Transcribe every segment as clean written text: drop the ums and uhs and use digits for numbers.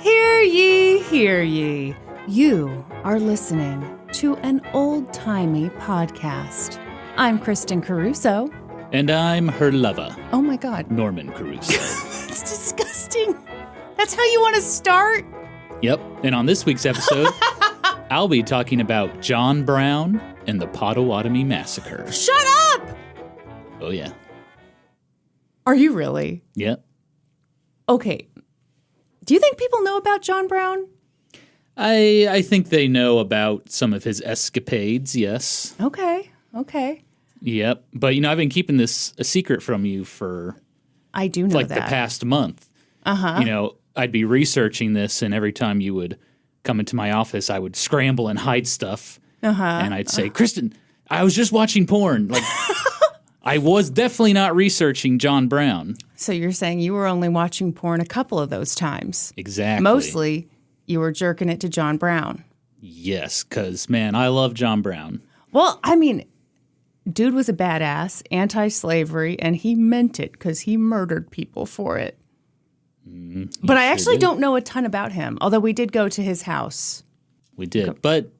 Hear ye, hear ye. You are listening to an old-timey podcast. I'm Kristen Caruso. And I'm her lover. Oh my God. Norman Caruso. That's disgusting. That's how you want to start? Yep. And on this week's episode, I'll be talking about John Brown and the Pottawatomie Massacre. Shut up! Oh, yeah. Are you really? Yep. Okay. Do you think people know about John Brown? I think they know about some of his escapades, yes. Okay. Yep. But, I've been keeping this a secret from you for... I do know like that. the past month. Uh-huh. I'd be researching this, and every time you would come into my office, I would scramble and hide stuff. And I'd say, Kristen, I was just watching porn. Like, I was definitely not researching John Brown. So you're saying you were only watching porn a couple of those times. Exactly. Mostly, you were jerking it to John Brown. Yes, because, man, I love John Brown. Well, I mean, dude was a badass, anti-slavery, and he meant it because he murdered people for it. But I actually don't know a ton about him, although we did go to his house. We did, but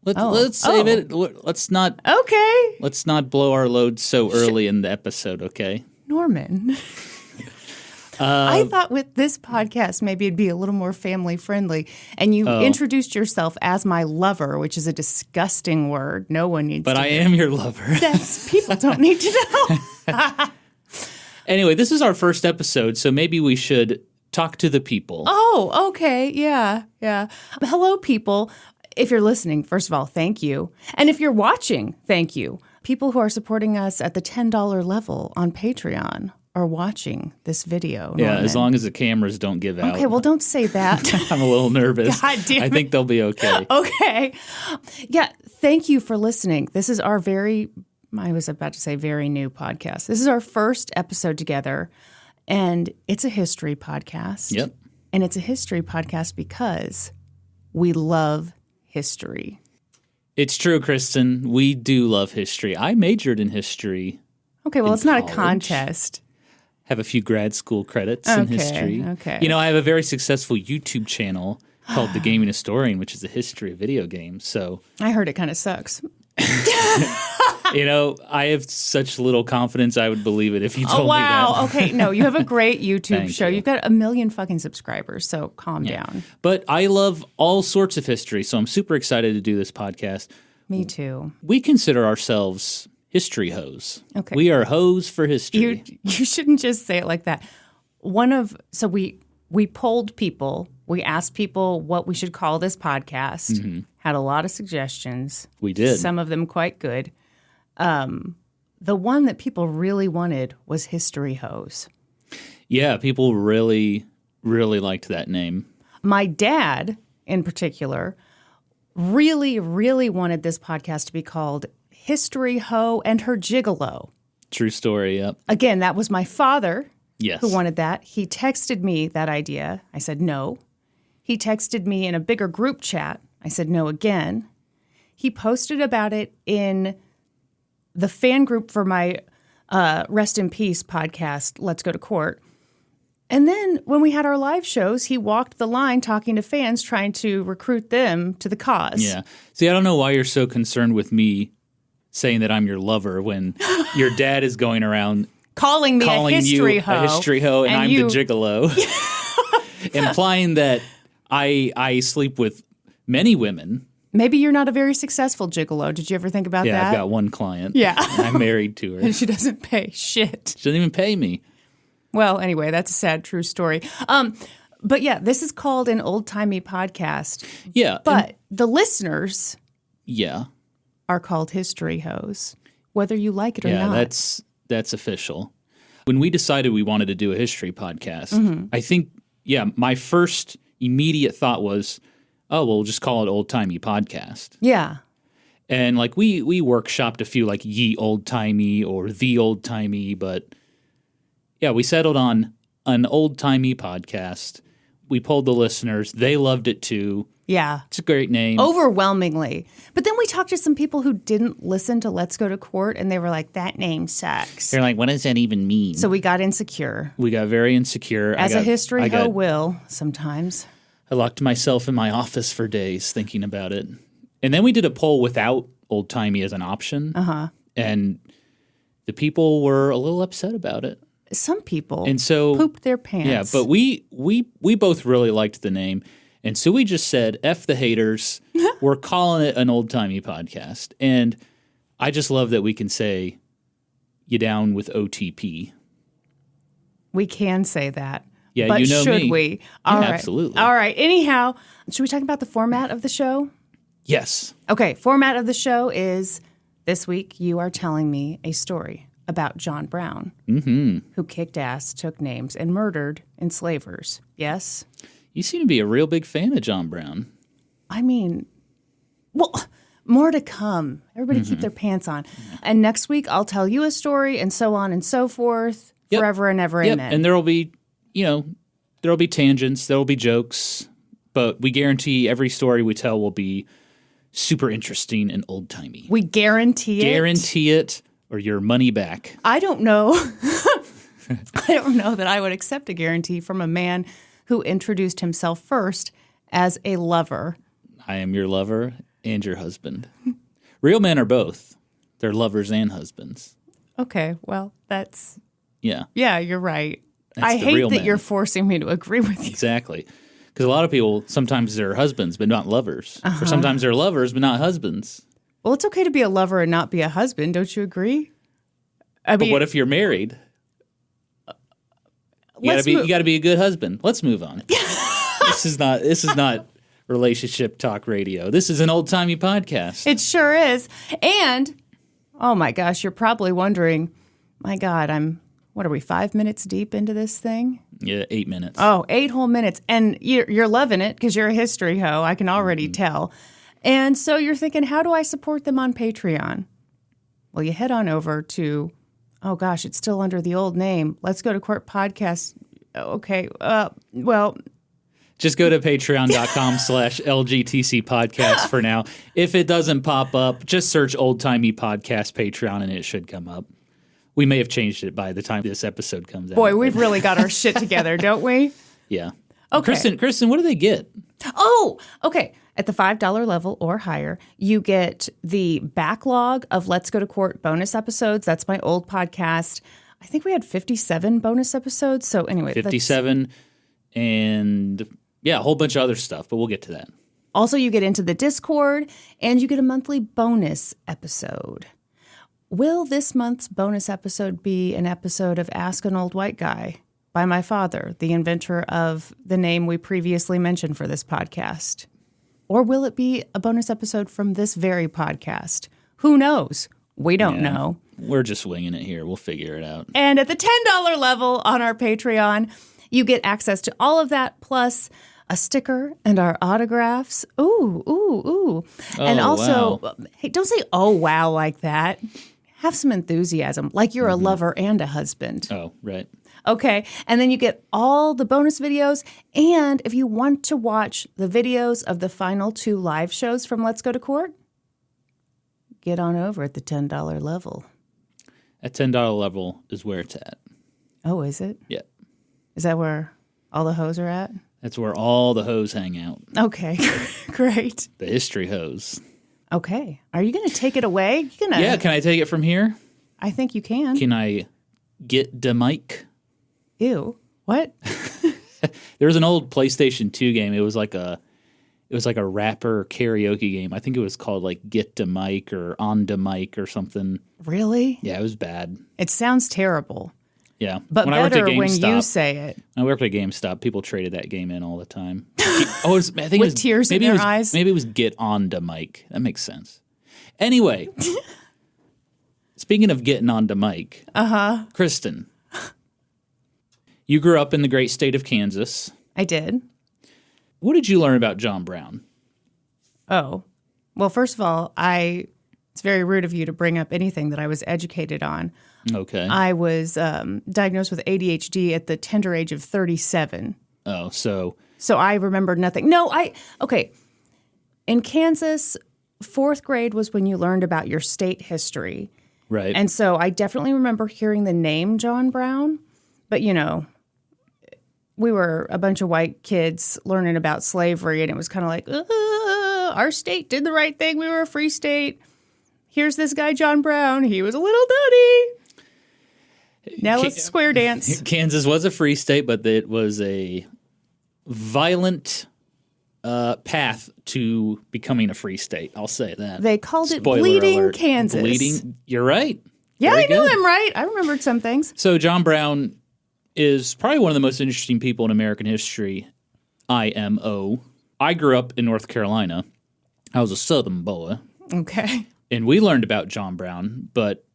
let's save it. Let's not. Okay. Let's not blow our load so early in the episode, okay? Norman. I thought with this podcast, maybe it'd be a little more family friendly. And you introduced yourself as my lover, which is a disgusting word. No one needs to know. But I am your lover. People don't need to know. Anyway, this is our first episode, so maybe we should talk to the people. Oh, okay. Yeah. Hello, people. If you're listening, first of all, thank you. And if you're watching, thank you. People who are supporting us at the $10 level on Patreon are watching this video. Yeah, Norman. as long as the cameras don't give out. Okay, well, don't say that. I'm a little nervous. God damn it. I think they'll be okay. Okay. Yeah, thank you for listening. This is our very new podcast. This is our first episode together, and it's a history podcast. Yep. And it's a history podcast because we love history. It's true, Kristen. We do love history. I majored in history. Okay, well, it's not a college. contest. Have a few grad school credits in history. Okay. I have a very successful YouTube channel called The Gaming Historian, which is a history of video games. So I heard it kind of sucks. I have such little confidence I would believe it if you told me that. Oh, wow. Okay, no, you have a great YouTube Thank show. you. You've got 1 million fucking subscribers, so calm down. But I love all sorts of history, so I'm super excited to do this podcast. Me too. We consider ourselves history hoes. Okay. We are hoes for history. You shouldn't just say it like that. We polled people. We asked people what we should call this podcast. Mm-hmm. Had a lot of suggestions. We did. Some of them quite good. The one that people really wanted was History Hoes. Yeah, people really, really liked that name. My dad, in particular, really, really wanted this podcast to be called History Hoe and Her Gigolo. True story, yep. Again, that was my father Yes. who wanted that. He texted me that idea. I said no. He texted me in a bigger group chat. I said no again. He posted about it in the fan group for my Rest in Peace podcast, Let's Go to Court. And then when we had our live shows, he walked the line talking to fans, trying to recruit them to the cause. Yeah. See, I don't know why you're so concerned with me saying that I'm your lover when your dad is going around calling me a history hoe, and I'm the gigolo, implying that I sleep with many women. Maybe you're not a very successful gigolo. Did you ever think about that? Yeah, I've got one client. Yeah. And I'm married to her. And she doesn't pay shit. She doesn't even pay me. Well, anyway, that's a sad, true story. But yeah, this is called an old-timey podcast. Yeah. But the listeners yeah, are called history hoes, whether you like it or yeah, not. that's official. When we decided we wanted to do a history podcast, Mm-hmm. I think, my first immediate thought was, oh, well, we'll just call it Old Timey Podcast. Yeah. And we workshopped a few Ye Old Timey or The Old Timey, but yeah, we settled on an Old Timey Podcast. We polled the listeners. They loved it too. Yeah. It's a great name. Overwhelmingly. But then we talked to some people who didn't listen to Let's Go to Court, and they were like, that name sucks. They're like, what does that even mean? So we got insecure. We got very insecure. As a history hoe will, sometimes. I locked myself in my office for days thinking about it. And then we did a poll without old-timey as an option. And the people were a little upset about it. Some people pooped their pants. Yeah, but we both really liked the name. And so we just said, F the haters. We're calling it an old-timey podcast. And I just love that we can say, you down with OTP. We can say that. Yeah, but you know should me. we? All right. Absolutely. All right. Anyhow, should we talk about the format of the show? Yes. Okay, format of the show is this week you are telling me a story about John Brown, who kicked ass, took names, and murdered enslavers. Yes? You seem to be a real big fan of John Brown. I mean, well, more to come. Everybody keep their pants on. And next week I'll tell you a story and so on and so forth, forever and ever, amen. And there'll be, there'll be tangents, there'll be jokes, but we guarantee every story we tell will be super interesting and old-timey. We guarantee it? Guarantee it or your money back. I don't know. I don't know that I would accept a guarantee from a man who introduced himself first as a lover. I am your lover and your husband. Real men are both. They're lovers and husbands. Okay, well, that's... Yeah. Yeah, you're right. That's I the hate real that man. You're forcing me to agree with you. Exactly. Because a lot of people, sometimes they're husbands, but not lovers. Or sometimes they're lovers, but not husbands. Well, it's okay to be a lover and not be a husband. Don't you agree? But what if you're married? You got to be a good husband. Let's move on. This is not relationship talk radio. This is an old-timey podcast. It sure is. And, oh my gosh, you're probably wondering, my God, what are we, 5 minutes deep into this thing? Yeah, 8 minutes. Oh, 8 whole minutes. And you're loving it because you're a history hoe. I can already tell. And so you're thinking, how do I support them on Patreon? Well, you head on over to, oh gosh, it's still under the old name. Let's Go to Court Podcast. Okay, well... Just go to patreon.com/LGTC podcast for now. If it doesn't pop up, just search Old Timey Podcast Patreon and it should come up. We may have changed it by the time this episode comes out. Boy, we've really got our shit together, don't we? Yeah. Okay. Kristen, what do they get? Oh, okay. At the $5 level or higher, you get the backlog of Let's Go to Court bonus episodes. That's my old podcast. I think we had 57 bonus episodes. So anyway. 57 and... yeah, a whole bunch of other stuff, but we'll get to that. Also, you get into the Discord, and you get a monthly bonus episode. Will this month's bonus episode be an episode of Ask an Old White Guy by my father, the inventor of the name we previously mentioned for this podcast? Or will it be a bonus episode from this very podcast? Who knows? We don't know. We're just winging it here. We'll figure it out. And at the $10 level on our Patreon, you get access to all of that, plus a sticker and our autographs. Ooh. And also, hey, don't say, oh, wow, like that. Have some enthusiasm, like you're a lover and a husband. Oh, right. Okay. And then you get all the bonus videos. And if you want to watch the videos of the final 2 live shows from Let's Go to Court, get on over at the $10 level. At $10 level is where it's at. Oh, is it? Yeah. Is that where all the hoes are at? That's where all the hoes hang out. Okay, great. The history hoes. Okay. Are you going to take it away? Yeah, can I take it from here? I think you can. Can I get the mic? Ew. What? There was an old PlayStation 2 game. It was like a rapper karaoke game. I think it was called like Get the Mic or On the Mic or something. Really? Yeah, it was bad. It sounds terrible. Yeah. But better when you say it. When I worked at GameStop, people traded that game in all the time. With tears in their eyes? Maybe it was Get on the Mic. That makes sense. Anyway, speaking of getting on the mic, Kristen, you grew up in the great state of Kansas. I did. What did you learn about John Brown? Oh, well, first of all, it's very rude of you to bring up anything that I was educated on. Okay. I was diagnosed with ADHD at the tender age of 37. Oh, so I remembered nothing. No, okay. in Kansas, 4th grade was when you learned about your state history. Right. And so I definitely remember hearing the name John Brown, but we were a bunch of white kids learning about slavery, and it was kind of like, our state did the right thing. We were a free state. Here's this guy, John Brown. He was a little nutty. Now let's square dance. Kansas was a free state, but it was a violent path to becoming a free state. I'll say that. They called it Spoiler Bleeding alert. Kansas. Bleeding. You're right. Yeah, Very I knew good. I'm right. I remembered some things. So John Brown is probably one of the most interesting people in American history, IMO. I grew up in North Carolina. I was a Southern boy. Okay. And we learned about John Brown, but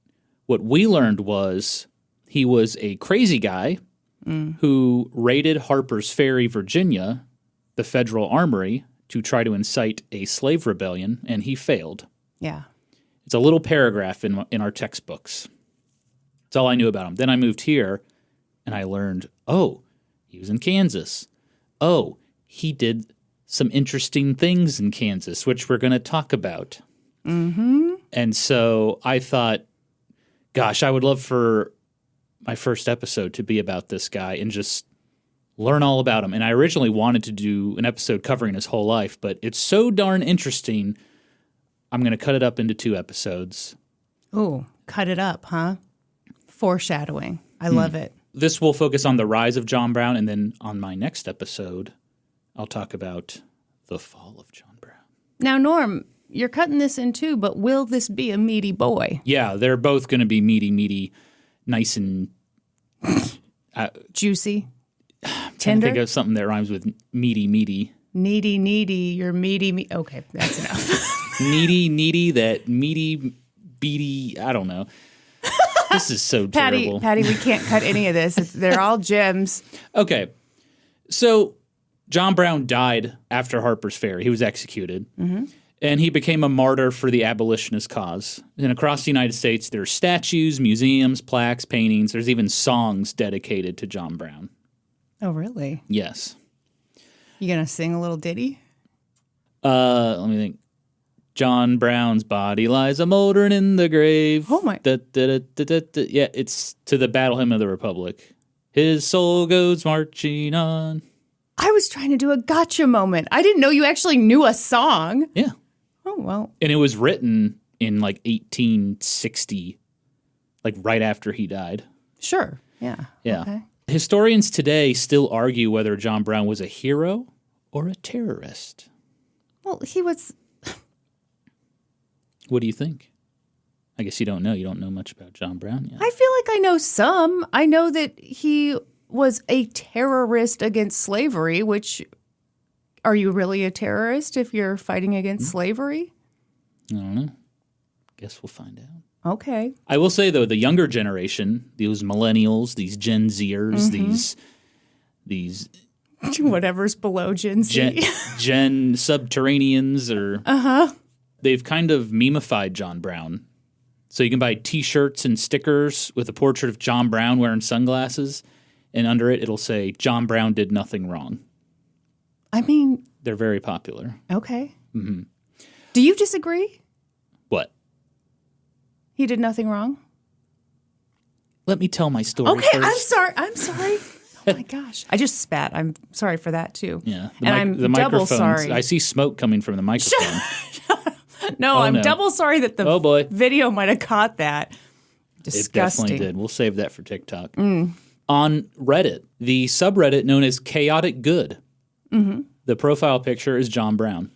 what we learned was he was a crazy guy who raided Harpers Ferry, Virginia, the federal armory, to try to incite a slave rebellion, and he failed. Yeah. It's a little paragraph in our textbooks. That's all I knew about him. Then I moved here, and I learned, he was in Kansas. He did some interesting things in Kansas, which we're going to talk about. Mm-hmm. And so I thought, gosh, I would love for my first episode to be about this guy and just learn all about him. And I originally wanted to do an episode covering his whole life, but it's so darn interesting, I'm going to cut it up into 2 episodes. Ooh, cut it up, huh? Foreshadowing. I love it. This will focus on the rise of John Brown, and then on my next episode, I'll talk about the fall of John Brown. Now, Norm, you're cutting this in 2, but will this be a meaty boy? Yeah, they're both going to be meaty, nice and juicy, trying to tender. think of something that rhymes with meaty. Needy, you're meaty. Okay, that's enough. needy, that meaty, beady, I don't know. This is so terrible. Patty, we can't cut any of this. They're all gems. Okay, so John Brown died after Harper's Ferry. He was executed. Mm-hmm. And he became a martyr for the abolitionist cause. And across the United States, there are statues, museums, plaques, paintings. There's even songs dedicated to John Brown. Oh, really? Yes. You gonna sing a little ditty? Let me think. John Brown's body lies a moldering in the grave. Oh, my. Yeah, it's to the Battle Hymn of the Republic. His soul goes marching on. I was trying to do a gotcha moment. I didn't know you actually knew a song. Yeah. Oh, well. And it was written in like 1860, like right after he died. Sure. Yeah. Yeah. Okay. Historians today still argue whether John Brown was a hero or a terrorist. Well, he was. What do you think? I guess you don't know. You don't know much about John Brown yet. I feel like I know some. I know that he was a terrorist against slavery, which, are you really a terrorist if you're fighting against slavery? I don't know. Guess we'll find out. Okay. I will say, though, the younger generation, these millennials, these Gen Zers, these Whatever's below Gen Z. Gen Subterraneans, or they've kind of memeified John Brown. So you can buy T-shirts and stickers with a portrait of John Brown wearing sunglasses, and under it, it'll say, John Brown did nothing wrong. I mean, They're very popular. okay. Mm-hmm. Do you disagree? What? He did nothing wrong? Let me tell my story Okay, first. I'm sorry. Oh my gosh. I just spat. I'm sorry for that too. Yeah. And I'm the double microphones. sorry. I see smoke coming from the microphone. No, I'm double sorry that the boy. video might have caught that. Disgusting. It definitely did. We'll save that for TikTok. On Reddit, the subreddit known as Chaotic Good, the profile picture is John Brown.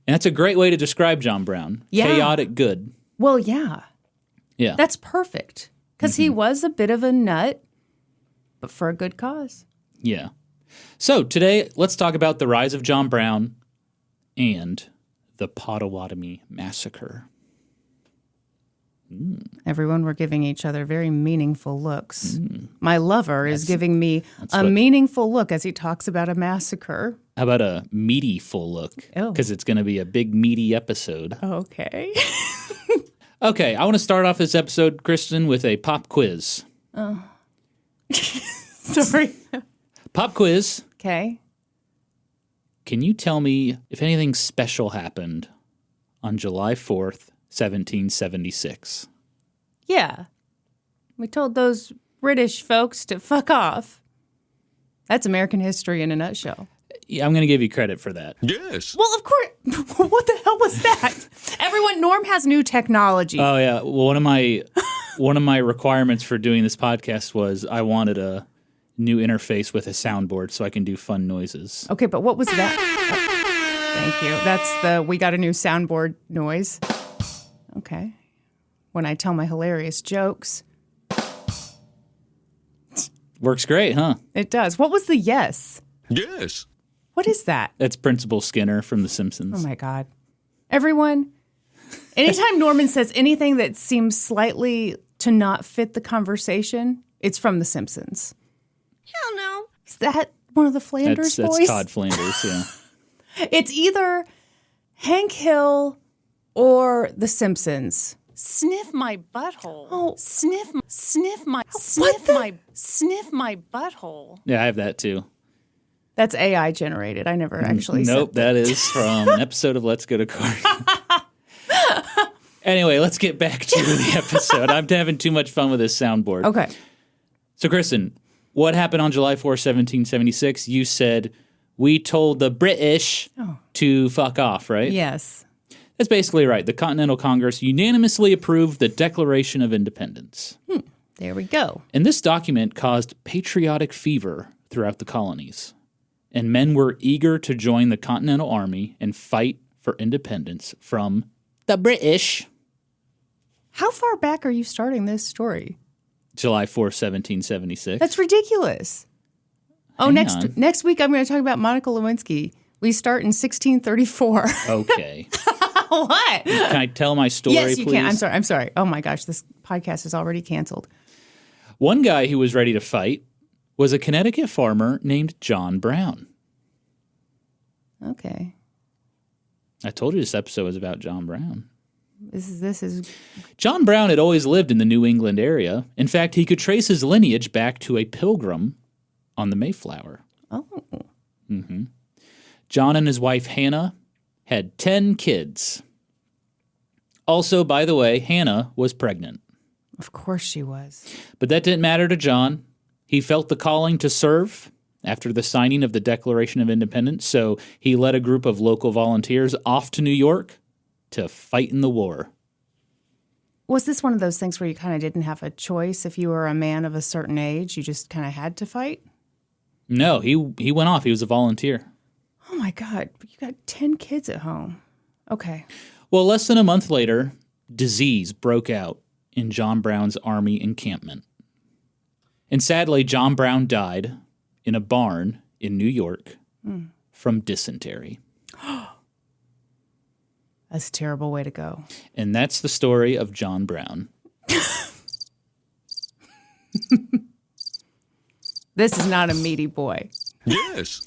And that's a great way to describe John Brown. Yeah. Chaotic Good. Well, yeah. Yeah. That's perfect. Because he was a bit of a nut, but for a good cause. Yeah. So today, let's talk about the rise of John Brown and the Pottawatomie Massacre. Everyone, we're giving each other very meaningful looks. My lover is giving me a meaningful look as he talks about a massacre. How about a meaty full look? Oh. Because it's going to be a big meaty episode. Okay. Okay, I want to start off this episode, Kristen, with a pop quiz. Sorry. Pop quiz. Okay. Can you tell me if anything special happened on July 4th, 1776? Yeah. We told those British folks to fuck off. That's American history in a nutshell. Yeah, I'm going to give you credit for that. Yes. Well, of course. What the hell was that? Everyone, Norm has new technology. Oh, yeah. Well, one of my requirements for doing this podcast was I wanted a new interface with a soundboard so I can do fun noises. Okay, but what was that? Oh, thank you. That's we got a new soundboard noise. Okay. When I tell my hilarious jokes. Works great, huh? It does. What was the yes? Yes. What is that? That's Principal Skinner from The Simpsons. Oh, my God. Everyone, anytime Norman says anything that seems slightly to not fit the conversation, it's from The Simpsons. Hell no. Is that one of the Flanders boys? That's Todd Flanders, yeah. It's either Hank Hill or The Simpsons. Sniff my butthole. Oh. Sniff my butthole. Yeah, I have that too. That's AI generated. I never actually said Nope, that is from an episode of Let's Go to Court. Anyway, let's get back to the episode. I'm having too much fun with this soundboard. Okay. So, Kristen, what happened on July 4, 1776? You said, we told the British to fuck off, right? Yes. That's basically right. The Continental Congress unanimously approved the Declaration of Independence. There we go. And this document caused patriotic fever throughout the colonies. And men were eager to join the Continental Army and fight for independence from the British. How far back are you starting this story? July 4, 1776. That's ridiculous. Oh, Hang next on. next week I'm going to talk about Monica Lewinsky. We start in 1634. Okay. What? Can I tell my story, Yes, you please? can. I'm sorry. Oh my gosh, this podcast is already canceled. One guy who was ready to fight was a Connecticut farmer named John Brown. Okay. I told you this episode was about John Brown. This is John Brown had always lived in the New England area. In fact, he could trace his lineage back to a pilgrim on the Mayflower. oh. John and his wife, Hannah, had 10 kids. Also, by the way, Hannah was pregnant. Of course she was. But that didn't matter to John. He felt the calling to serve after the signing of the Declaration of Independence, so he led a group of local volunteers off to New York to fight in the war. Was this one of those things where you kind of didn't have a choice if you were a man of a certain age? You just kind of had to fight? No, he went off. He was a volunteer. Oh my God, you got 10 kids at home. Okay. Well, less than a month later, disease broke out in John Brown's army encampment. And sadly, John Brown died in a barn in New York from dysentery. That's a terrible way to go. And that's the story of John Brown. This is not a meaty boy. Yes.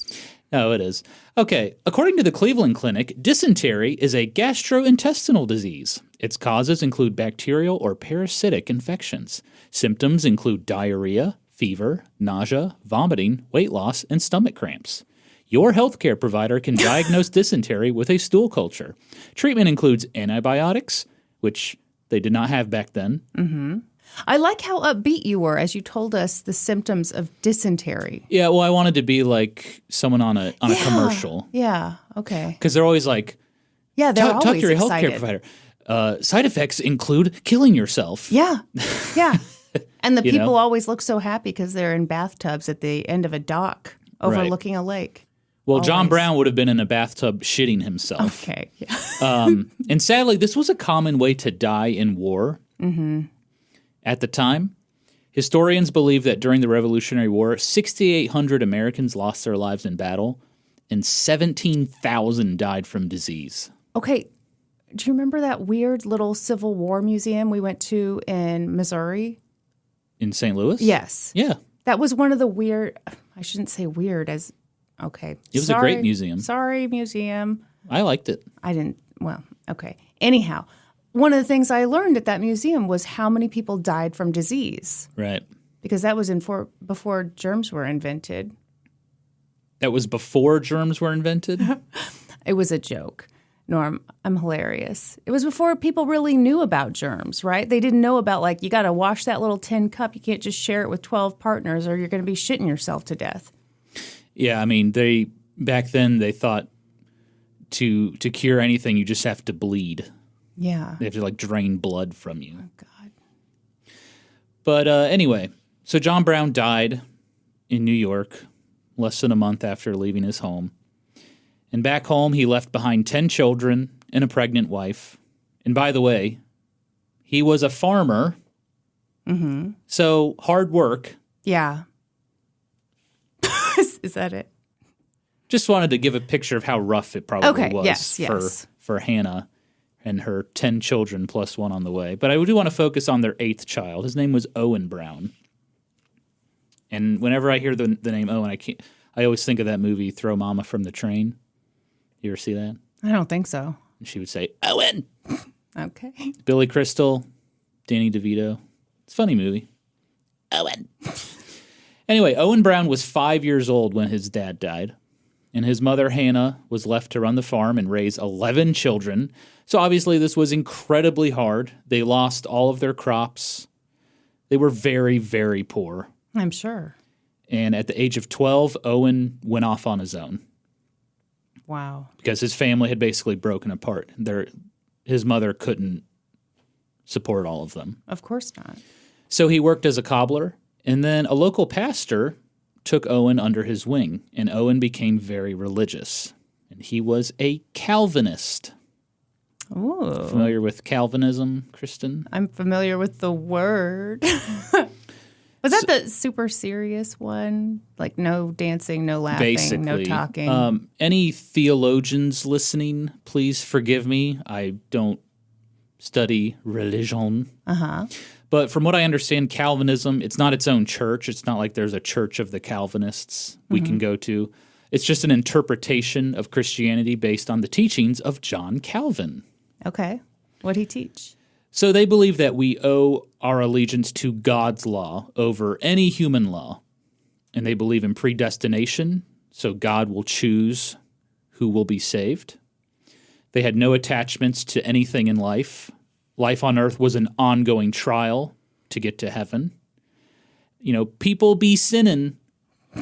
Oh, it is. Okay, according to the Cleveland Clinic, dysentery is a gastrointestinal disease. Its causes include bacterial or parasitic infections. Symptoms include diarrhea, fever, nausea, vomiting, weight loss, and stomach cramps. Your healthcare provider can diagnose dysentery with a stool culture. Treatment includes antibiotics, which they did not have back then. I like how upbeat you were as you told us the symptoms of dysentery. Yeah, well, I wanted to be like someone on a commercial. Yeah, okay. Because they're always like, Yeah, they're talk always to your excited. healthcare provider. Side effects include killing yourself. Yeah, yeah. And the You people know? always look so happy because they're in bathtubs at the end of a dock overlooking a lake. Well, John Always. Brown would have been in a bathtub shitting himself. Okay, yeah. And sadly, this was a common way to die in war. At the time, historians believe that during the Revolutionary War, 6,800 Americans lost their lives in battle, and 17,000 died from disease. Okay, do you remember that weird little Civil War museum we went to in Missouri? In St. Louis? Yes. Yeah. That was one of the weird, I shouldn't say weird as, okay. It was a great museum. Sorry, museum. I liked it. I didn't, well, okay. Anyhow, one of the things I learned at that museum was how many people died from disease, Right. because that was before germs were invented. That was before germs were invented? It was a joke. Norm, I'm hilarious. It was before people really knew about germs, right? They didn't know about, like, you got to wash that little tin cup. You can't just share it with 12 partners or you're going to be shitting yourself to death. Yeah, I mean, back then they thought to cure anything, you just have to bleed. Yeah. They have to, like, drain blood from you. Oh, God. But anyway, so John Brown died in New York less than a month after leaving his home. And back home, he left behind 10 children and a pregnant wife. And by the way, he was a farmer. Mm-hmm. So hard work. Yeah. Is that it? Just wanted to give a picture of how rough it probably was yes. for Hannah and her 10 children plus one on the way. But I do want to focus on their 8th child. His name was Owen Brown. And whenever I hear the name Owen, I always think of that movie, Throw Mama from the Train. You ever see that? I don't think so. And she would say, Owen! Okay. Billy Crystal, Danny DeVito. It's a funny movie. Owen! Anyway, Owen Brown was 5 years old when his dad died. And his mother, Hannah, was left to run the farm and raise 11 children. So obviously this was incredibly hard. They lost all of their crops. They were very, very poor. I'm sure. And at the age of 12, Owen went off on his own. Wow. Because his family had basically broken apart. His mother couldn't support all of them. Of course not. So he worked as a cobbler, and then a local pastor took Owen under his wing, and Owen became very religious. And he was a Calvinist. Ooh. Familiar with Calvinism, Kristen? I'm familiar with the word. Was that the super serious one? Like no dancing, no laughing, Basically, no talking? Any theologians listening, please forgive me. I don't study religion. Uh-huh. But from what I understand, Calvinism, it's not its own church. It's not like there's a church of the Calvinists we can go to. It's just an interpretation of Christianity based on the teachings of John Calvin. Okay. What'd he teach? So they believe that we owe our allegiance to God's law over any human law. And they believe in predestination, so God will choose who will be saved. They had no attachments to anything in life. Life on earth was an ongoing trial to get to heaven. You know, people be sinning,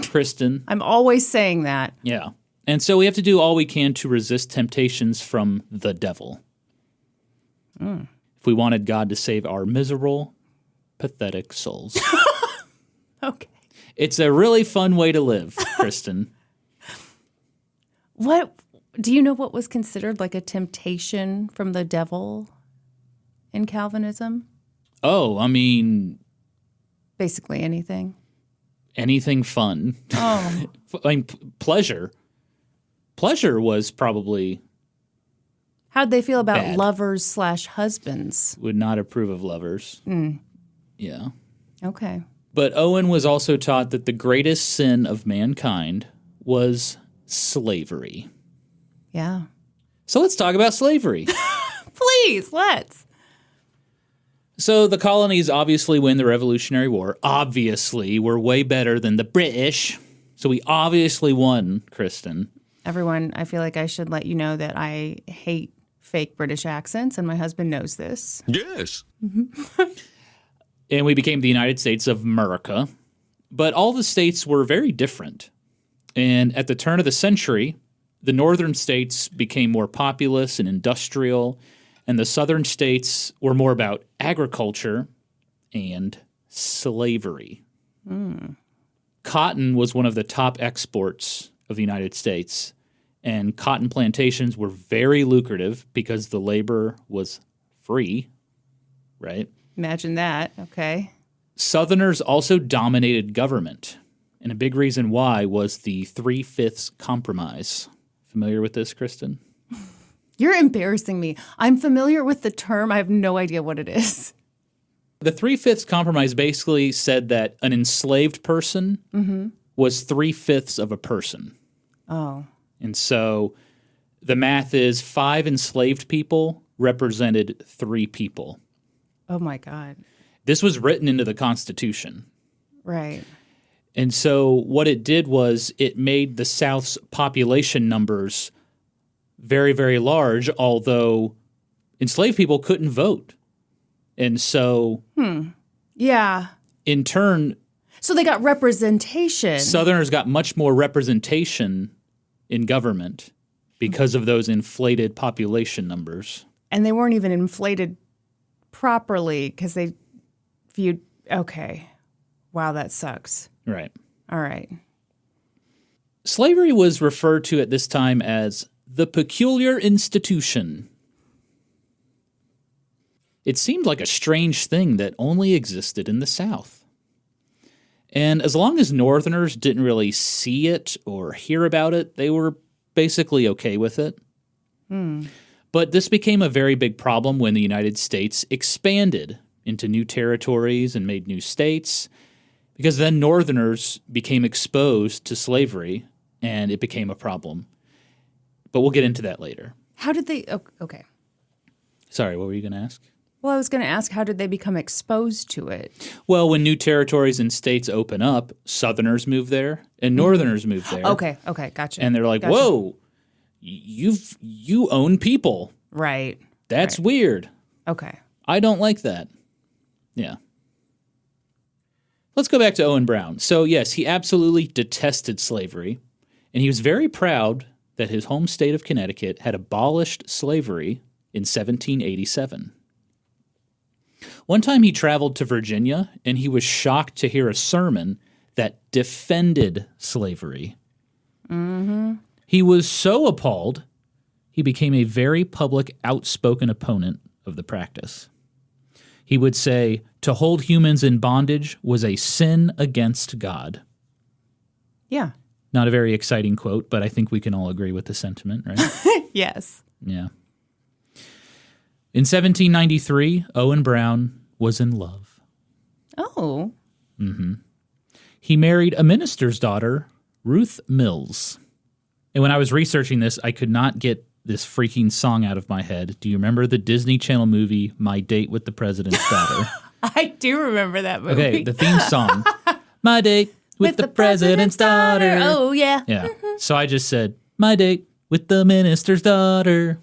Kristen. I'm always saying that. Yeah. And so we have to do all we can to resist temptations from the devil. If we wanted God to save our miserable, pathetic souls. Okay. It's a really fun way to live, Kristen. What do you know what was considered like a temptation from the devil in Calvinism? Oh, I mean, Basically anything. anything fun. Oh. I mean, pleasure. Pleasure was probably How'd they feel about Bad. lovers/husbands? would not approve of lovers. Yeah. Okay. But Owen was also taught that the greatest sin of mankind was slavery. Yeah. So let's talk about slavery. Please, let's. So the colonies obviously win the Revolutionary War. Obviously, we're way better than the British. So we obviously won, Kristen. Everyone, I feel like I should let you know that I hate fake British accents, and my husband knows this. Yes. And we became the United States of America. But all the states were very different. And at the turn of the century, the northern states became more populous and industrial, and the southern states were more about agriculture and slavery. Cotton was one of the top exports of the United States, and cotton plantations were very lucrative because the labor was free, right? Imagine that. Okay. Southerners also dominated government, and a big reason why was the 3/5 compromise. Familiar with this, Kristen? You're embarrassing me. I'm familiar with the term. I have no idea what it is. The 3/5 compromise basically said that an enslaved person was 3/5 of a person. Oh. And so the math is 5 enslaved people represented 3 people. Oh, my God. This was written into the Constitution. Right. And so what it did was it made the South's population numbers very, very large, although enslaved people couldn't vote. And so Yeah. in turn, So they got representation. Southerners got much more representation in government because of those inflated population numbers. And they weren't even inflated properly because they viewed. Okay. Wow, that sucks. Right. All right. Slavery was referred to at this time as the peculiar institution. It seemed like a strange thing that only existed in the South. And as long as Northerners didn't really see it or hear about it, they were basically okay with it. But this became a very big problem when the United States expanded into new territories and made new states, because then Northerners became exposed to slavery, and it became a problem. But we'll get into that later. How did they? Okay. Sorry, what were you going to ask? Well, I was going to ask, how did they become exposed to it? Well, when new territories and states open up, Southerners move there and Northerners move there. Okay, gotcha. And they're like, Gotcha. whoa, you own people. Right. That's weird. Okay. I don't like that. Yeah. Let's go back to Owen Brown. So, yes, he absolutely detested slavery, and he was very proud that his home state of Connecticut had abolished slavery in 1787. One time he traveled to Virginia, and he was shocked to hear a sermon that defended slavery. He was so appalled, he became a very public, outspoken opponent of the practice. He would say, to hold humans in bondage was a sin against God. Yeah. Not a very exciting quote, but I think we can all agree with the sentiment, right? Yes. Yeah. In 1793, Owen Brown was in love. Oh. He married a minister's daughter, Ruth Mills. And when I was researching this, I could not get this freaking song out of my head. Do you remember the Disney Channel movie, My Date with the President's Daughter? I do remember that movie. Okay, the theme song, My Date with the President's Daughter. Oh, yeah. Yeah. So I just said, My Date with the Minister's Daughter.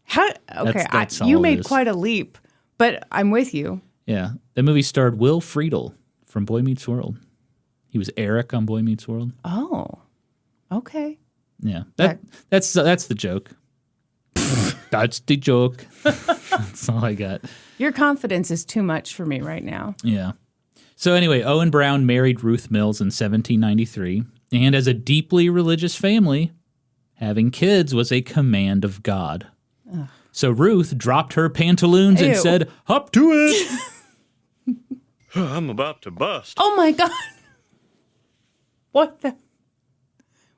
How? Okay, That's all you it made is. quite a leap, but I'm with you. Yeah. The movie starred Will Friedle from Boy Meets World. He was Eric on Boy Meets World. Oh. Okay. Yeah. That's the joke. That's the joke. That's all I got. Your confidence is too much for me right now. Yeah. So anyway, Owen Brown married Ruth Mills in 1793, and as a deeply religious family, having kids was a command of God. Ugh. So Ruth dropped her pantaloons and Ew. said, "Up to it." I'm about to bust. Oh, my God. What the?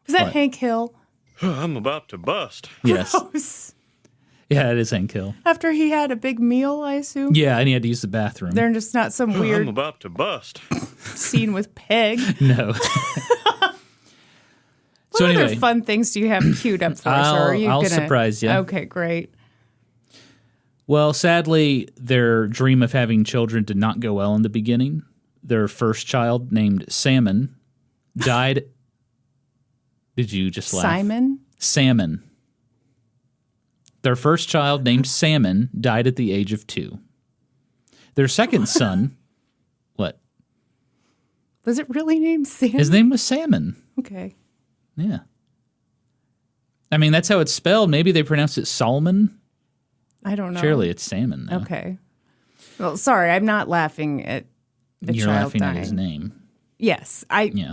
Was that What? Hank Hill? I'm about to bust. Yes. Gross. Yeah, it is Hank Hill. After he had a big meal, I assume? Yeah, and he had to use the bathroom. They're just not some I'm weird about to bust. scene with Peg. No. What So other anyway, fun things do you have queued up for us? Or are you I'll gonna... surprise you. Okay, great. well, sadly, their dream of having children did not go well in the beginning. Their first child, named Salmon, died. Did you just laugh? Simon? Salmon. Their first child, named Salmon, died at the age of 2. Their second son, what? Was it really named Sam? His name was Salmon. Okay. Yeah. I mean, that's how it's spelled. Maybe they pronounce it Solomon. I don't know. Surely it's Salmon, though. Okay. Well, sorry, I'm not laughing at the You're child laughing dying. at his name. Yes,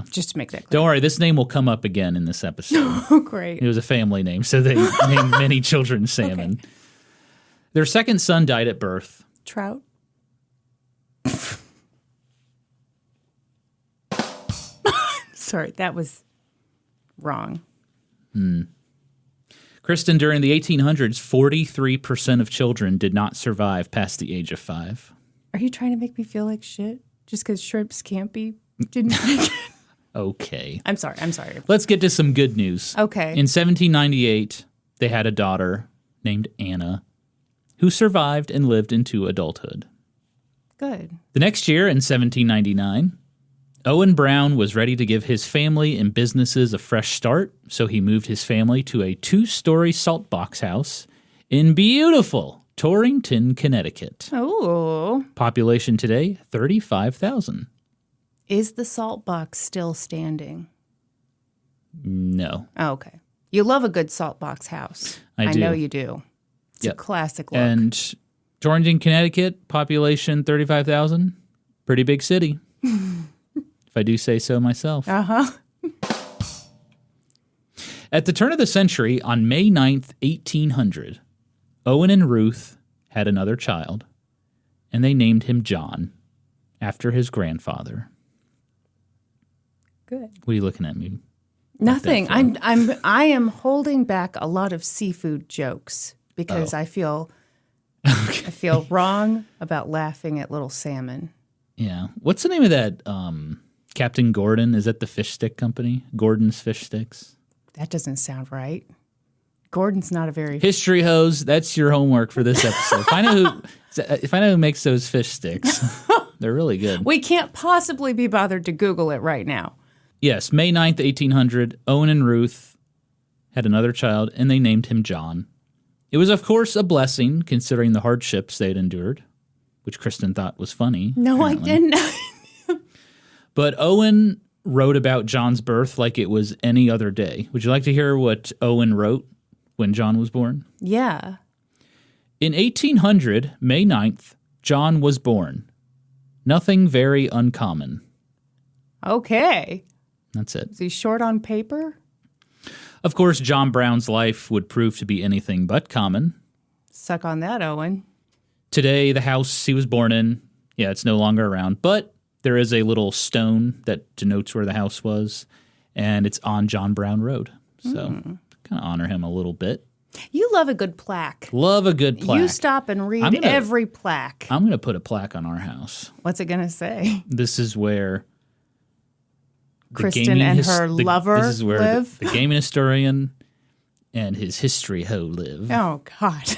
just to make that clear. Don't worry, this name will come up again in this episode. Oh, great. It was a family name, so they named many children Salmon. Okay. Their second son died at birth. Trout? Sorry, that was wrong. Kristen, during the 1800s, 43% of children did not survive past the age of 5. Are you trying to make me feel like shit just because shrimps can't be? Didn't make it? Okay. I'm sorry. Let's get to some good news. Okay. In 1798, they had a daughter named Anna who survived and lived into adulthood. Good. The next year, in 1799, Owen Brown was ready to give his family and businesses a fresh start, so he moved his family to a 2-story salt box house in beautiful Torrington, Connecticut. Oh. Population today, 35,000. Is the salt box still standing? No. Oh, okay. You love a good salt box house. I do. know you do. It's a classic look. And Torrington, Connecticut, population 35,000. Pretty big city. If I do say so myself. Uh-huh. At the turn of the century, on May 9th, 1800, Owen and Ruth had another child, and they named him John, after his grandfather. Good. What are you looking at me? Nothing. I am holding back a lot of seafood jokes because I feel wrong about laughing at little salmon. Yeah. What's the name of that Captain Gordon? Is that the fish stick company? Gordon's Fish Sticks? That doesn't sound right. Gordon's not a very History hose, that's your homework for this episode. If I know who makes those fish sticks, they're really good. We can't possibly be bothered to Google it right now. Yes, May 9th, 1800, Owen and Ruth had another child, and they named him John. It was, of course, a blessing, considering the hardships they had endured, which Kristen thought was funny. No, apparently. I didn't. But Owen wrote about John's birth like it was any other day. Would you like to hear what Owen wrote when John was born? Yeah. In 1800, May 9th, John was born. Nothing very uncommon. Okay. That's it. Is he short on paper? Of course, John Brown's life would prove to be anything but common. Suck on that, Owen. Today, the house he was born in, it's no longer around, but there is a little stone that denotes where the house was, and it's on John Brown Road. So, kind of honor him a little bit. You love a good plaque. Love a good plaque. You stop and read every plaque. I'm going to put a plaque on our house. What's it going to say? This is where Kristen and her lover This is where live? the gaming historian and his history hoe live. Oh, God.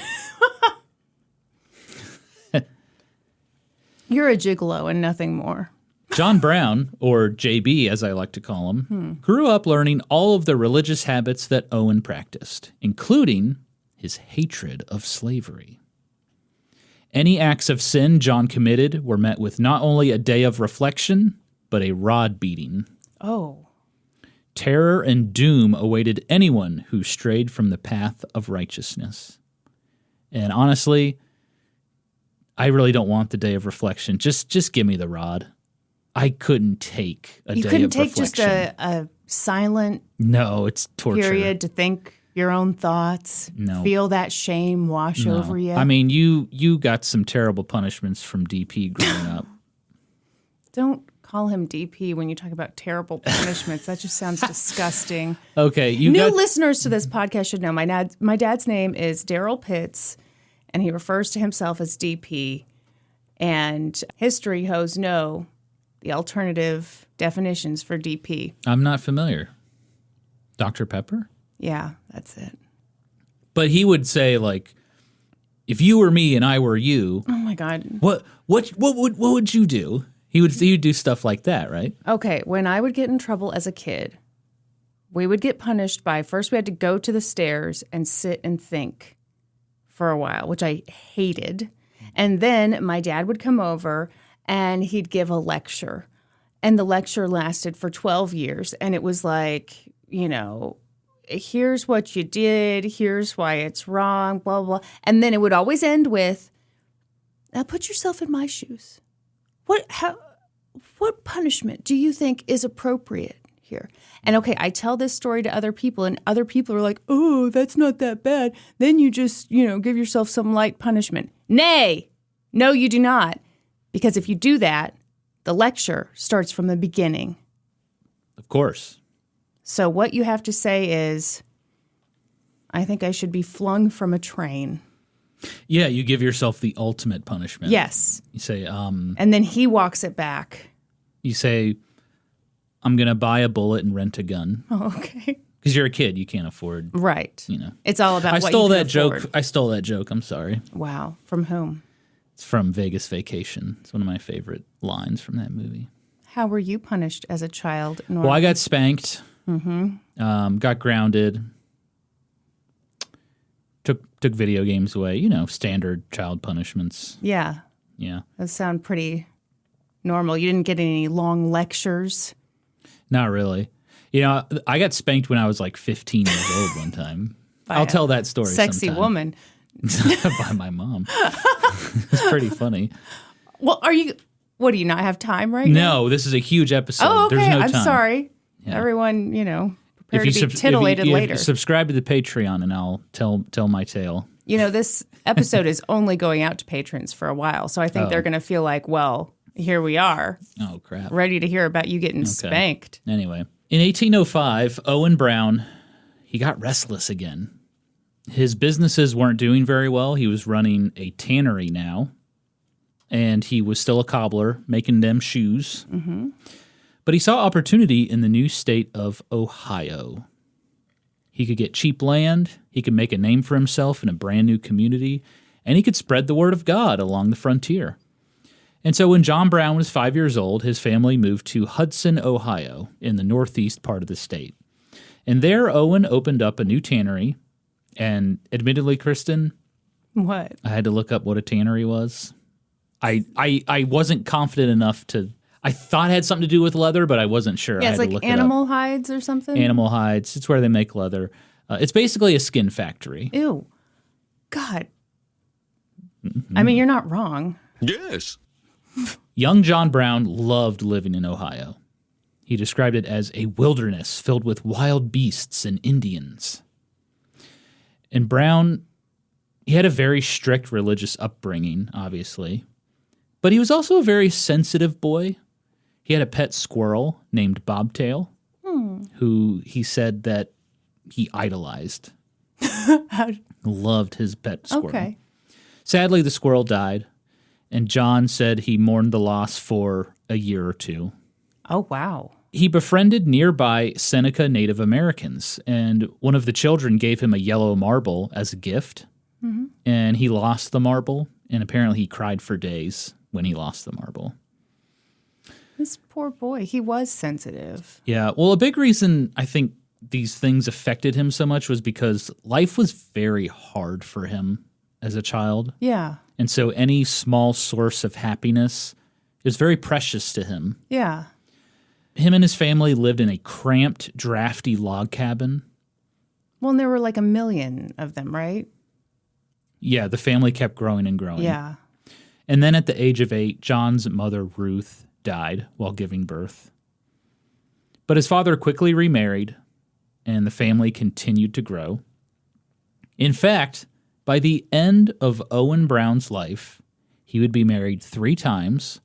You're a gigolo and nothing more. John Brown, or JB as I like to call him, grew up learning all of the religious habits that Owen practiced, including his hatred of slavery. Any acts of sin John committed were met with not only a day of reflection, but a rod beating. Oh. Terror and doom awaited anyone who strayed from the path of righteousness. And honestly, I really don't want the day of reflection. Just give me the rod. I couldn't take a day of reflection. You couldn't take just a silent No, it's torture. period to think your own thoughts, No. feel that shame wash over you? I mean, you got some terrible punishments from DP growing up. Don't call him DP when you talk about terrible punishments. That just sounds disgusting. Okay, New listeners to this podcast should know my dad's name is Daryl Pitts, and he refers to himself as DP. And history hoes know the alternative definitions for DP. I'm not familiar. Dr. Pepper? Yeah, that's it. But he would say, like, if you were me and I were you, Oh my God. what would you do? He would do stuff like that, right? Okay, when I would get in trouble as a kid, we would get punished by first we had to go to the stairs and sit and think for a while, which I hated. And then my dad would come over and he'd give a lecture. And the lecture lasted for 12 years. And it was like, here's what you did, here's why it's wrong, blah, blah. And then it would always end with, now put yourself in my shoes. What punishment do you think is appropriate here? And okay, I tell this story to other people, and other people are like, oh, that's not that bad. Then you just, give yourself some light punishment. Nay, no, you do not. Because if you do that, the lecture starts from the beginning. Of course. So what you have to say is, I think I should be flung from a train. Yeah, you give yourself the ultimate punishment. Yes. You say, And then he walks it back. You say, I'm going to buy a bullet and rent a gun. Oh, okay. Because you're a kid, you can't afford. Right. It's all about what you can afford. I stole that joke. I'm sorry. Wow. From whom? It's from Vegas Vacation. It's one of my favorite lines from that movie. How were you punished as a child, Norm? Well, I got spanked, got grounded, took video games away, standard child punishments. Yeah. Yeah. Those sound pretty normal. You didn't get any long lectures? Not really. I got spanked when I was like 15 years old one time. I'll tell that story Sexy sometime. woman. By my mom. It's pretty funny. Well, what, do you not have time right now? No, this is a huge episode. Oh, okay. There's no I'm time. sorry. Yeah. Everyone, prepare to be titillated later. Subscribe to the Patreon and I'll tell my tale. This episode is only going out to patrons for a while, so I think they're going to feel like, well, here we are. Oh, crap. Ready to hear about you getting spanked. Anyway, in 1805, Owen Brown, he got restless again. His businesses weren't doing very well. He was running a tannery now, and he was still a cobbler, making them shoes. Mm-hmm. But he saw opportunity in the new state of Ohio. He could get cheap land, he could make a name for himself in a brand new community, and he could spread the word of God along the frontier. And so when John Brown was 5 years old, his family moved to Hudson, Ohio, in the northeast part of the state. And there, Owen opened up a new tannery. And admittedly, Kristen, what? I had to look up what a tannery was. I wasn't confident enough to. I thought it had something to do with leather, but I wasn't sure. Yeah, I it's had like to look animal hides or something. Animal hides. It's where they make leather. It's basically a skin factory. Ew. God. Mm-hmm. I mean, you're not wrong. Yes. Young John Brown loved living in Ohio. He described it as a wilderness filled with wild beasts and Indians. And Brown, he had a very strict religious upbringing, obviously. But he was also a very sensitive boy. He had a pet squirrel named Bobtail, who he said that he idolized. Loved his pet squirrel. Okay. Sadly, the squirrel died, and John said he mourned the loss for a year or two. Oh, wow. He befriended nearby Seneca Native Americans, and one of the children gave him a yellow marble as a gift, and he lost the marble, and apparently he cried for days when he lost the marble. This poor boy, he was sensitive. Yeah, well, a big reason I think these things affected him so much was because life was very hard for him as a child. Yeah. And so any small source of happiness is very precious to him. Yeah. Him and his family lived in a cramped, drafty log cabin. Well, and there were like 1 million of them, right? Yeah, the family kept growing and growing. Yeah. And then at the age of 8, John's mother, Ruth, died while giving birth. But his father quickly remarried, and the family continued to grow. In fact, by the end of Owen Brown's life, he would be married 3 times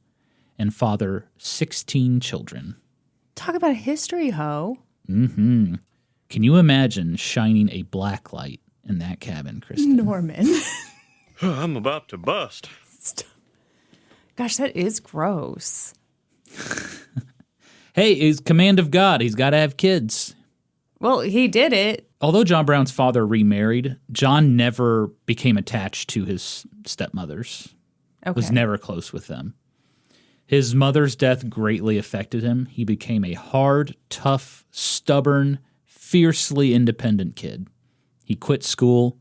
and father 16 children. Talk about a history, ho. Mm-hmm. Can you imagine shining a black light in that cabin, Kristen? Norman. I'm about to bust. Gosh, that is gross. Hey, he's command of God. He's got to have kids. Well, he did it. Although John Brown's father remarried, John never became attached to his stepmothers. Okay. Was never close with them. His mother's death greatly affected him. He became a hard, tough, stubborn, fiercely independent kid. He quit school,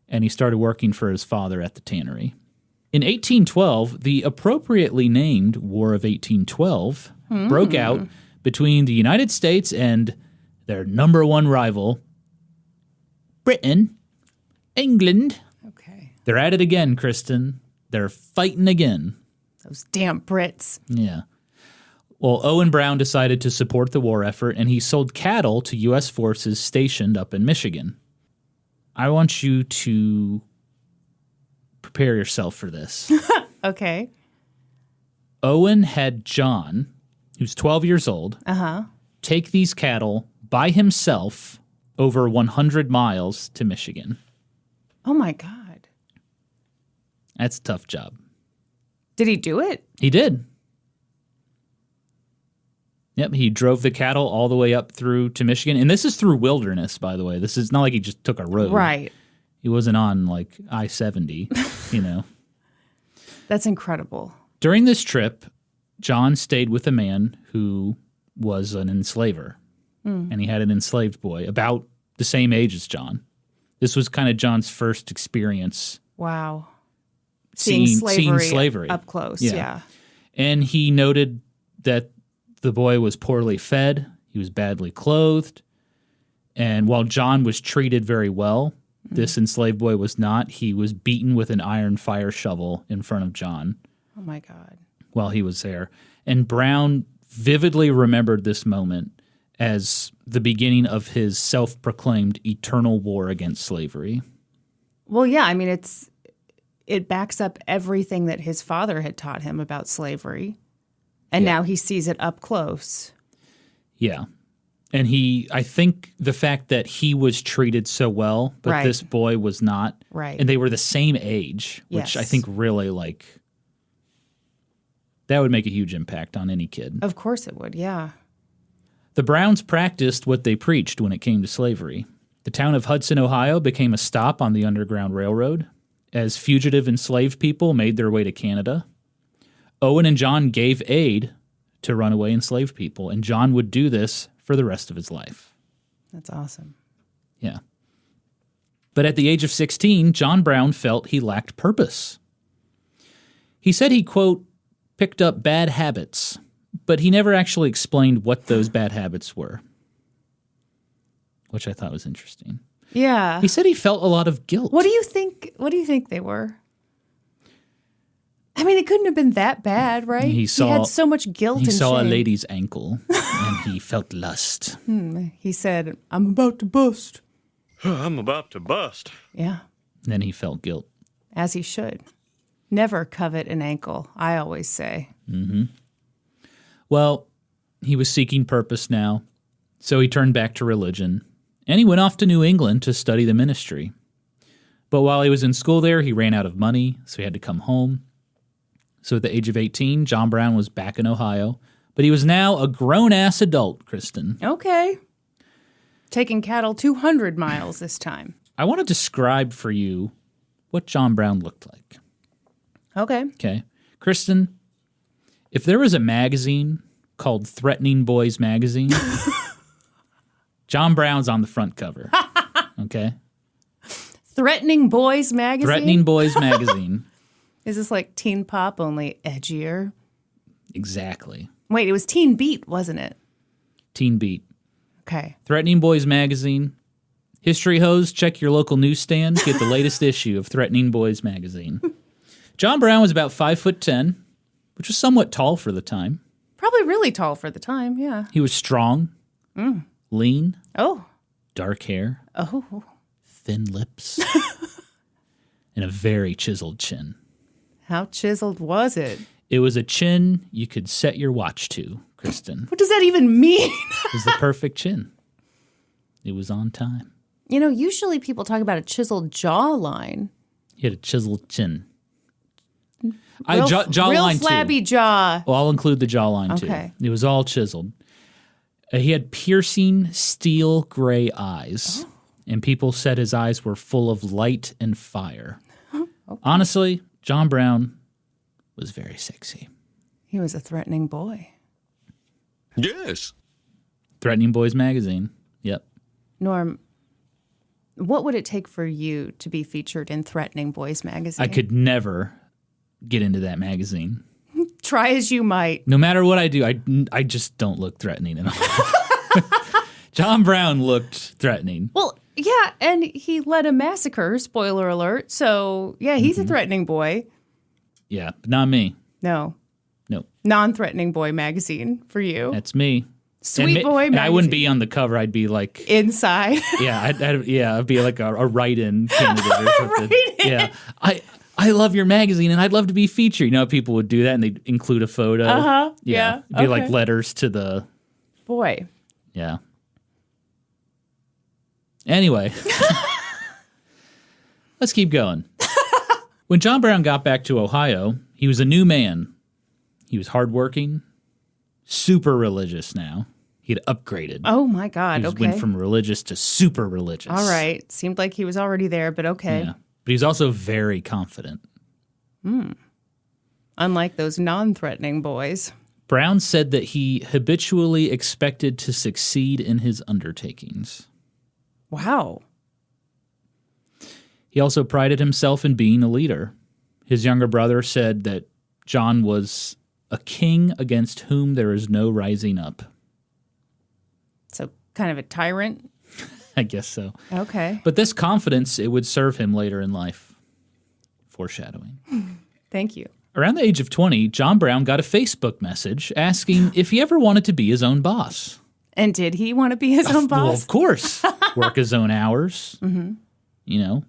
and he started working for his father at the tannery. In 1812, the appropriately named War of 1812 broke out between the United States and their number one rival, Britain, England. Okay. They're at it again, Kristen. They're fighting again. Those damn Brits. Yeah. Well, Owen Brown decided to support the war effort, and he sold cattle to U.S. forces stationed up in Michigan. I want you to prepare yourself for this. Okay. Owen had John, who's 12 years old, take these cattle by himself over 100 miles to Michigan. Oh, my God. That's a tough job. Did he do it? He did. Yep, he drove the cattle all the way up through to Michigan. And this is through wilderness, by the way. This is not like he just took a road. Right. He wasn't on, like, I-70, you know. That's incredible. During this trip, John stayed with a man who was an enslaver, and he had an enslaved boy about the same age as John. This was kind of John's first experience. Wow. Seeing slavery, slavery up close, Yeah. yeah. And he noted that the boy was poorly fed, he was badly clothed, and while John was treated very well, this enslaved boy was not. He was beaten with an iron fire shovel in front of John. Oh, my God. While he was there. And Brown vividly remembered this moment as the beginning of his self-proclaimed eternal war against slavery. Well, yeah, I mean, it backs up everything that his father had taught him about slavery, and now he sees it up close. Yeah. And I think the fact that he was treated so well, but this boy was not, Right. and they were the same age, which Yes. I think really, that would make a huge impact on any kid. Of course it would, yeah. The Browns practiced what they preached when it came to slavery. The town of Hudson, Ohio became a stop on the Underground Railroad as fugitive enslaved people made their way to Canada. Owen and John gave aid to runaway enslaved people, and John would do this for the rest of his life. That's awesome. Yeah. But at the age of 16, John Brown felt he lacked purpose. He said he, quote, picked up bad habits, but he never actually explained what those bad habits were, which I thought was interesting. Yeah. He said he felt a lot of guilt. What do you think they were? I mean, it couldn't have been that bad, right? He had so much guilt He and saw a shame. lady's ankle, and he felt lust. He said, I'm about to bust. I'm about to bust. Yeah, Then he felt guilt. as he should. Never covet an ankle, I always say. Well, he was seeking purpose now, so he turned back to religion, and he went off to New England to study the ministry. But while he was in school there, he ran out of money, so he had to come home. So at the age of 18, John Brown was back in Ohio, but he was now a grown-ass adult, Kristen. Okay. Taking cattle 200 miles this time. I want to describe for you what John Brown looked like. Okay. Okay. Kristen, if there was a magazine called Threatening Boyz magazine, John Brown's on the front cover. Okay? Threatening Boyz magazine? Threatening Boyz magazine. Is this like Teen Pop, only edgier? Exactly. Wait, it was Teen Beat, wasn't it? Teen Beat. Okay. Threatening Boyz magazine. History hose, check your local newsstand. Get the latest issue of Threatening Boyz magazine. John Brown was about 5'10", which was somewhat tall for the time. Probably really tall for the time, yeah. He was strong, lean, Oh. dark hair, Oh. thin lips, and a very chiseled chin. How chiseled was it? It was a chin you could set your watch to, Kristen. What does that even mean? It was the perfect chin. It was on time. You know, usually people talk about a chiseled jawline. He had a chiseled chin. Real Jawline flabby too. jaw. Well, I'll include the jawline Okay. too. It was all chiseled. He had piercing steel gray eyes, and people said his eyes were full of light and fire. Okay. Honestly, John Brown was very sexy. He was a threatening boy. Yes. Threatening Boyz magazine. Yep. Norm, what would it take for you to be featured in Threatening Boyz magazine? I could never get into that magazine. Try as you might. No matter what I do, I just don't look threatening at all. John Brown looked threatening. Well, yeah, and he led a massacre, spoiler alert. So, yeah, he's a threatening boy. Yeah, but not me. No. No, Non-threatening boy magazine for you. that's me. Sweet and, boy and I wouldn't magazine. be on the cover. I'd be like, Inside. yeah, I'd be like a write-in candidate or something. Write-in. Yeah, I love your magazine and I'd love to be featured. You know, people would do that and they'd include a photo. Yeah, It'd be like okay. letters to the, Boy. yeah. Anyway, let's keep going. When John Brown got back to Ohio, he was a new man. He was hardworking, super religious now. He had upgraded. Oh, my God. He Okay. went from religious to super religious. All right. Seemed like he was already there, but okay. Yeah. But he's also very confident. Unlike those non-threatening boys. Brown said that he habitually expected to succeed in his undertakings. Wow. He also prided himself in being a leader. His younger brother said that John was a king against whom there is no rising up. So kind of a tyrant? I guess so. Okay. But this confidence, it would serve him later in life. Foreshadowing. Thank you. Around the age of 20, John Brown got a Facebook message asking if he ever wanted to be his own boss. And did he want to be his own boss? Well, of course. Work his own hours. Mm-hmm. You know.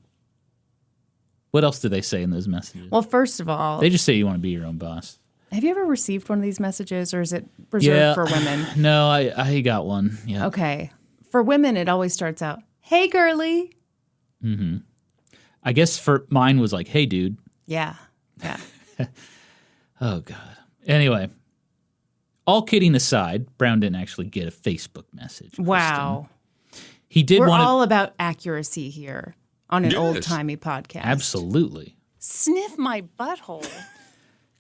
What else do they say in those messages? Well, first of all, They just say you want to be your own boss. have you ever received one of these messages, or is it reserved for women? No, I got one. Yeah. Okay. For women, it always starts out, "Hey, girly." I guess for mine was like, "Hey, dude." Yeah. Yeah. Oh, God. Anyway, all kidding aside, Brown didn't actually get a Facebook message. Wow. Kristen. He did We're want to. all about accuracy here on an Yes. old-timey podcast. Absolutely. Sniff my butthole.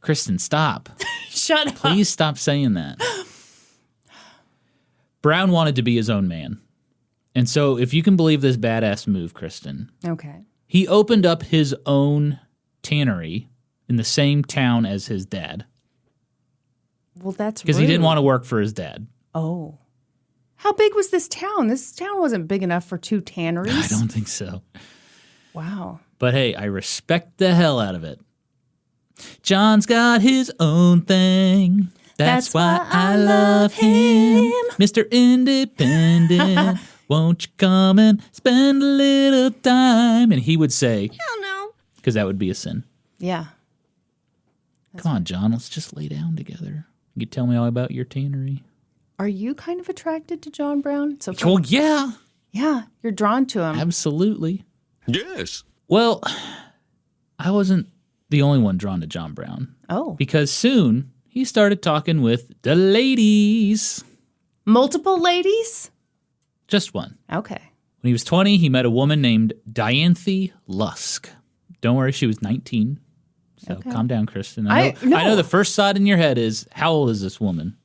Kristen, stop. Shut up. Please stop saying that. Brown wanted to be his own man. And so, if you can believe this badass move, Kristen, Okay. he opened up his own tannery in the same town as his dad Well, that's because he didn't want to work for his dad. Oh. How big was this town? This town wasn't big enough for two tanneries. I don't think so. Wow. But hey, I respect the hell out of it. John's got his own thing. That's why I love him. Mr. Independent, won't you come and spend a little time? And he would say, Hell no. because that would be a sin. Yeah. Come on, John, let's just lay down together. You can tell me all about your tannery. Are you kind of attracted to John Brown? So Well, yeah, yeah, you're drawn to him. absolutely. Yes. Well, I wasn't the only one drawn to John Brown Oh. because soon he started talking with the ladies. Multiple ladies? Just one. Okay. When he was 20, he met a woman named Dianthe Lusk. Don't worry, she was 19. So calm down, Kristen. I know the first thought in your head is, how old is this woman?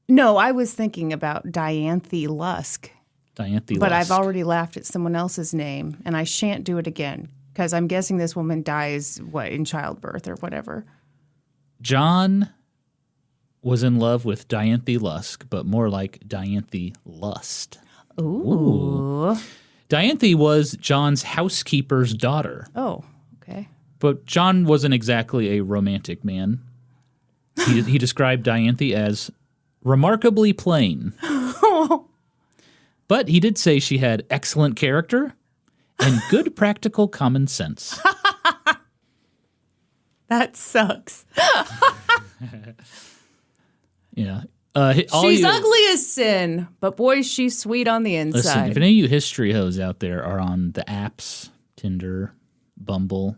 No, I was thinking about Dianthe Lusk. Dianthe Lusk. But I've already laughed at someone else's name, and I shan't do it again because I'm guessing this woman dies, in childbirth or whatever. John was in love with Dianthe Lusk, but more like Dianthe Lust. Ooh. Dianthe was John's housekeeper's daughter, Oh, okay. but John wasn't exactly a romantic man. He described Dianthe as remarkably plain. But he did say she had excellent character and good practical common sense. That sucks. Yeah. She's ugly as sin, but boy, she's sweet on the inside. Listen, if any of you history hoes out there are on the apps, Tinder, Bumble,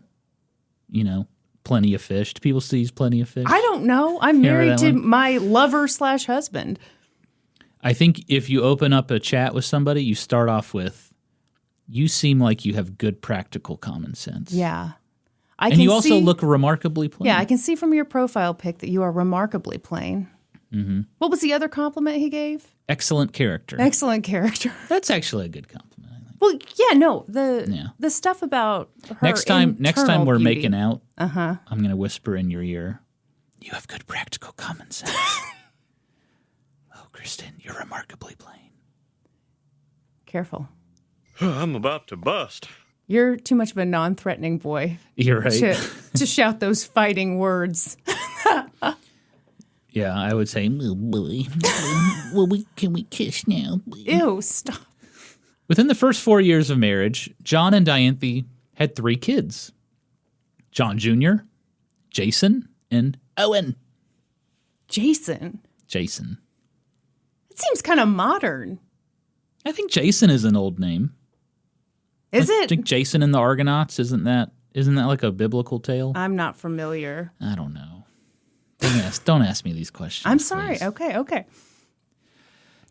Plenty of Fish. Do people still use Plenty of Fish? I don't know. I'm You remember married that to one? my lover/husband. I think if you open up a chat with somebody, you start off with, you seem like you have good practical common sense. Yeah. And you also look remarkably plain. Yeah, I can see from your profile pic that you are remarkably plain. Mm-hmm. What was the other compliment he gave? Excellent character. Excellent character. That's actually a good compliment, I think. Well, yeah, no, the stuff about her Next time we're beauty. making out, I'm going to whisper in your ear, you have good practical common sense. Oh, Kristen, you're remarkably plain. Careful. I'm about to bust. You're too much of a non-threatening boy You're right. to shout those fighting words. Yeah, I would say, oh, boy. Can we kiss now? Ew, stop. Within the first 4 years of marriage, John and Dianthe had 3 kids. John Jr., Jason, and Owen. Jason. It seems kind of modern. I think Jason is an old name. Is I it? think Jason and the Argonauts, isn't that like a biblical tale? I'm not familiar. I don't know. Don't ask me these questions. I'm sorry. please. Okay.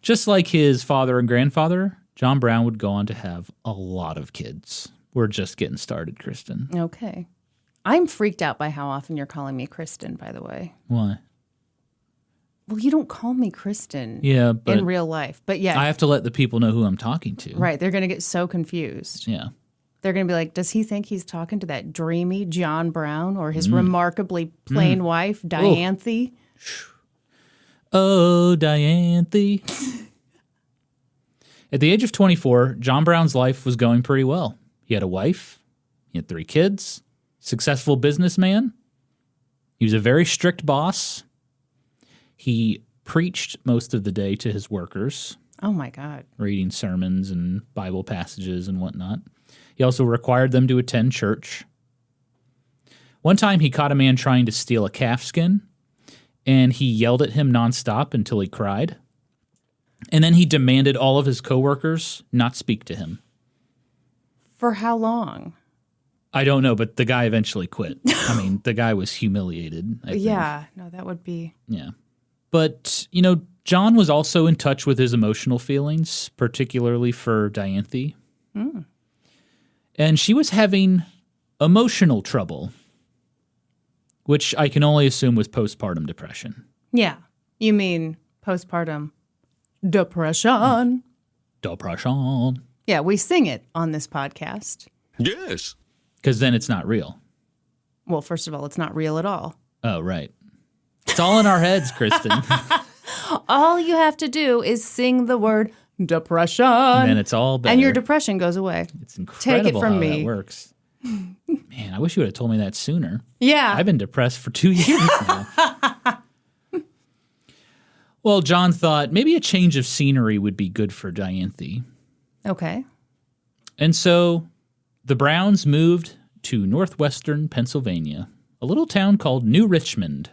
Just like his father and grandfather, John Brown would go on to have a lot of kids. We're just getting started, Kristen. Okay. I'm freaked out by how often you're calling me Kristen, by the way. Why? Well, you don't call me Kristen Yeah, but in real life. But yeah. I have to let the people know who I'm talking to. Right. They're going to get so confused. Yeah. They're going to be like, does he think he's talking to that dreamy John Brown or his remarkably plain wife, Dianthe? Oh, Dianthe. At the age of 24, John Brown's life was going pretty well. He had a wife. He had 3 kids. Successful businessman. He was a very strict boss. He preached most of the day to his workers. Oh, my God. Reading sermons and Bible passages and whatnot. He also required them to attend church. One time he caught a man trying to steal a calf skin, and he yelled at him nonstop until he cried. And then he demanded all of his coworkers not speak to him. For how long? I don't know, but the guy eventually quit. I mean, the guy was humiliated, I think. Yeah. No, that would be... Yeah. But, John was also in touch with his emotional feelings, particularly for Dianthe. And she was having emotional trouble, which I can only assume was postpartum depression. Yeah. You mean postpartum depression. Depression. Yeah, we sing it on this podcast. Yes. Because then it's not real. Well, first of all, it's not real at all. Oh, right. It's all in our heads, Kristen. All you have to do is sing the word depression. And then it's all better. And your depression goes away. It's incredible Take it from how me. that works. Man, I wish you would have told me that sooner. Yeah. I've been depressed for 2 years now. Well, John thought maybe a change of scenery would be good for Dianthe. Okay. And so the Browns moved to northwestern Pennsylvania, a little town called New Richmond.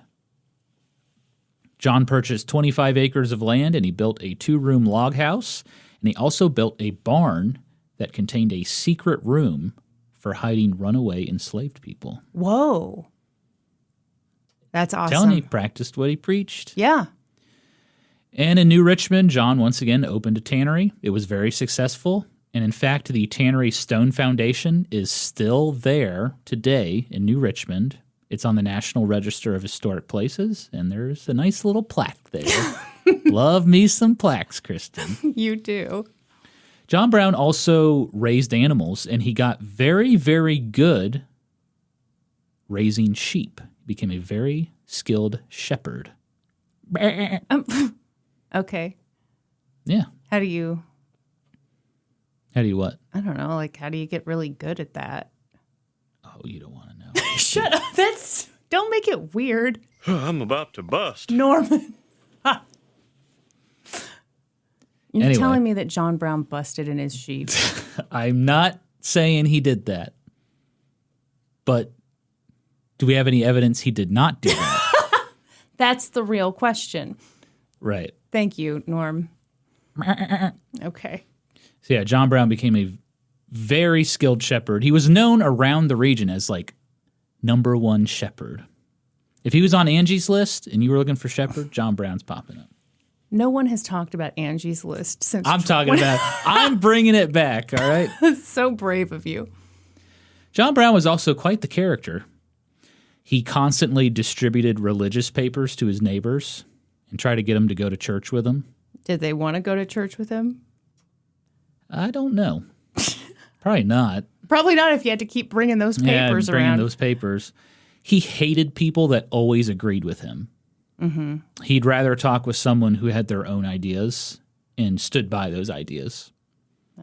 John purchased 25 acres of land, and he built a 2-room log house, and he also built a barn that contained a secret room for hiding runaway enslaved people. Whoa. That's awesome. Telling he practiced what he preached. Yeah. And in New Richmond, John once again opened a tannery. It was very successful. And in fact, the tannery stone foundation is still there today in New Richmond. It's on the National Register of Historic Places, and there's a nice little plaque there. Love me some plaques, Kristen. You do. John Brown also raised animals, and he got very, very good raising sheep. He became a very skilled shepherd. Okay. Yeah. How do you what? I don't know, like how do you get really good at that? Oh, you don't want to know. Shut up. Don't make it weird. I'm about to bust. Norman. You're Anyway. telling me that John Brown busted in his sheep. I'm not saying he did that. But do we have any evidence he did not do that? That's the real question. Right. Thank you, Norm. Okay. So yeah, John Brown became a very skilled shepherd. He was known around the region as like #1 shepherd. If he was on Angie's list and you were looking for shepherd, John Brown's popping up. No one has talked about Angie's List since. I'm bringing it back, all right? So brave of you. John Brown was also quite the character. He constantly distributed religious papers to his neighbors and tried to get them to go to church with him. Did they want to go to church with him? I don't know. Probably not. Probably not if you had to keep bringing those papers bringing around. those papers. He hated people that always agreed with him. Mm-hmm. He'd rather talk with someone who had their own ideas and stood by those ideas.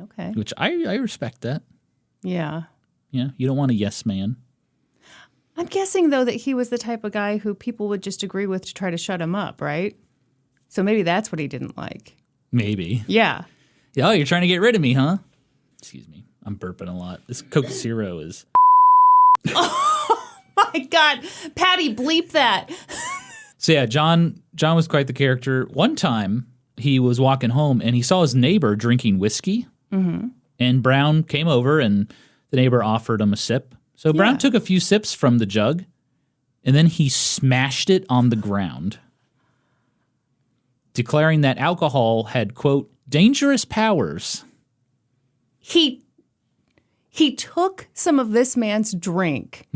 Okay. Which I respect that. Yeah. Yeah, you don't want a yes man. I'm guessing, though, that he was the type of guy who people would just agree with to try to shut him up, right? So maybe that's what he didn't like. Maybe. Yeah. Oh, you're trying to get rid of me, huh? Excuse me. I'm burping a lot. This Coke Zero is... My God. Patty, bleep that. So yeah, John was quite the character. One time, he was walking home, and he saw his neighbor drinking whiskey. Mm-hmm. And Brown came over, and the neighbor offered him a sip. So Brown took a few sips from the jug, and then he smashed it on the ground, declaring that alcohol had, quote, dangerous powers. He He took some of this man's drink,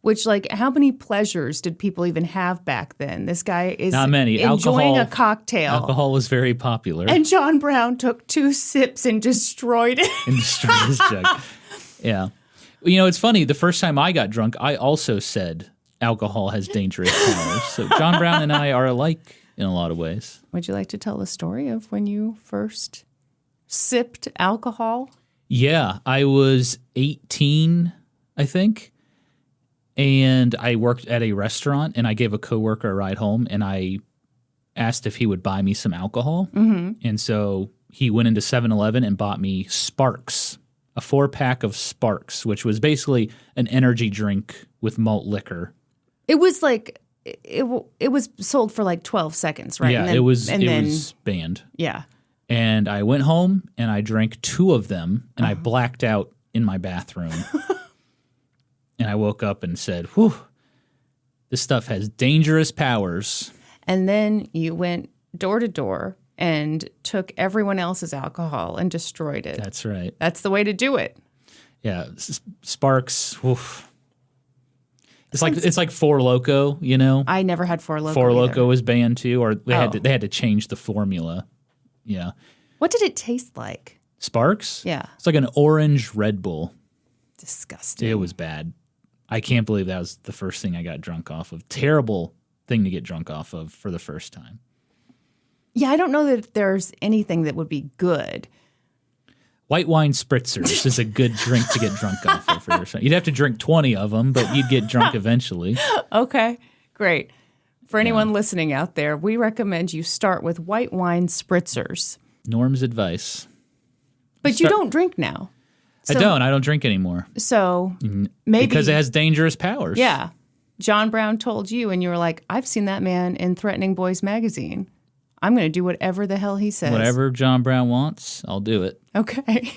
which, like, how many pleasures did people even have back then? This guy is Not many. enjoying a cocktail. Alcohol was very popular. And John Brown took 2 sips and destroyed it. And destroyed his jug. Yeah. You know, it's funny. The first time I got drunk, I also said alcohol has dangerous powers. So John Brown and I are alike in a lot of ways. Would you like to tell the story of when you first sipped alcohol? Yeah, I was 18, I think, and I worked at a restaurant, and I gave a coworker a ride home, and I asked if he would buy me some alcohol. And so he went into 7-Eleven and bought me Sparks, a 4-pack of Sparks, which was basically an energy drink with malt liquor. It was like it was sold for like 12 seconds, right? Yeah, and then, it was was banned. Yeah. And I went home and I drank 2 of them, and I blacked out in my bathroom. And I woke up and said, "Whew, this stuff has dangerous powers." And then you went door to door and took everyone else's alcohol and destroyed it. That's right. That's the way to do it. Yeah, Sparks. Oof. It's like Four Loko, you know. I never had Four Loko. Four either. Loko was banned too, or they had to change the formula. Yeah. What did it taste like? Sparks? Yeah. It's like an orange Red Bull. Disgusting. It was bad. I can't believe that was the first thing I got drunk off of. Terrible thing to get drunk off of for the first time. Yeah, I don't know that there's anything that would be good. White wine spritzers is a good drink to get drunk off of for your son. You'd have to drink 20 of them, but you'd get drunk eventually. Okay, great. For anyone listening out there, we recommend you start with white wine spritzers. Norm's advice. But you don't drink now. I don't drink anymore. So maybe. Because it has dangerous powers. Yeah. John Brown told you, and you were like, I've seen that man in Threatening Boyz magazine. I'm going to do whatever the hell he says. Whatever John Brown wants, I'll do it. Okay.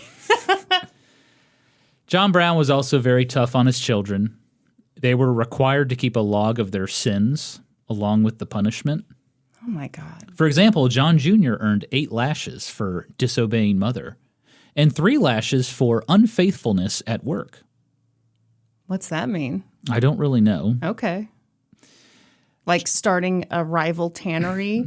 John Brown was also very tough on his children. They were required to keep a log of their sins along with the punishment. Oh, my God. For example, John Jr. earned 8 lashes for disobeying mother and 3 lashes for unfaithfulness at work. What's that mean? I don't really know. Okay. Like starting a rival tannery?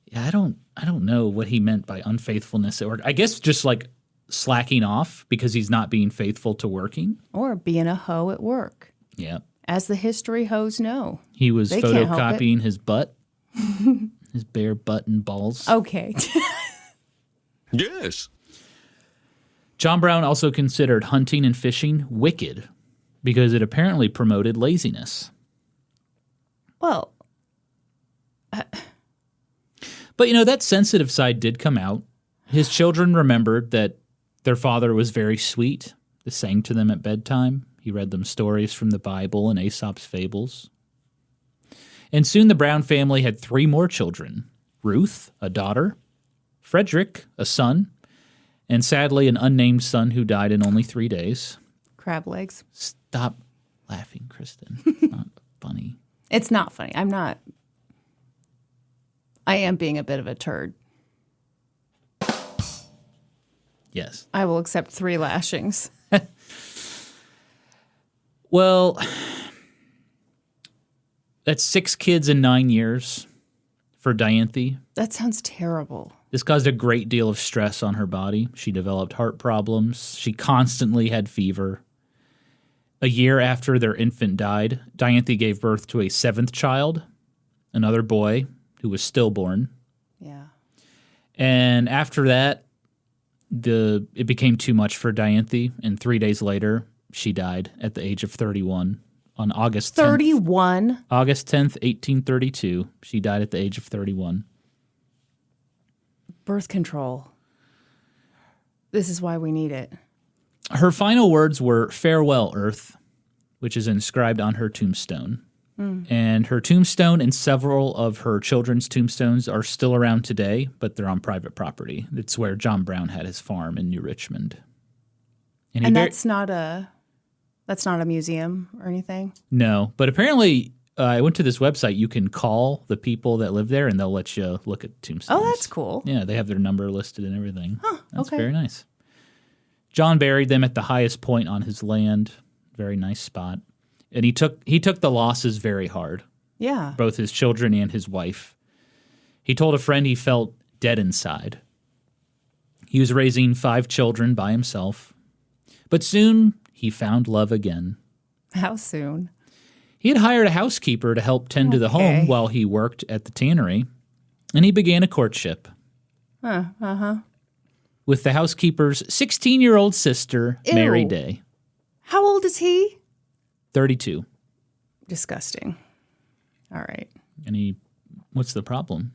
Yeah, I don't know what he meant by unfaithfulness at work. I guess just like slacking off because he's not being faithful to working. Or being a hoe at work. Yeah. As the history hoes know. He was They can't help photocopying his butt, his bare butt and balls. Okay. Yes. John Brown also considered hunting and fishing wicked because it apparently promoted laziness. Well, But, you know, that sensitive side did come out. His children remembered that their father was very sweet. He sang to them at bedtime. He read them stories from the Bible and Aesop's fables. And soon the Brown family had 3 more children. Ruth, a daughter, Frederick, a son, and sadly an unnamed son who died in only 3 days. crab legs. Stop laughing, Kristen. It's not funny. It's not funny. I'm not. I am being a bit of a turd. Yes. I will accept 3 lashings. Well, that's 6 kids in 9 years for Dianthe. That sounds terrible. This caused a great deal of stress on her body. She developed heart problems. She constantly had fever. A year after their infant died, Dianthe gave birth to a 7th child, another boy who was stillborn. Yeah. And after that, it became too much for Dianthe, and 3 days later, she died at the age of 31 on August 10th. 31? August 10th, 1832. She died at the age of 31. Birth control. This is why we need it. Her final words were, "Farewell, Earth," which is inscribed on her tombstone. And her tombstone and several of her children's tombstones are still around today, but they're on private property. It's where John Brown had his farm in New Richmond. And that's not a museum or anything? No, but apparently I went to this website. You can call the people that live there, and they'll let you look at tombstones. Oh, that's cool. Yeah, they have their number listed and everything. That's okay. very nice. John buried them at the highest point on his land. Very nice spot. And he took the losses very hard, Yeah. both his children and his wife. He told a friend he felt dead inside. He was raising 5 children by himself. But soon he found love again. How soon? He had hired a housekeeper to help tend to the home while he worked at the tannery, and he began a courtship. With the housekeeper's 16-year-old sister, Ew. Mary Day. How old is he? 32. Disgusting. All right. And what's the problem?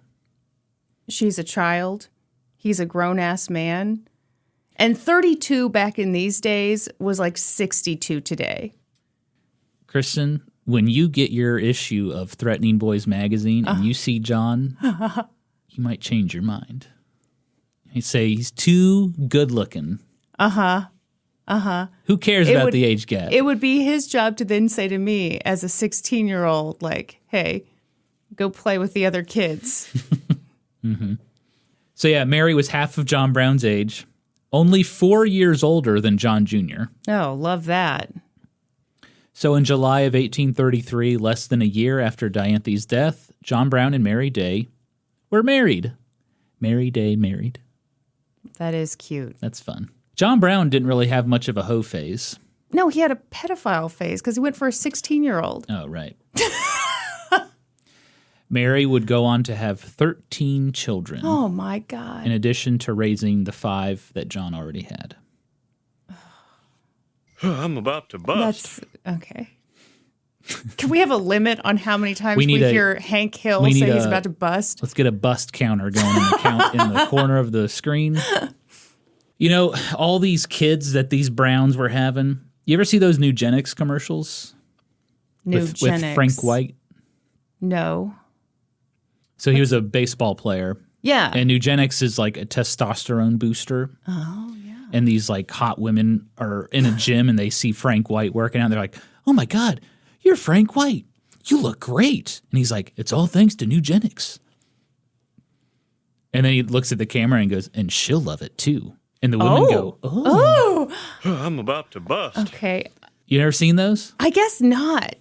She's a child. He's a grown-ass man. And 32 back in these days was like 62 today. Kristen, when you get your issue of Threatening Boyz magazine and you see John, you might change your mind. You say he's too good looking. Who cares about the age gap? It would be his job to then say to me as a 16-year-old, like, hey, go play with the other kids. So yeah, Mary was half of John Brown's age, only 4 years older than John Jr. Oh, love that. So in July of 1833, less than a year after Dianthe's death, John Brown and Mary Day were married. Mary Day married. That is cute. That's fun. John Brown didn't really have much of a hoe phase. No, he had a pedophile phase because he went for a 16-year-old. Oh, right. Mary would go on to have 13 children. Oh, my God. In addition to raising the 5 that John already had. I'm about to bust. That's okay. Can we have a limit on how many times we need hear Hank Hill say he's about to bust? Let's get a bust counter going in the corner of the screen. You know, all these kids that these Browns were having. You ever see those Nugenics commercials? With Frank White? No. So he was a baseball player. Yeah. And Nugenics is like a testosterone booster. Oh, yeah. And these like hot women are in a gym and they see Frank White working out. They're like, oh my God, you're Frank White. You look great. And he's like, it's all thanks to Nugenics. And then he looks at the camera and goes, and she'll love it too. And the women go, oh. I'm about to bust. Okay. You never seen those? I guess not.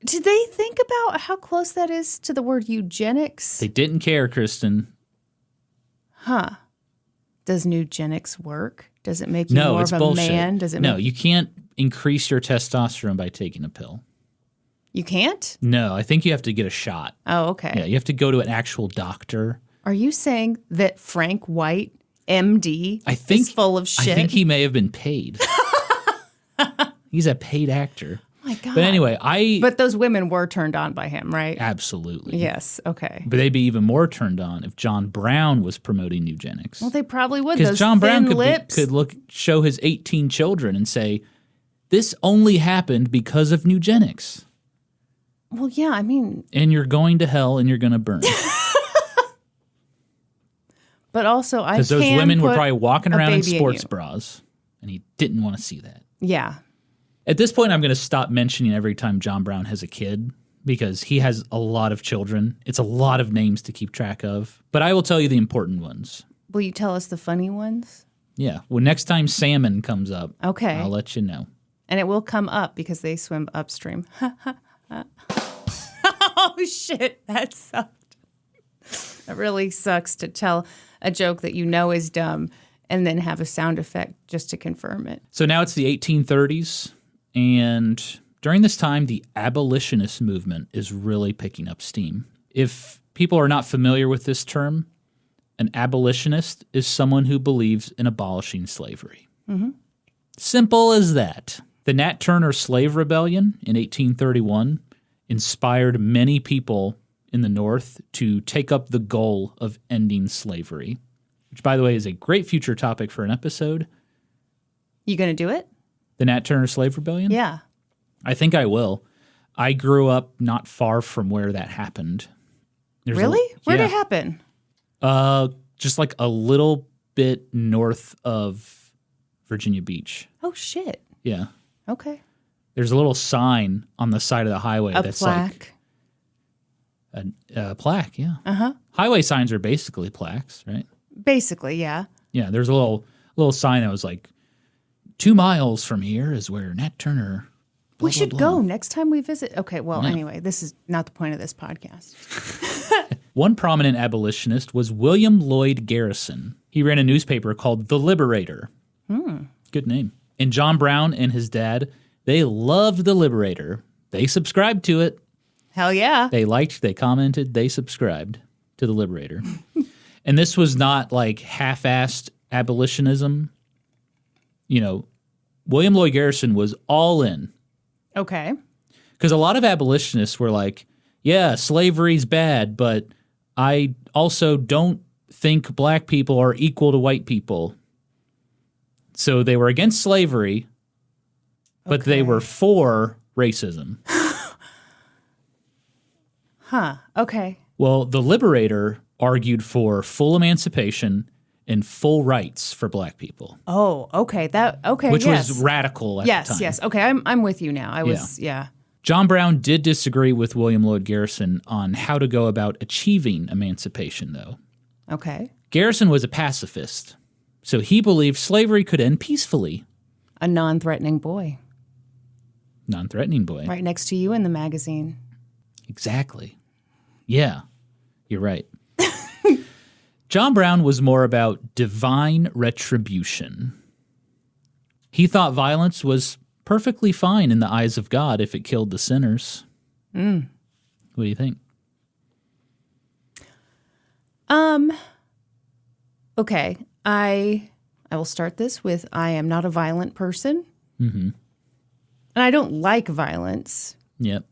Did they think about how close that is to the word eugenics? They didn't care, Kristen. Does Nugenics work? Does it make you No, more it's of a bullshit. man? Does it No, make... you can't increase your testosterone by taking a pill. You can't? No, I think you have to get a shot. Oh, okay. Yeah, you have to go to an actual doctor. Are you saying that Frank White, MD, is full of shit? I think he may have been paid. He's a paid actor. Oh my God. But anyway, But those women were turned on by him, right? Absolutely. Yes, okay. But they'd be even more turned on if John Brown was promoting eugenics. Well, they probably would. Because Those John Brown thin lips. could show his 18 children and say, this only happened because of eugenics. Well, yeah, I mean... And you're going to hell and you're going to burn. But also, I Because can those women were put probably walking a around in baby sports you. bras, and he didn't want to see that. Yeah. At this point, I'm going to stop mentioning every time John Brown has a kid because he has a lot of children. It's a lot of names to keep track of. But I will tell you the important ones. Will you tell us the funny ones? Yeah. Well, next time salmon comes up, Okay. I'll let you know. And it will come up because they swim upstream. Oh, shit. That sucked. It really sucks to tell a joke that you know is dumb and then have a sound effect just to confirm it. So now it's the 1830s, and during this time, the abolitionist movement is really picking up steam. If people are not familiar with this term, an abolitionist is someone who believes in abolishing slavery. Mm-hmm. Simple as that. The Nat Turner Slave Rebellion in 1831 inspired many people in the North to take up the goal of ending slavery, which, by the way, is a great future topic for an episode. You going to do it? The Nat Turner Slave Rebellion? Yeah. I think I will. I grew up not far from where that happened. Really? Where did it happen? Just like a little bit north of Virginia Beach. Oh, shit. Yeah. Okay. There's a little sign on the side of the highway A that's plaque. like a plaque, yeah. Uh-huh. Highway signs are basically plaques, right? Basically, yeah. Yeah, there's a little sign that was like, 2 miles from here is where Nat Turner... We should go next time we visit. Okay, well, anyway, this is not the point of this podcast. One prominent abolitionist was William Lloyd Garrison. He ran a newspaper called The Liberator. Good name. And John Brown and his dad, they loved The Liberator. They subscribed to it. Hell yeah. They liked, they commented, they subscribed to The Liberator. And this was not like half-assed abolitionism. You know, William Lloyd Garrison was all in. Okay. Because a lot of abolitionists were like, yeah, slavery's bad, but I also don't think black people are equal to white people. So they were against slavery, but they were for racism. Okay. Well, The Liberator argued for full emancipation and full rights for black people. Oh, okay. Which was radical at the time. Yes. Okay, I'm with you now. I was, yeah. John Brown did disagree with William Lloyd Garrison on how to go about achieving emancipation, though. Okay. Garrison was a pacifist, so he believed slavery could end peacefully. A non-threatening boy. Non-threatening boy. Right next to you in the magazine. Exactly. Yeah, you're right. John Brown was more about divine retribution. He thought violence was perfectly fine in the eyes of God if it killed the sinners. What do you think? Okay. I will start this with I am not a violent person. Mm-hmm. And I don't like violence. Yep.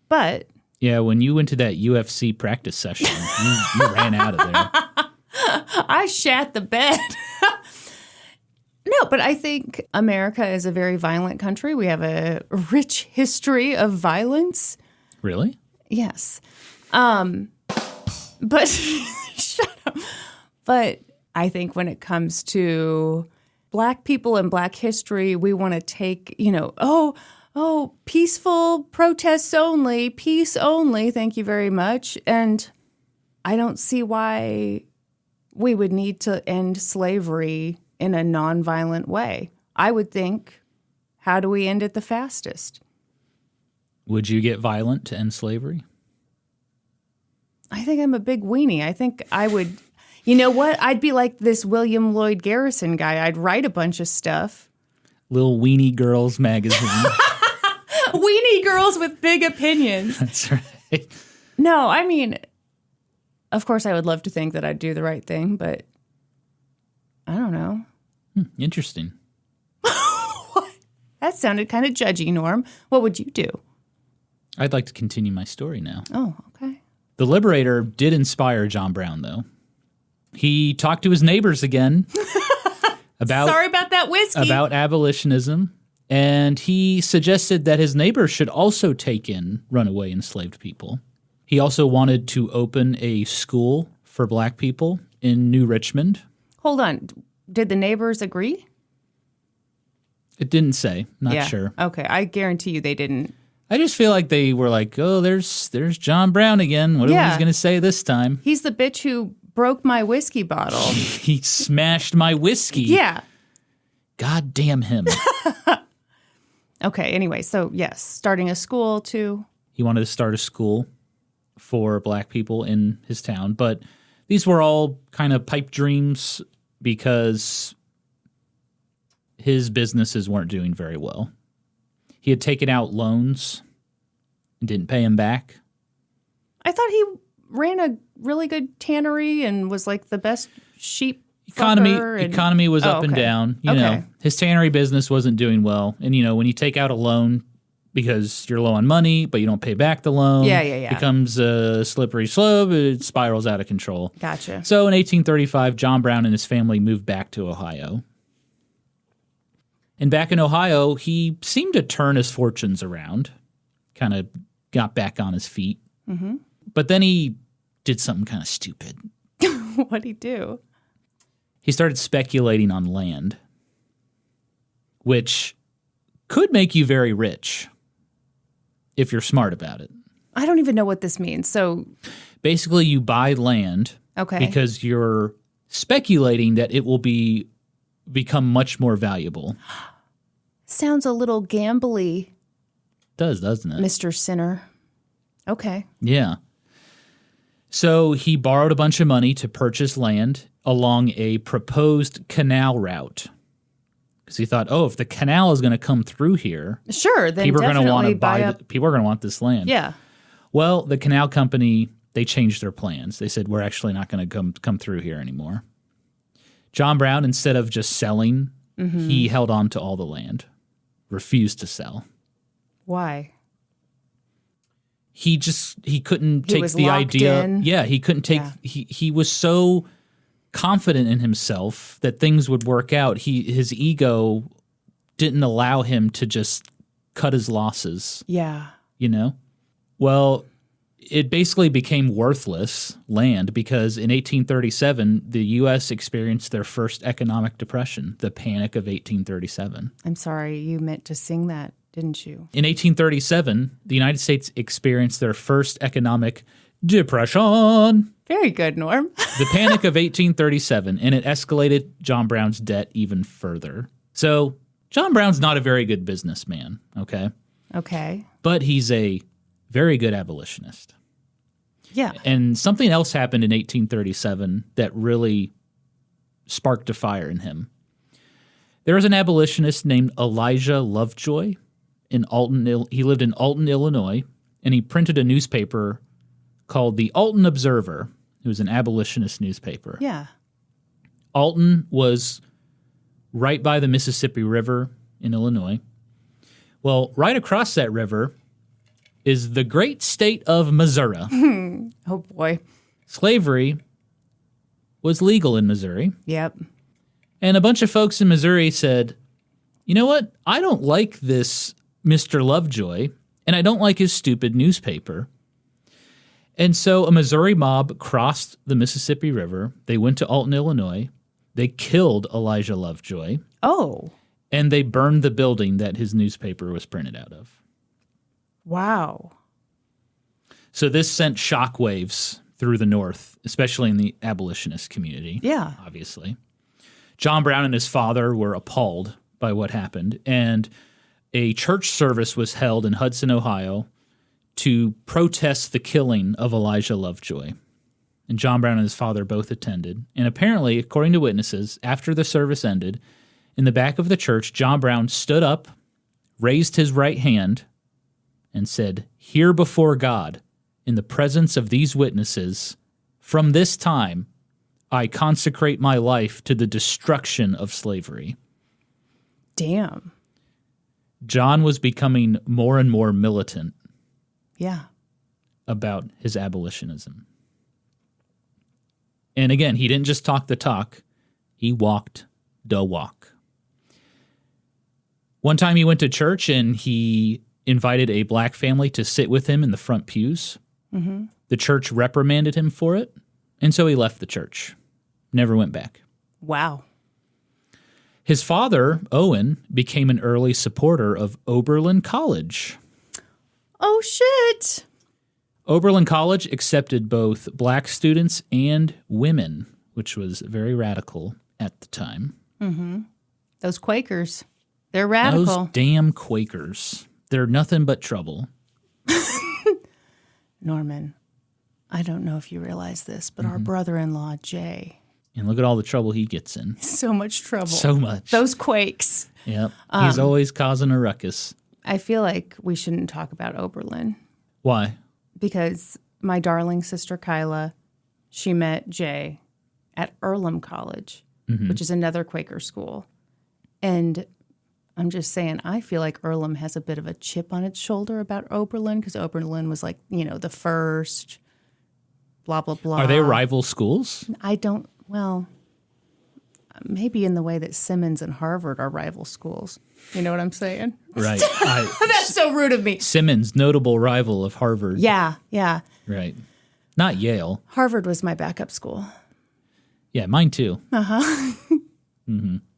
But... Yeah, when you went to that UFC practice session, you ran out of there. I shat the bed. No, but I think America is a very violent country. We have a rich history of violence. Really? Yes. But shut up. But I think when it comes to black people and black history, we want to take, peaceful protests only, peace only, thank you very much. And I don't see why we would need to end slavery in a nonviolent way. I would think, how do we end it the fastest? Would you get violent to end slavery? I think I'm a big weenie. I think I would, you know what? I'd be like this William Lloyd Garrison guy. I'd write a bunch of stuff. Little Weenie Girls magazine. Weenie girls with big opinions. That's right. No, I mean, of course I would love to think that I'd do the right thing, but I don't know. Interesting. What? That sounded kind of judgy, Norm. What would you do? I'd like to continue my story now. Oh, okay. The Liberator did inspire John Brown, though. He talked to his neighbors again about Sorry about that whiskey. About abolitionism, and he suggested that his neighbors should also take in runaway enslaved people. He also wanted to open a school for black people in New Richmond. Hold on. Did the neighbors agree? It didn't say. Not sure. Okay. I guarantee you they didn't. I just feel like they were like, oh, there's John Brown again. What are we going to say this time? He's the bitch who broke my whiskey bottle. He smashed my whiskey. Yeah. God damn him. Okay. Anyway, so yes, starting a school too. He wanted to start a school for black people in his town, but these were all kind of pipe dreams because his businesses weren't doing very well. He had taken out loans and didn't pay them back. I thought he ran a really good tannery and was like the best sheep Economy was up and down. You know, his tannery business wasn't doing well. And, when you take out a loan because you're low on money, but you don't pay back the loan, it becomes a slippery slope. It spirals out of control. Gotcha. So in 1835, John Brown and his family moved back to Ohio. And back in Ohio, he seemed to turn his fortunes around, kind of got back on his feet. Mm-hmm. But then he did something kind of stupid. What'd he do? He started speculating on land, which could make you very rich if you're smart about it. I don't even know what this means. So basically, you buy land because you're speculating that it will be become much more valuable. Sounds a little gambly, Does, doesn't it? Mr. Sinner. Okay. Yeah. So he borrowed a bunch of money to purchase land along a proposed canal route. Because he thought, if the canal is going to come through here, Sure, then people are going to want to buy up. people are going to want this land. Yeah. Well, the canal company, they changed their plans. They said, we're actually not going to come through here anymore. John Brown, instead of just selling, he held on to all the land, refused to sell. Why? He couldn't take the idea. in. Yeah, he couldn't take. Yeah. He was so confident in himself that things would work out. His ego didn't allow him to just cut his losses. Yeah. You know? Well, it basically became worthless land because in 1837, the U.S. experienced their first economic depression, the Panic of 1837. I'm sorry, you meant to sing that, didn't you? In 1837, the United States experienced their first economic depression. Very good, Norm. The Panic of 1837, and it escalated John Brown's debt even further. So John Brown's not a very good businessman, okay? Okay. But he's a very good abolitionist. Yeah. And something else happened in 1837 that really sparked a fire in him. There was an abolitionist named Elijah Lovejoy in Alton. He lived in Alton, Illinois, and he printed a newspaper called the Alton Observer. It was an abolitionist newspaper. Yeah. Alton was right by the Mississippi River in Illinois. Well, right across that river is the great state of Missouri. Oh, boy. Slavery was legal in Missouri. Yep. And a bunch of folks in Missouri said, you know what? I don't like this Mr. Lovejoy, and I don't like his stupid newspaper. And so a Missouri mob crossed the Mississippi River. They went to Alton, Illinois. They killed Elijah Lovejoy. Oh. And they burned the building that his newspaper was printed out of. Wow. So this sent shockwaves through the North, especially in the abolitionist community. Yeah. Obviously. John Brown and his father were appalled by what happened, and a church service was held in Hudson, Ohio, to protest the killing of Elijah Lovejoy. And John Brown and his father both attended. And apparently, according to witnesses, after the service ended, in the back of the church, John Brown stood up, raised his right hand, and said, "Here before God, in the presence of these witnesses, from this time, I consecrate my life to the destruction of slavery." Damn. John was becoming more and more militant Yeah. about his abolitionism. And again, he didn't just talk the talk, he walked the walk. One time he went to church and he invited a black family to sit with him in the front pews. Mm-hmm. The church reprimanded him for it, and so he left the church. Never went back. Wow. His father, Owen, became an early supporter of Oberlin College. Oh, shit. Oberlin College accepted both black students and women, which was very radical at the time. Mm-hmm. Those Quakers, they're radical. Those damn Quakers. They're nothing but trouble. Norman, I don't know if you realize this, but our brother-in-law, Jay, And look at all the trouble he gets in. so much trouble. So much. Those Quakes. Yep. He's always causing a ruckus. I feel like we shouldn't talk about Oberlin Why? because my darling sister Kyla, she met Jay at Earlham College, which is another Quaker school. And I'm just saying, I feel like Earlham has a bit of a chip on its shoulder about Oberlin because Oberlin was like, the first, blah, blah, blah. Are they rival schools? I don't, well, maybe in the way that Simmons and Harvard are rival schools. You know what I'm saying? Right. That's so rude of me. Simmons, notable rival of Harvard. Yeah, yeah. Right. Not Yale. Harvard was my backup school. Yeah, mine too. Uh-huh.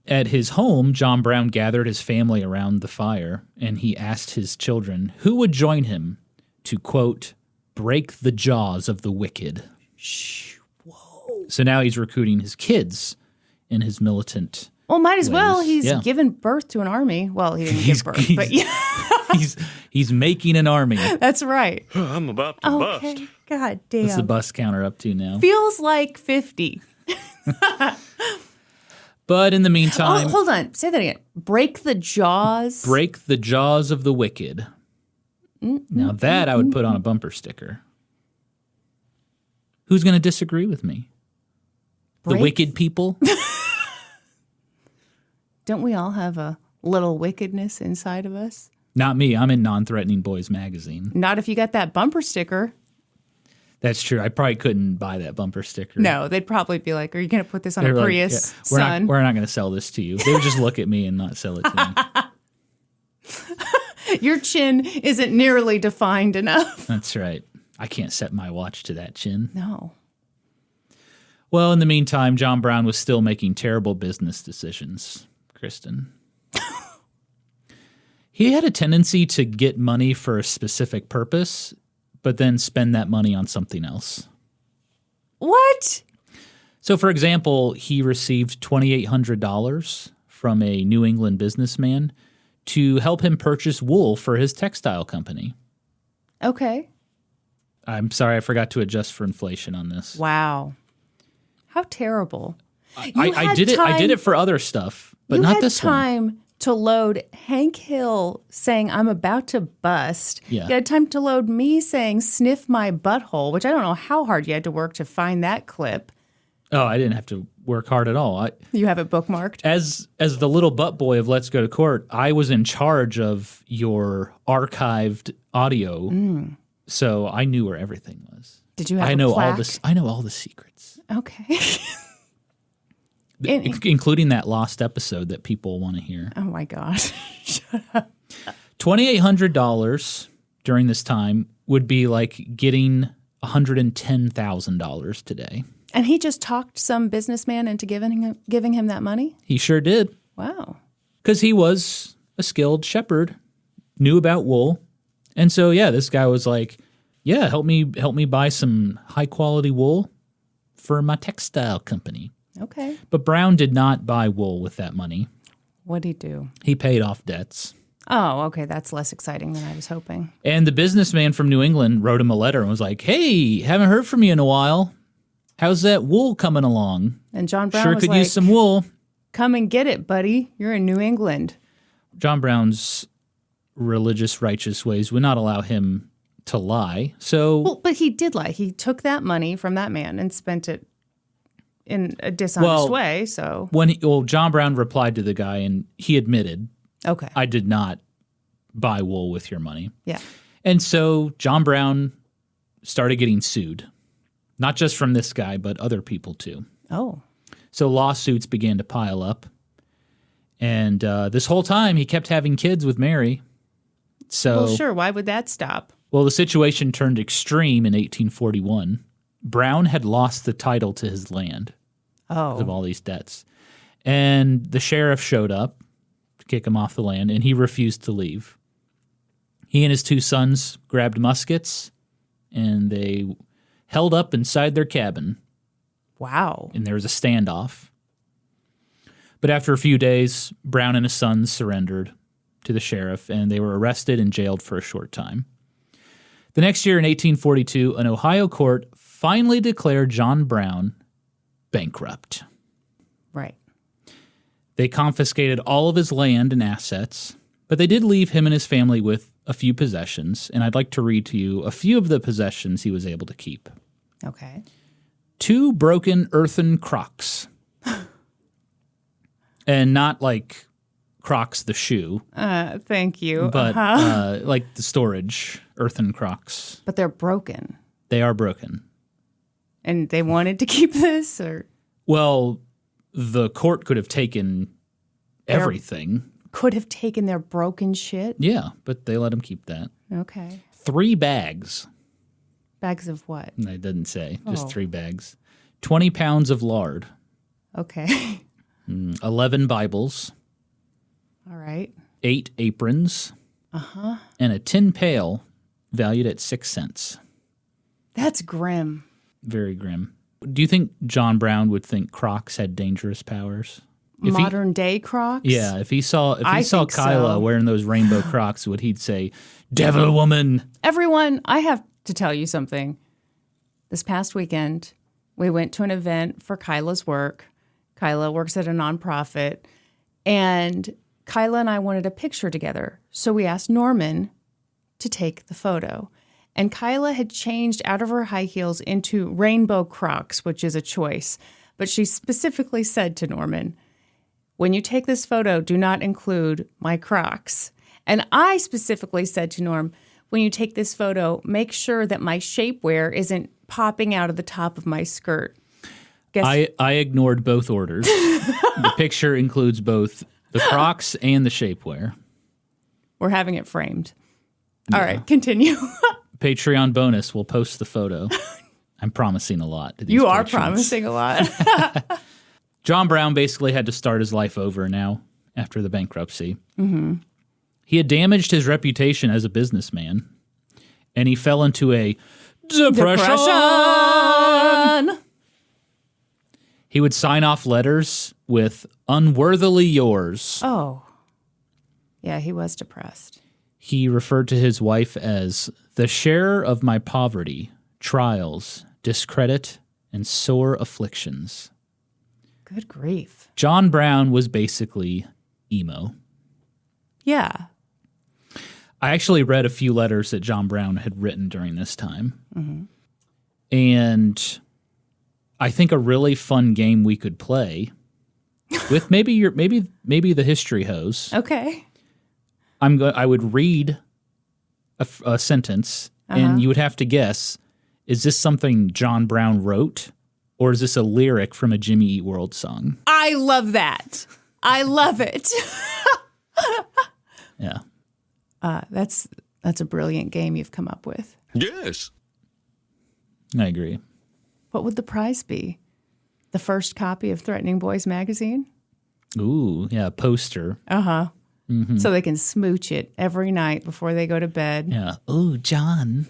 At his home, John Brown gathered his family around the fire, and he asked his children who would join him to, quote, break the jaws of the wicked. Whoa. So now he's recruiting his kids in his militant Well, might as well. ways. He's Yeah. given birth to an army. Well, he didn't give birth, but yeah, he's making an army. that's right. I'm about to bust. Okay. God damn. What's the bus counter up to now? Feels like 50. But in the meantime, Oh, hold on. Say that again. Break the jaws. break the jaws of the wicked. Now that I would put on a bumper sticker. Who's going to disagree with me? Break? The wicked people? Don't we all have a little wickedness inside of us? Not me. I'm in Non-Threatening Boyz magazine. Not if you got that bumper sticker. That's true. I probably couldn't buy that bumper sticker. No, they'd probably be like, are you going to put this on They're a like, Prius, yeah, son? We're not going to sell this to you. They would just look at me and not sell it to me. Your chin isn't nearly defined enough. That's right. I can't set my watch to that chin. No. Well, in the meantime, John Brown was still making terrible business decisions, Kristen. He had a tendency to get money for a specific purpose, but then spend that money on something else. What? So, for example, he received $2,800 from a New England businessman to help him purchase wool for his textile company. Okay. I'm sorry, I forgot to adjust for inflation on this. Wow. How terrible. I did it for other stuff, but you not had this one. time to load Hank Hill saying, I'm about to bust. Yeah. You had time to load me saying, sniff my butthole, which I don't know how hard you had to work to find that clip. Oh, I didn't have to work hard at all. You have it bookmarked? As the little butt boy of Let's Go to Court, I was in charge of your archived audio, so I knew where everything was. Did you have I a know plaque? I know all the secrets, Okay. including that lost episode that people want to hear. Oh, my God. $2,800 during this time would be like getting $110,000 today. And he just talked some businessman into giving him that money? He sure did. Wow. Because he was a skilled shepherd, knew about wool. And so, yeah, this guy was like, yeah, help me buy some high-quality wool for my textile company. Okay. But Brown did not buy wool with that money. What'd he do? He paid off debts. Oh, okay. That's less exciting than I was hoping. And the businessman from New England wrote him a letter and was like, hey, haven't heard from you in a while. How's that wool coming along? And John Brown Sure was could like, use some wool. come and get it, buddy. You're in New England. John Brown's religious, righteous ways would not allow him to lie. So, Well, but he did lie. He took that money from that man and spent it in a dishonest way. So, John Brown replied to the guy and he admitted, okay. I did not buy wool with your money. Yeah. And so John Brown started getting sued, not just from this guy, but other people too. Oh. So lawsuits began to pile up. And this whole time, he kept having kids with Mary. So, Well, sure. Why would that stop? Well, the situation turned extreme in 1841. Brown had lost the title to his land because of Oh. all these debts. And the sheriff showed up to kick him off the land, and he refused to leave. He and his two sons grabbed muskets, and they held up inside their cabin, Wow. and there was a standoff. But after a few days, Brown and his sons surrendered to the sheriff, and they were arrested and jailed for a short time. The next year, in 1842, an Ohio court finally declared John Brown bankrupt. Right. They confiscated all of his land and assets, but they did leave him and his family with a few possessions, and I'd like to read to you a few of the possessions he was able to keep. Okay. 2 broken earthen crocks. And not like Crocs the shoe, Thank you. but like the storage earthen crocks. But they're broken. They are broken. And they wanted to keep this, or Well, the court could have taken everything. could have taken their broken shit? Yeah, but they let him keep that. Okay. 3 bags. Bags of what? They didn't say, just Oh. 3 bags. 20 pounds of lard. Okay. 11 Bibles. All right. 8 aprons. And a tin pail valued at 6 cents. That's grim. Very grim. Do you think John Brown would think Crocs had dangerous powers? modern day Crocs. Yeah, if he saw I think Kyla so. wearing those rainbow Crocs, would he'd say, "Devil woman"? Everyone, I have to tell you something. This past weekend, we went to an event for Kyla's work. Kyla works at a nonprofit, and Kyla and I wanted a picture together. So we asked Norman to take the photo. And Kyla had changed out of her high heels into rainbow Crocs, which is a choice. But she specifically said to Norman, when you take this photo, do not include my Crocs. And I specifically said to Norm, when you take this photo, make sure that my shapewear isn't popping out of the top of my skirt. I ignored both orders. The picture includes both the Crocs and the shapewear. We're having it framed. All right, continue. Patreon bonus, we'll post the photo. I'm promising a lot to these You are patrons. promising a lot. John Brown basically had to start his life over now after the bankruptcy. Mm-hmm. He had damaged his reputation as a businessman, and he fell into a depression. He would sign off letters with "unworthily yours." Oh. Yeah, he was depressed. He referred to his wife as the sharer of my poverty, trials, discredit, and sore afflictions. Good grief. John Brown was basically emo. Yeah. I actually read a few letters that John Brown had written during this time. Mm-hmm. And I think a really fun game we could play with maybe the history hose. Okay. I would read a sentence, and you would have to guess: is this something John Brown wrote, or is this a lyric from a Jimmy Eat World song? I love that. I love it. Yeah, That's a brilliant game you've come up with. Yes. I agree. What would the prize be? The first copy of Threatening Boyz magazine? Ooh, yeah, a poster. Mm-hmm. So they can smooch it every night before they go to bed. Yeah. Ooh, John.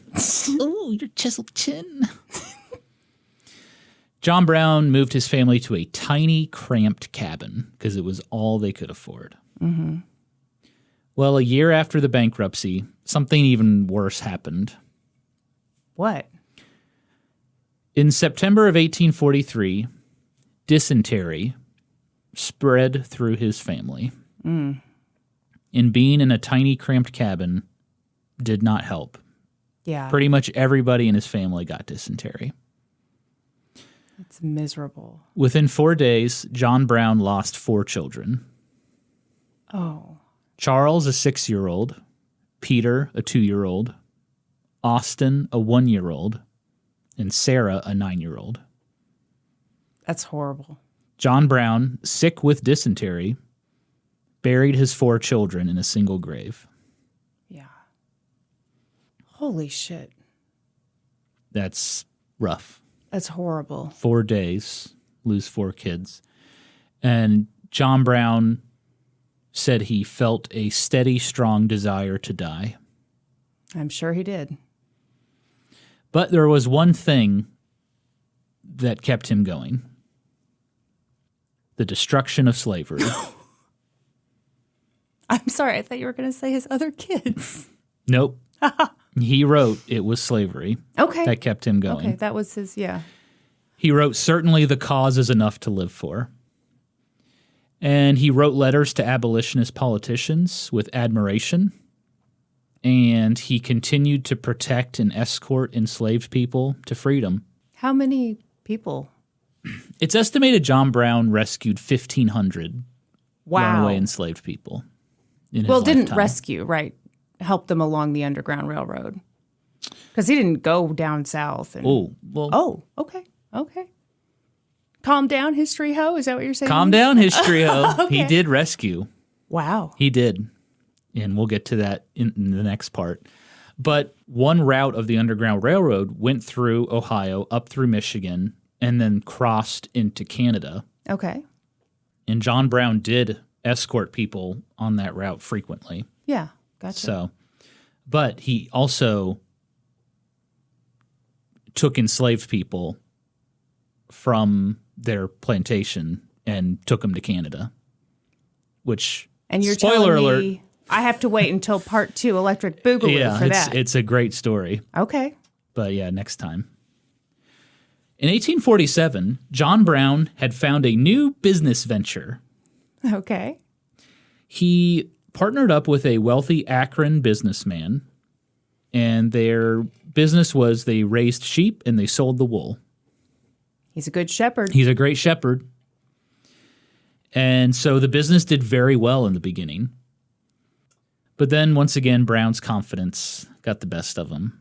Ooh, your chiseled chin. John Brown moved his family to a tiny, cramped cabin because it was all they could afford. Mm-hmm. Well, a year after the bankruptcy, something even worse happened. What? In September of 1843, dysentery spread through his family. And being in a tiny, cramped cabin did not help. Yeah. Pretty much everybody in his family got dysentery. It's miserable. Within 4 days, John Brown lost 4 children. Oh. Charles, a 6-year-old, Peter, a 2-year-old, Austin, a 1-year-old, and Sarah, a 9-year-old. That's horrible. John Brown, sick with dysentery, buried his 4 children in a single grave. Yeah. Holy shit. That's rough. That's horrible. 4 days, lose 4 kids. And John Brown said he felt a steady, strong desire to die. I'm sure he did. But there was one thing that kept him going: the destruction of slavery. I'm sorry. I thought you were going to say his other kids. Nope. He wrote it was slavery. Okay. That kept him going. Okay, that was his, yeah. He wrote, certainly the cause is enough to live for. And he wrote letters to abolitionist politicians with admiration. And he continued to protect and escort enslaved people to freedom. How many people? It's estimated John Brown rescued 1,500 runaway enslaved people in his Well, didn't lifetime. rescue, right? Help them along the Underground Railroad. Because he didn't go down south. And, Oh, well, Oh, okay. Okay. Calm down, history ho? Is that what you're saying? calm down, history ho. Okay. He did rescue. Wow. He did. And we'll get to that in the next part. But one route of the Underground Railroad went through Ohio, up through Michigan, and then crossed into Canada. Okay. And John Brown did escort people on that route frequently. Yeah. Gotcha. So, but he also took enslaved people from their plantation and took them to Canada. which, And you're spoiler telling alert, me I have to wait until part 2, Electric Boogaloo, for that. It's a great story. Okay. But yeah, next time. In 1847, John Brown had found a new business venture. Okay. He partnered up with a wealthy Akron businessman, and their business was they raised sheep and they sold the wool. He's a good shepherd. He's a great shepherd. And so the business did very well in the beginning. But then, once again, Brown's confidence got the best of him.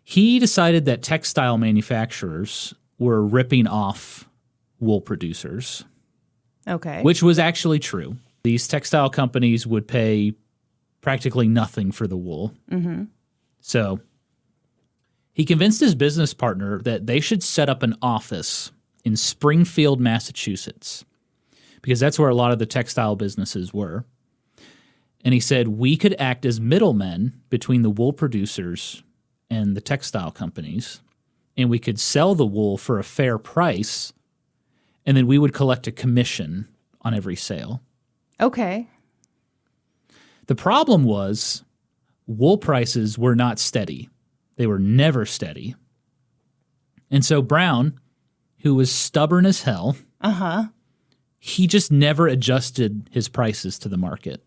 He decided that textile manufacturers were ripping off wool producers. Okay. Which was actually true. These textile companies would pay practically nothing for the wool. Mm-hmm. So he convinced his business partner that they should set up an office in Springfield, Massachusetts, because that's where a lot of the textile businesses were. And he said, we could act as middlemen between the wool producers and the textile companies, and we could sell the wool for a fair price, and then we would collect a commission on every sale. Okay. The problem was wool prices were not steady. They were never steady. And so Brown, who was stubborn as hell, he just never adjusted his prices to the market.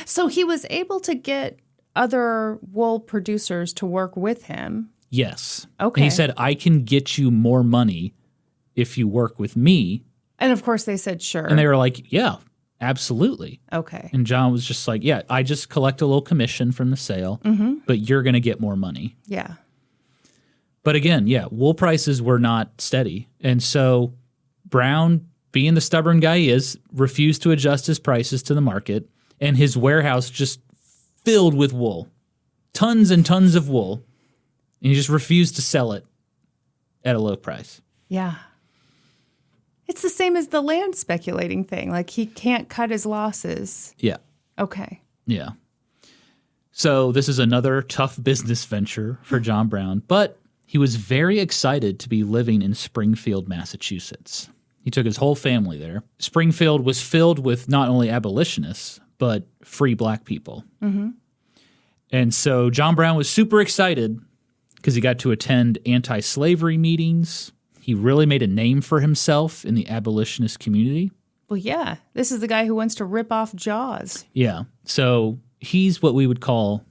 So he was able to get other wool producers to work with him. Yes. Okay. And he said, I can get you more money if you work with me. And of course they said sure. And they were like, yeah, absolutely. Okay. And John was just like, yeah, I just collect a little commission from the sale, but you're going to get more money. Yeah. But again, yeah, wool prices were not steady. And so Brown, being the stubborn guy he is, refused to adjust his prices to the market, and his warehouse just filled with wool. Tons and tons of wool. And he just refused to sell it at a low price. Yeah. It's the same as the land speculating thing. Like, he can't cut his losses. Yeah. Okay. Yeah. So this is another tough business venture for John Brown, but he was very excited to be living in Springfield, Massachusetts. He took his whole family there. Springfield was filled with not only abolitionists, but free black people. Mm-hmm. And so John Brown was super excited because he got to attend anti-slavery meetings. He really made a name for himself in the abolitionist community. Well, yeah. This is the guy who wants to rip off Jaws. Yeah. So he's what we would call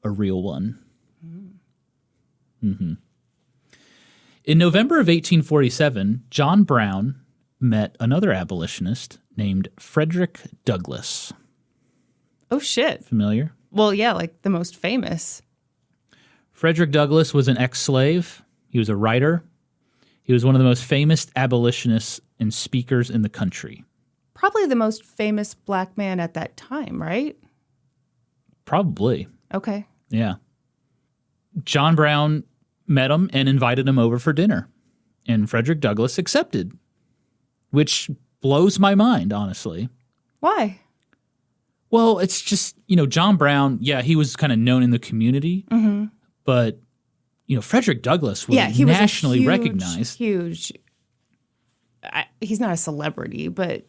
a real one. Mm-hmm. In November of 1847, John Brown met another abolitionist named Frederick Douglass. Oh, shit. Familiar? Well, yeah, like the most famous. Frederick Douglass was an ex-slave. He was a writer. He was one of the most famous abolitionists and speakers in the country. Probably the most famous black man at that time, right? Probably. Okay. Yeah. John Brown met him and invited him over for dinner. And Frederick Douglass accepted, which blows my mind, honestly. Why? Well, it's just, John Brown, yeah, he was kind of known in the community, but, Frederick Douglass was he nationally was recognized. Huge. He's not a celebrity, but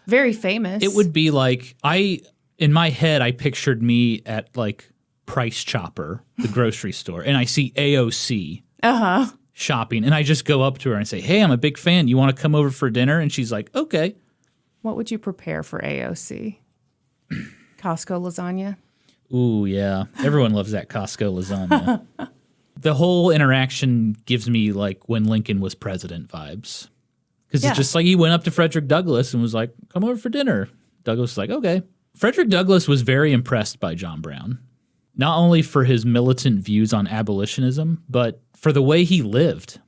very famous. It would be like, in my head, I pictured me at like Price Chopper, the grocery store, and I see AOC shopping, and I just go up to her and say, hey, I'm a big fan. You want to come over for dinner? And she's like, okay. What would you prepare for AOC? Costco lasagna? Ooh, yeah. Everyone loves that Costco lasagna. The whole interaction gives me like when Lincoln was president vibes. Because it's just like he went up to Frederick Douglass and was like, come over for dinner. Douglass was like, okay. Frederick Douglass was very impressed by John Brown, not only for his militant views on abolitionism, but for the way he lived.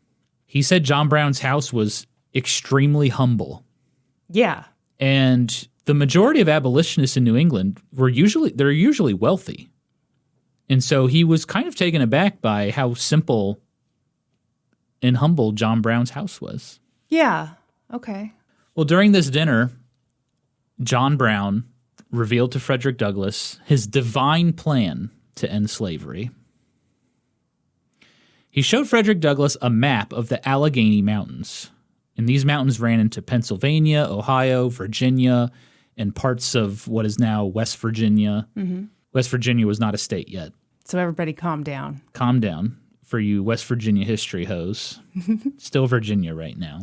He said John Brown's house was extremely humble. Yeah. And the majority of abolitionists in New England they're usually wealthy. And so he was kind of taken aback by how simple and humble John Brown's house was. Yeah. Okay. Well, during this dinner, John Brown revealed to Frederick Douglass his divine plan to end slavery. He showed Frederick Douglass a map of the Allegheny Mountains. And these mountains ran into Pennsylvania, Ohio, Virginia, and parts of what is now West Virginia. Mm-hmm. West Virginia was not a state yet. So everybody calm down. Calm down for you West Virginia history hoes. Still Virginia right now.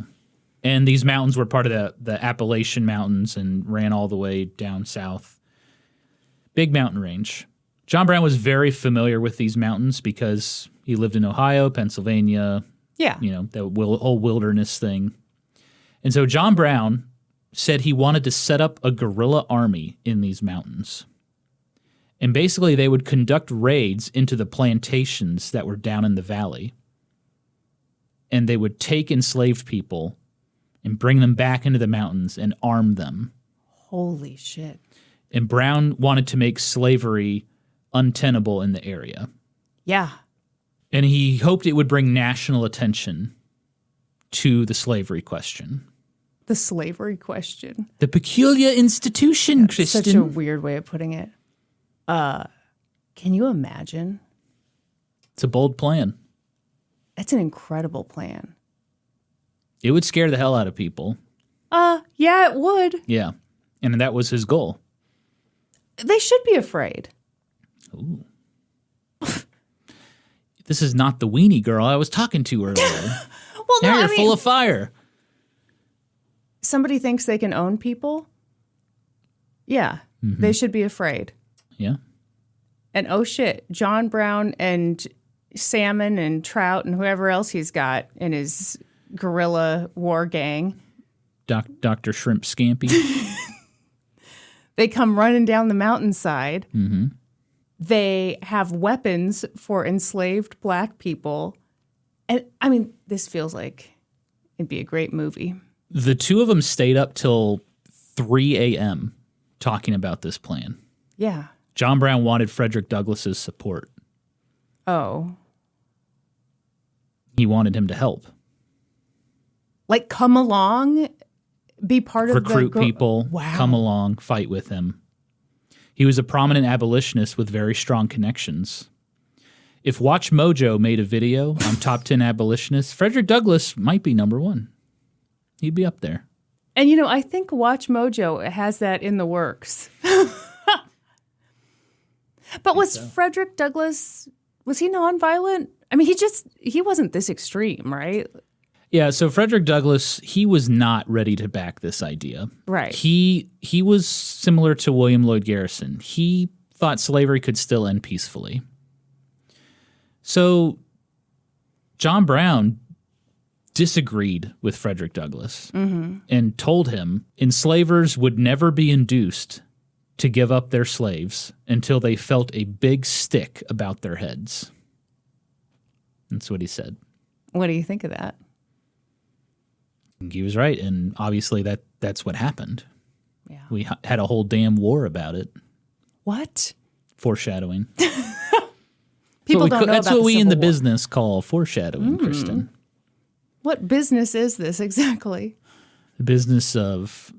And these mountains were part of the Appalachian Mountains and ran all the way down south. Big mountain range. John Brown was very familiar with these mountains because he lived in Ohio, Pennsylvania, Yeah. the whole wilderness thing. And so John Brown said he wanted to set up a guerrilla army in these mountains. And basically they would conduct raids into the plantations that were down in the valley. And they would take enslaved people and bring them back into the mountains and arm them. Holy shit. And Brown wanted to make slavery untenable in the area. Yeah. And he hoped it would bring national attention to the slavery question. The slavery question. The peculiar institution, Kristen. Such a weird way of putting it. Can you imagine? It's a bold plan. That's an incredible plan. It would scare the hell out of people. Yeah, it would. Yeah. And that was his goal. They should be afraid. Ooh. This is not the weenie girl I was talking to earlier. Well, Now no, you're full of fire. Somebody thinks they can own people. Yeah, they should be afraid. Yeah. And oh shit, John Brown and Salmon and Trout and whoever else he's got in his guerrilla war gang. Dr. Shrimp Scampi. They come running down the mountainside. Mm-hmm. They have weapons for enslaved black people. And I mean, this feels like it'd be a great movie. The two of them stayed up till 3 a.m. talking about this plan. Yeah. John Brown wanted Frederick Douglass's support. Oh. He wanted him to help. Like come along, be part of Recruit people, Wow. come along, fight with him. He was a prominent abolitionist with very strong connections. If Watch Mojo made a video on top 10 abolitionists, Frederick Douglass might be number one. He'd be up there. And I think Watch Mojo has that in the works. But was Frederick Douglass, was he nonviolent? I mean, he wasn't this extreme, right? Yeah, so Frederick Douglass, he was not ready to back this idea. Right. He was similar to William Lloyd Garrison. He thought slavery could still end peacefully. So John Brown disagreed with Frederick Douglass and told him enslavers would never be induced to give up their slaves until they felt a big stick about their heads. That's what he said. What do you think of that? He was right, and obviously that's what happened. Yeah. We had a whole damn war about it. What? Foreshadowing. People don't know That's about what we the in the Civil War. business call foreshadowing, Kristen. What business is this exactly? The business of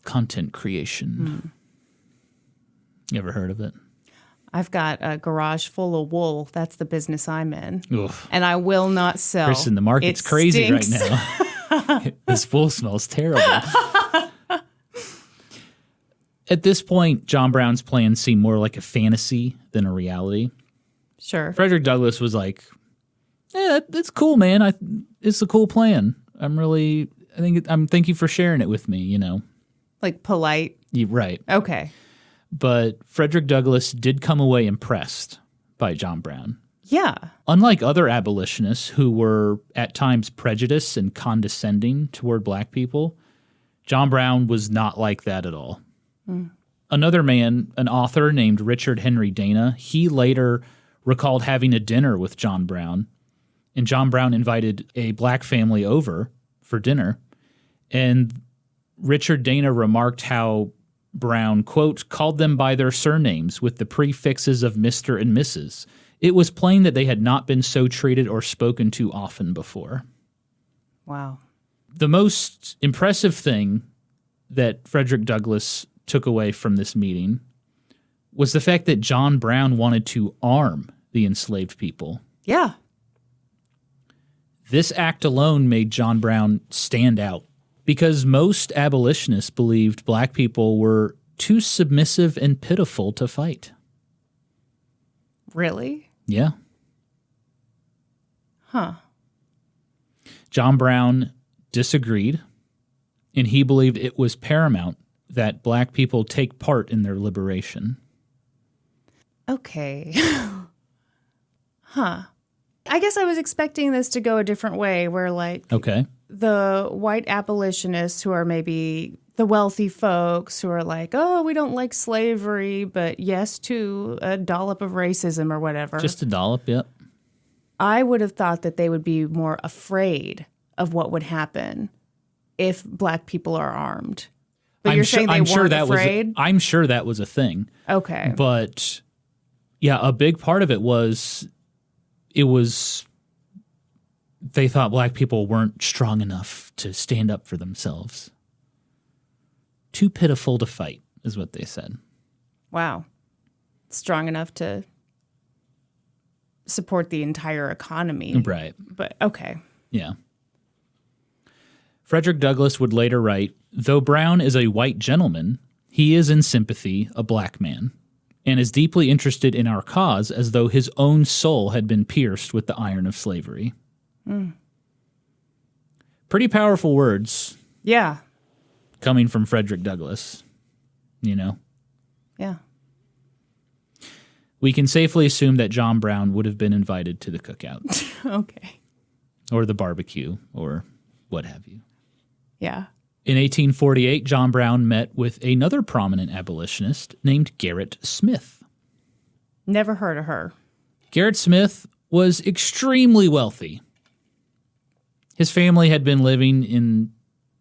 content creation. You ever heard of it? I've got a garage full of wool. That's the business I'm in. Oof. And I will not sell. Kristen, the market's It crazy stinks. right now. This wool smells terrible. At this point, John Brown's plan seemed more like a fantasy than a reality. Sure. Frederick Douglass was like, "Yeah, that's cool, man. It's a cool plan. Thank you for sharing it with me. Like polite. Right." Okay. But Frederick Douglass did come away impressed by John Brown. Yeah. Unlike other abolitionists who were at times prejudiced and condescending toward black people, John Brown was not like that at all. Another man, an author named Richard Henry Dana, he later recalled having a dinner with John Brown, and John Brown invited a black family over for dinner, and Richard Dana remarked how Brown, quote, called them by their surnames with the prefixes of Mr. and Mrs. It was plain that they had not been so treated or spoken to often before. Wow. The most impressive thing that Frederick Douglass took away from this meeting was the fact that John Brown wanted to arm the enslaved people. Yeah. This act alone made John Brown stand out Because most abolitionists believed black people were too submissive and pitiful to fight. Really? Yeah. Huh. John Brown disagreed, and he believed it was paramount that black people take part in their liberation. Okay. Huh. I guess I was expecting this to go a different way where, like, Okay. the white abolitionists who are maybe the wealthy folks who are like, oh, we don't like slavery, but yes to a dollop of racism or whatever. Just a dollop, yep. I would have thought that they would be more afraid of what would happen if black people are armed. But you're saying they weren't afraid? I'm sure that was a thing. Okay. But, yeah, a big part of it was they thought black people weren't strong enough to stand up for themselves. Too pitiful to fight, is what they said. Wow. Strong enough to support the entire economy. Right. But, okay. Yeah. Frederick Douglass would later write, though Brown is a white gentleman, he is in sympathy a black man, and is deeply interested in our cause as though his own soul had been pierced with the iron of slavery. Pretty powerful words. Yeah. Coming from Frederick Douglass, you know. Yeah. We can safely assume that John Brown would have been invited to the cookout. Okay. Or the barbecue, or what have you. Yeah. In 1848, John Brown met with another prominent abolitionist named Gerrit Smith. Never heard of her. Gerrit Smith was extremely wealthy. His family had been living in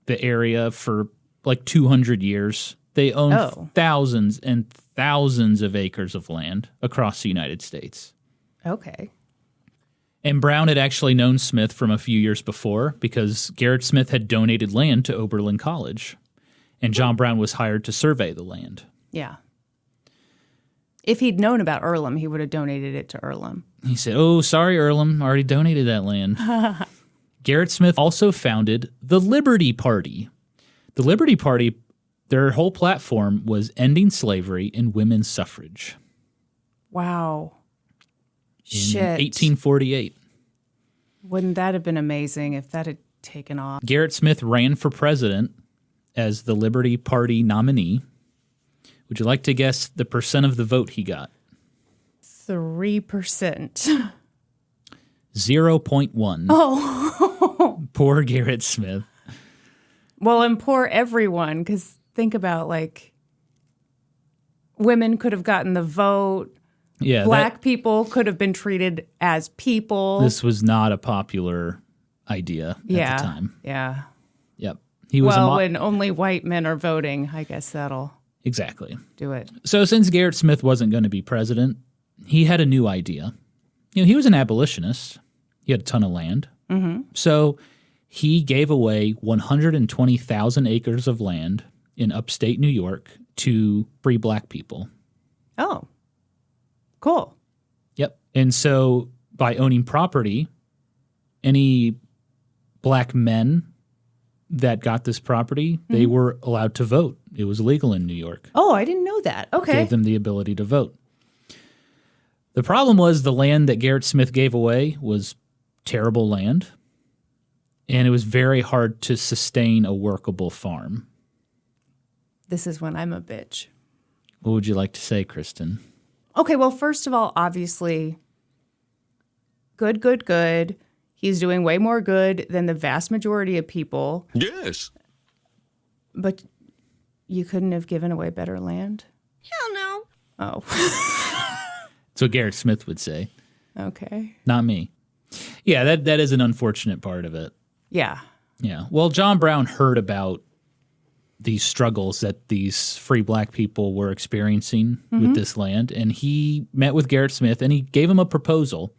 the area for like 200 years. They owned thousands and thousands of acres of land across the United States. Okay. And Brown had actually known Smith from a few years before because Gerrit Smith had donated land to Oberlin College, and John Brown was hired to survey the land. Yeah. If he'd known about Earlham, he would have donated it to Earlham. He said, oh, sorry, Earlham, I already donated that land. Gerrit Smith also founded the Liberty Party. The Liberty Party, their whole platform was ending slavery and women's suffrage. Wow. In Shit. 1848. Wouldn't that have been amazing if that had taken off? Gerrit Smith ran for president as the Liberty Party nominee. Would you like to guess the percent of the vote he got? 3%. 0.1. Oh. Poor Gerrit Smith. Well, and poor everyone, because think about, like, women could have gotten the vote. Yeah, Black people could have been treated as people. This was not a popular idea at the time. Yeah. Yep. He was when only white men are voting, I guess that'll exactly do it. So since Gerrit Smith wasn't going to be president, he had a new idea. You know, he was an abolitionist. He had a ton of land. Mm-hmm. So he gave away 120,000 acres of land in upstate New York to free black people. Oh. Cool. Yep. And so by owning property, any black men that got this property, they were allowed to vote. It was legal in New York. Oh, I didn't know that. Okay. Gave them the ability to vote. The problem was the land that Gerrit Smith gave away was terrible land, and it was very hard to sustain a workable farm. This is when I'm a bitch. What would you like to say, Kristen? Okay, well, first of all, obviously, good. He's doing way more good than the vast majority of people. Yes. But you couldn't have given away better land? Hell no. Oh. That's what Gerrit Smith would say. Okay. Not me. Yeah, that is an unfortunate part of it. Yeah. Yeah. Well, John Brown heard about these struggles that these free black people were experiencing with this land, and he met with Gerrit Smith, and he gave him a proposal.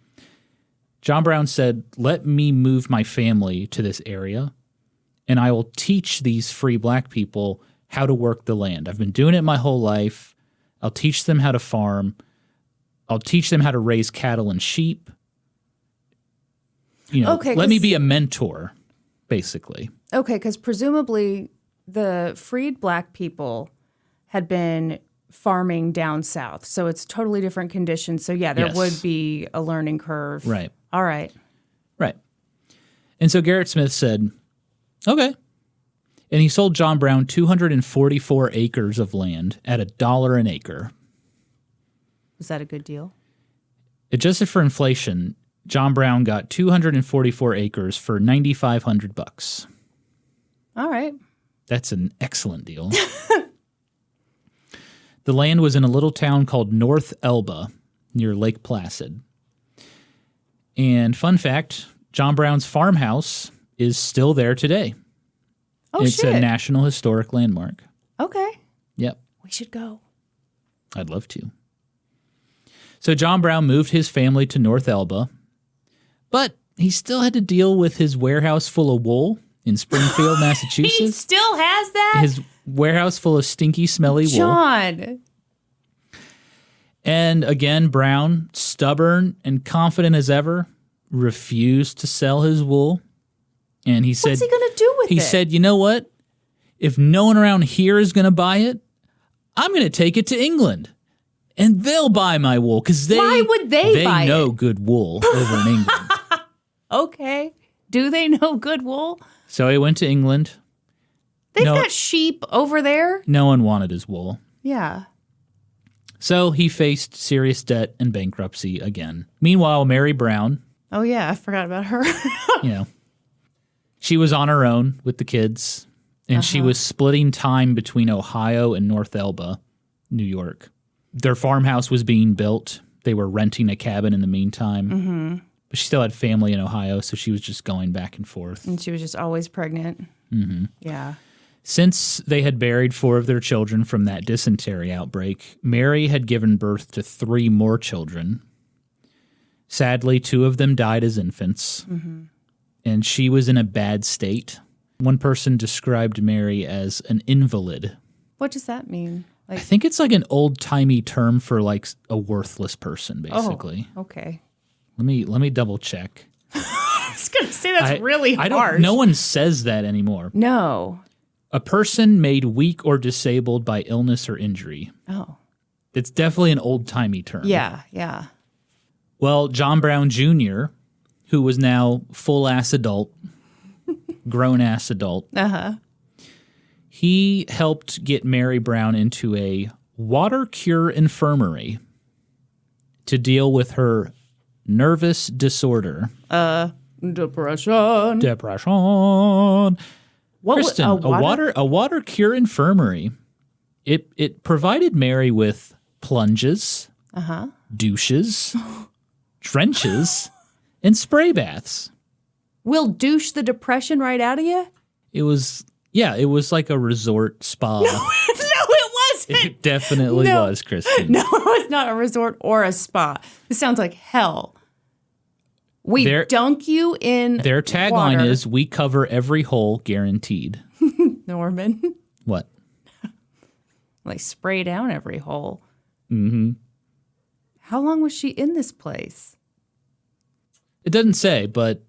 John Brown said, let me move my family to this area, and I will teach these free black people how to work the land. I've been doing it my whole life. I'll teach them how to farm. I'll teach them how to raise cattle and sheep. You know, Okay, let me be a mentor. basically. Okay, because presumably the freed black people had been farming down south, so it's totally different conditions. So yeah, there Yes. would be a learning curve. Right. All right. Right. And so Garrett Smith said, okay. And he sold John Brown 244 acres of land at $1 an acre. Was that a good deal? Adjusted for inflation, John Brown got 244 acres for $9,500. All right. That's an excellent deal. The land was in a little town called North Elba near Lake Placid. And fun fact, John Brown's farmhouse is still there today. Oh, It's shit. a National Historic Landmark. Okay. Yep. We should go. I'd love to. So John Brown moved his family to North Elba, but he still had to deal with his warehouse full of wool in Springfield, He Massachusetts. still has that? His warehouse full of stinky, smelly wool. John. And again, Brown, stubborn and confident as ever, refused to sell his wool. And he said, What's he going to do with it? He said, you know what? If no one around here is going to buy it, I'm going to take it to England. And they'll buy my wool because Why would they buy know it? good wool over in England. Okay. Do they know good wool? So he went to England. They've No. got sheep over there. No one wanted his wool. Yeah. So he faced serious debt and bankruptcy again. Meanwhile, Mary Brown, Oh, yeah. I forgot about her. you know, she was on her own with the kids, and she was splitting time between Ohio and North Elba, New York. Their farmhouse was being built. They were renting a cabin in the meantime. Mm-hmm. But she still had family in Ohio, so she was just going back and forth. And she was just always pregnant. Mm-hmm. Yeah. Since they had buried 4 of their children from that dysentery outbreak, Mary had given birth to 3 more children. Sadly, 2 of them died as infants, and she was in a bad state. One person described Mary as an invalid. What does that mean? I think it's like an old-timey term for like a worthless person, basically. Oh, okay. Let me double check. I was going to say that's really I harsh. don't. No one says that anymore. No. A person made weak or disabled by illness or injury. Oh. It's definitely an old-timey term. Yeah, yeah. Well, John Brown Jr., who was now full-ass adult, grown-ass adult, he helped get Mary Brown into a water cure infirmary to deal with her nervous disorder. Depression. Depression. What Kristen, a water cure infirmary. It provided Mary with plunges, douches, trenches, and spray baths. Will douche the depression right out of you? It was like a resort spa. No, it wasn't. It definitely was, Kristen. No, it was not a resort or a spa. This sounds like hell. We dunk you in Their tagline water. is, we cover every hole guaranteed. Norman. What? Like spray down every hole. Mm-hmm. How long was she in this place? It doesn't say, but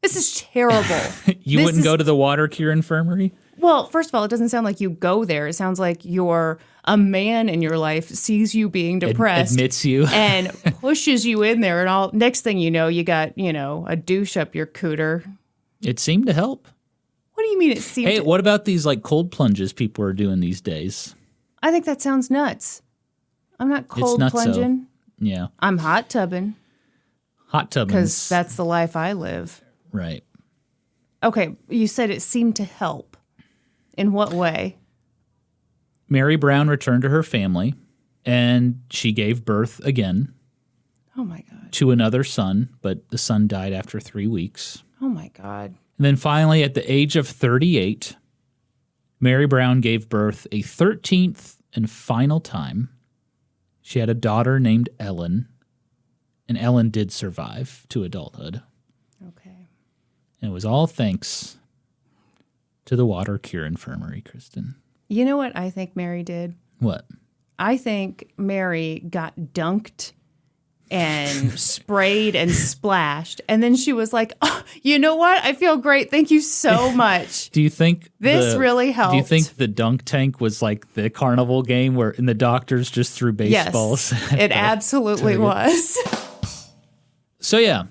This is terrible. you wouldn't go to the water cure infirmary? Well, first of all, it doesn't sound like you go there. It sounds like a man in your life sees you being depressed. Admits you. And pushes you in there. And all next thing you know, you got, a douche up your cooter. It seemed to help. What do you mean it seemed Hey, what about these like cold plunges people are doing these days? I think that sounds nuts. I'm not cold nutso. plunging. Yeah. I'm hot tubbing. Hot tubbing. Because that's the life I live. Right. Okay, you said it seemed to help. In what way? Mary Brown returned to her family, and she gave birth again. Oh, my God. To another son, but the son died after 3 weeks. Oh, my God. And then finally, at the age of 38, Mary Brown gave birth a 13th and final time. She had a daughter named Ellen, and Ellen did survive to adulthood. Okay. And it was all thanks to the water cure infirmary, Kristen. You know what I think Mary did? What? I think Mary got dunked and sprayed and splashed. And then she was like, oh, you know what? I feel great. Thank you so much. Do you think this really helped? Do you think the dunk tank was like the carnival game where the doctors just threw baseballs? Yes, it absolutely was. So yeah,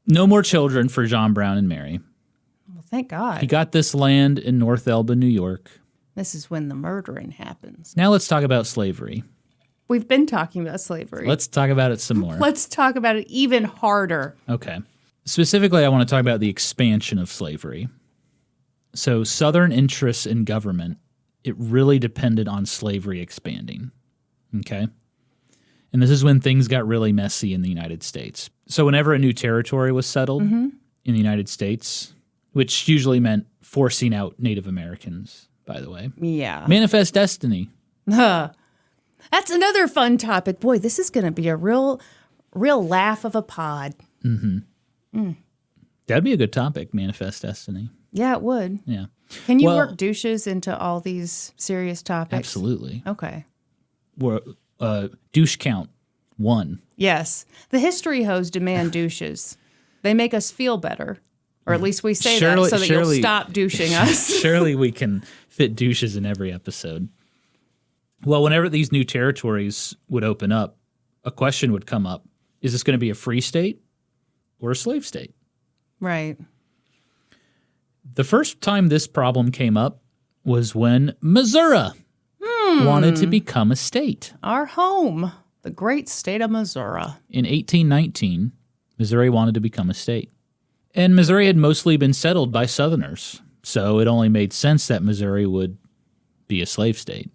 no more children for John Brown and Mary. Well, thank God. He got this land in North Elba, New York. This is when the murdering happens. Now let's talk about slavery. We've been talking about slavery. Let's talk about it some more. Let's talk about it even harder. Okay. Specifically, I want to talk about the expansion of slavery. So Southern interests in government, it really depended on slavery expanding. Okay? And this is when things got really messy in the United States. So whenever a new territory was settled in the United States, which usually meant forcing out Native Americans, by the way. Yeah. Manifest Destiny. That's another fun topic. Boy, this is going to be a real laugh of a pod. That'd be a good topic, Manifest Destiny. Yeah, it would. Yeah. Can you work douches into all these serious topics? Absolutely. Okay. We're, douche count 1. Yes. The history hoes demand douches. They make us feel better. Or at least we say that so that you'll stop douching us. Surely we can fit douches in every episode. Well, whenever these new territories would open up, a question would come up. Is this going to be a free state or a slave state? Right. The first time this problem came up was when Missouri wanted to become a state. Our home, the great state of Missouri. In 1819, Missouri wanted to become a state. And Missouri had mostly been settled by Southerners, so it only made sense that Missouri would be a slave state.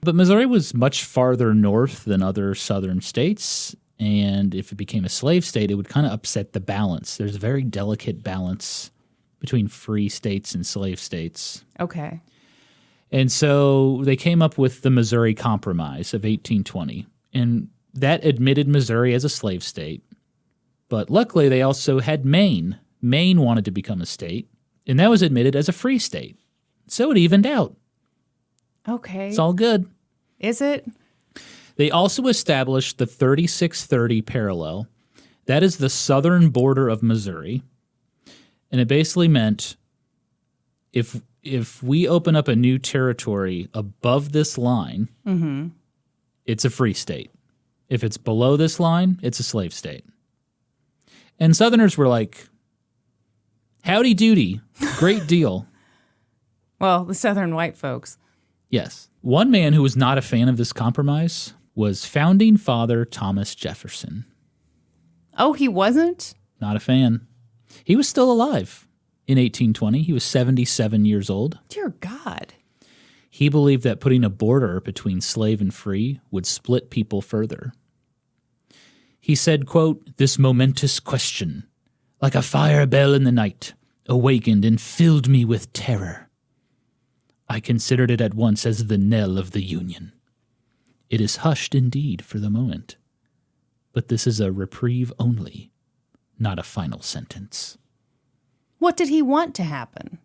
But Missouri was much farther north than other southern states, and if it became a slave state, it would kind of upset the balance. There's a very delicate balance between free states and slave states. Okay. And so they came up with the Missouri Compromise of 1820, and that admitted Missouri as a slave state. But luckily, they also had Maine. Maine wanted to become a state, and that was admitted as a free state. So it evened out. Okay. It's all good. Is it? They also established the 3630 parallel. That is the southern border of Missouri. And it basically meant if we open up a new territory above this line, it's a free state. If it's below this line, it's a slave state. And Southerners were like, howdy doody, great deal. Well, the Southern white folks. Yes. One man who was not a fan of this compromise was founding father Thomas Jefferson. Oh, he wasn't? Not a fan. He was still alive in 1820. He was 77 years old. Dear God. He believed that putting a border between slave and free would split people further. He said, quote, "This momentous question, like a fire bell in the night, awakened and filled me with terror. I considered it at once as the knell of the Union. It is hushed indeed for the moment, but this is a reprieve only, not a final sentence." What did he want to happen?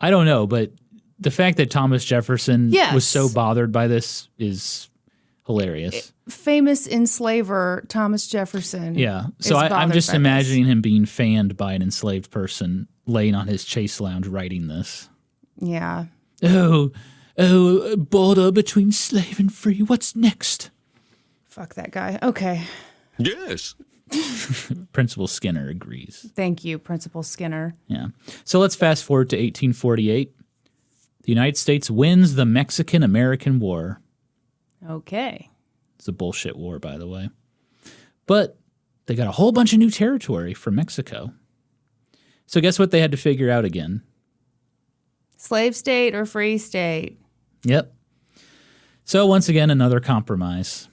I don't know, but the fact that Thomas Jefferson was so bothered by this is hilarious. Famous enslaver Thomas Jefferson. Yeah, so I'm just imagining him being fanned by an enslaved person laying on his chase lounge writing this. Yeah. Oh, border between slave and free. What's next? Fuck that guy. Okay. Yes. Principal Skinner agrees. Thank you, Principal Skinner. Yeah. So let's fast forward to 1848. The United States wins the Mexican-American War. Okay. It's a bullshit war, by the way. But they got a whole bunch of new territory from Mexico. So guess what they had to figure out again? Slave state or free state? Yep. So once again, another compromise.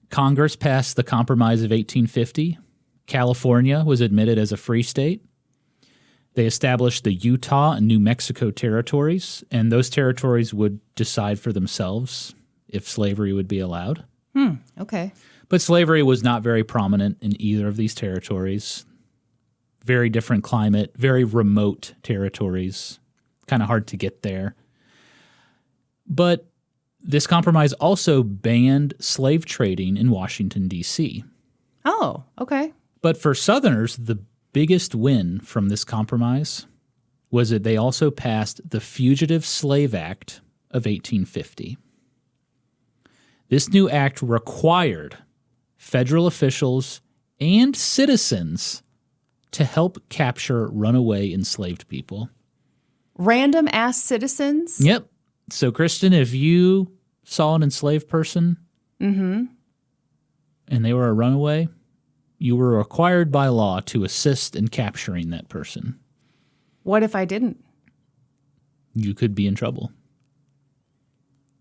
Congress passed the Compromise of 1850. California was admitted as a free state. They established the Utah and New Mexico territories, and those territories would decide for themselves if slavery would be allowed. Okay. But slavery was not very prominent in either of these territories. Very different climate, very remote territories. Kind of hard to get there. But This compromise also banned slave trading in Washington, D.C. Oh, okay. But for Southerners, the biggest win from this compromise was that they also passed the Fugitive Slave Act of 1850. This new act required federal officials and citizens to help capture runaway enslaved people. Random ass citizens? Yep. So, Kristen, if you saw an enslaved person and they were a runaway, you were required by law to assist in capturing that person. What if I didn't? You could be in trouble.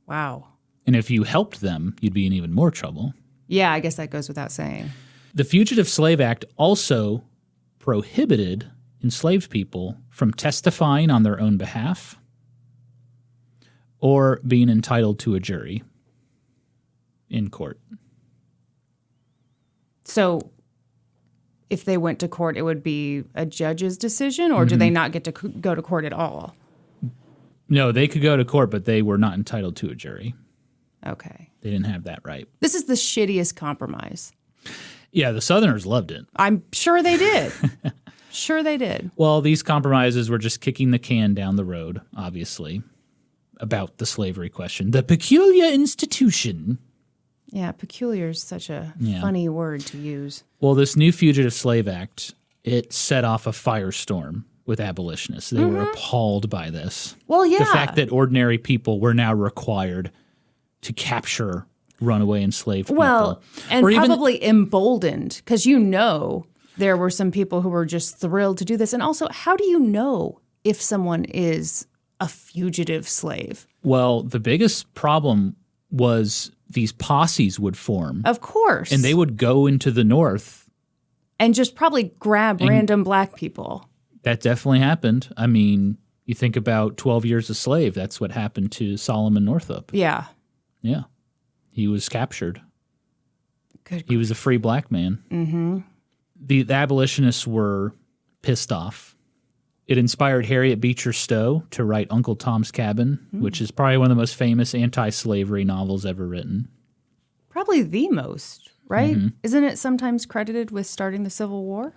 Wow. And if you helped them, you'd be in even more trouble. Yeah, I guess that goes without saying. The Fugitive Slave Act also prohibited enslaved people from testifying on their own behalf or being entitled to a jury in court. So if they went to court, it would be a judge's decision, or do they not get to go to court at all? No, they could go to court, but they were not entitled to a jury. Okay. They didn't have that right. This is the shittiest compromise. Yeah, the Southerners loved it. I'm sure they did. Sure they did. Well, these compromises were just kicking the can down the road, obviously, about the slavery question. The peculiar institution. Yeah, peculiar is such a funny word to use. Well, this new Fugitive Slave Act, it set off a firestorm with abolitionists. They were appalled by this. Well, yeah. The fact that ordinary people were now required to capture runaway enslaved people. Well, and or probably emboldened, because there were some people who were just thrilled to do this. And also, how do you know if someone is a fugitive slave? Well, the biggest problem was these posses would form. Of course. And they would go into the North. And just probably grab random black people. That definitely happened. I mean, you think about 12 Years a Slave. That's what happened to Solomon Northup. Yeah. Yeah. He was captured. Good. He was a free black man. Mm-hmm. The abolitionists were pissed off. It inspired Harriet Beecher Stowe to write Uncle Tom's Cabin, which is probably one of the most famous anti-slavery novels ever written. Probably the most, right? Isn't it sometimes credited with starting the Civil War?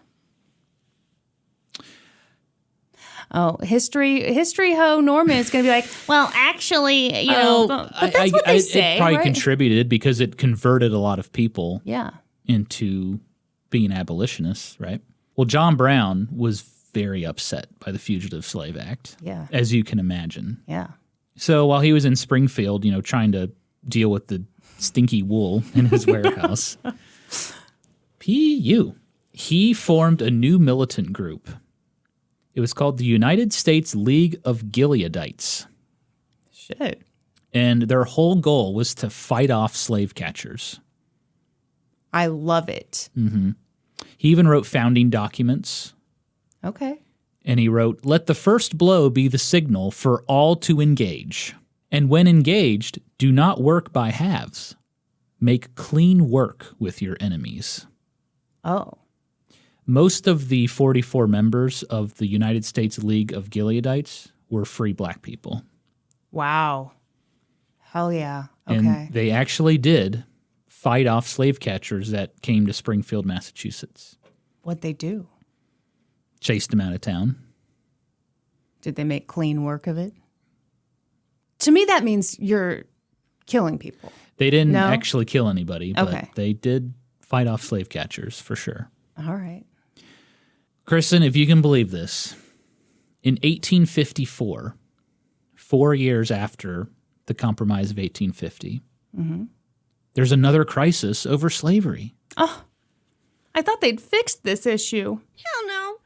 Oh, history ho Norman is going to be like, well, actually, but that's what they say, it probably right? contributed because it converted a lot of people Yeah. into being abolitionists, right? Well, John Brown was very upset by the Fugitive Slave Act, Yeah. as you can imagine. Yeah. So while he was in Springfield, trying to deal with the stinky wool in his warehouse, he formed a new militant group. It was called the United States League of Gileadites. Shit. And their whole goal was to fight off slave catchers. I love it. He even wrote founding documents. Okay. And he wrote, "Let the first blow be the signal for all to engage. And when engaged, do not work by halves. Make clean work with your enemies." Oh. Most of the 44 members of the United States League of Gileadites were free black people. Wow. Hell yeah. Okay. And they actually did fight off slave catchers that came to Springfield, Massachusetts. What'd they do? Chased them out of town. Did they make clean work of it? To me, that means you're killing people. They didn't No? actually kill anybody, but Okay. they did fight off slave catchers for sure. All right. Kristen, if you can believe this, in 1854, 4 years after the Compromise of 1850, there's another crisis over slavery. Oh, I thought they'd fixed this issue. Hell no.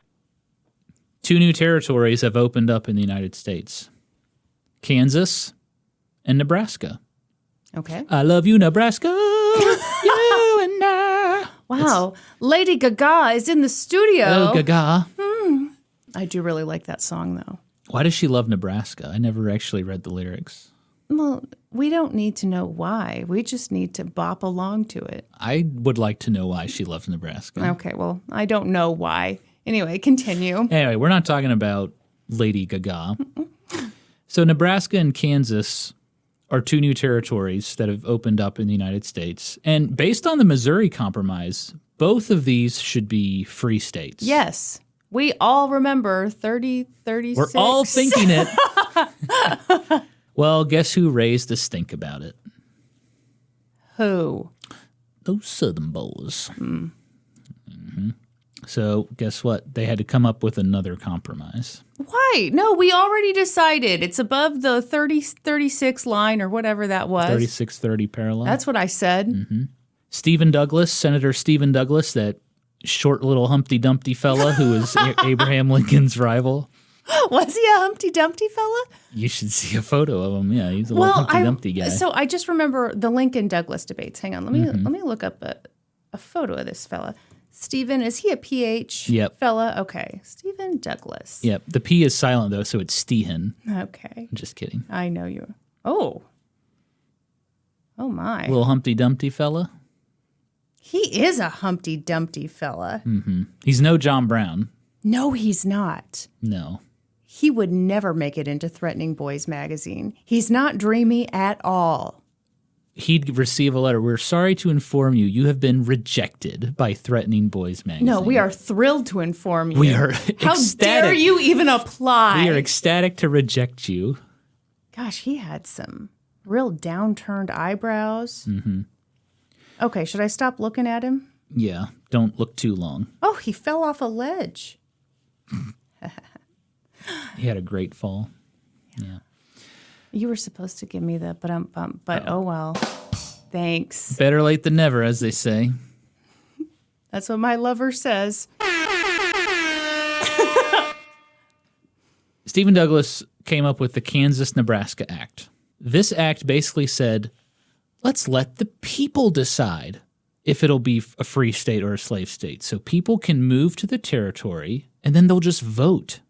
2 new territories have opened up in the United States: Kansas and Nebraska. Okay. I love you, Nebraska. You and I. Wow. Lady Gaga is in the studio. Oh, Gaga. I do really like that song, though. Why does she love Nebraska? I never actually read the lyrics. Well, we don't need to know why. We just need to bop along to it. I would like to know why she loves Nebraska. Okay, well, I don't know why. Anyway, continue. Anyway, we're not talking about Lady Gaga. So Nebraska and Kansas are two new territories that have opened up in the United States. And based on the Missouri Compromise, both of these should be free states. Yes. We all remember 36. We're all thinking it. Well, guess who raised the stink about it? Who? Those Southern boys. Mm-hmm. So guess what? They had to come up with another compromise. Why? No, we already decided. It's above the 36 line or whatever that was. 3630 parallel. That's what I said. Mm-hmm. Stephen Douglas, Senator Stephen Douglas, that short little Humpty Dumpty fella who was Abraham Lincoln's rival. Was he a Humpty Dumpty fella? You should see a photo of him. Yeah, he's a little Humpty Dumpty guy. So I just remember the Lincoln Douglas debates. Hang on, let me look up a photo of this fella. Stephen, is he a PH fella? Okay, Stephen Douglas. Yep, the P is silent though, so it's Stehen. Okay, I'm just kidding. I know you. Oh my, little Humpty Dumpty fella. He is a Humpty Dumpty fella. Mm-hmm. He's no John Brown. No, he's not. No. He would never make it into Threatening Boyz magazine. He's not dreamy at all. He'd receive a letter. We're sorry to inform you, you have been rejected by Threatening Boyz magazine. No, we are thrilled to inform you. We are How ecstatic. dare you even apply? We are ecstatic to reject you. Gosh, he had some real downturned eyebrows. Mm-hmm. Okay, should I stop looking at him? Yeah, don't look too long. Oh, he fell off a ledge. He had a great fall. Yeah. You were supposed to give me the but oh well. Thanks. Better late than never, as they say. That's what my lover says. Stephen Douglas came up with the Kansas-Nebraska Act. This act basically said, let's let the people decide if it'll be a free state or a slave state. So people can move to the territory, and then they'll just vote.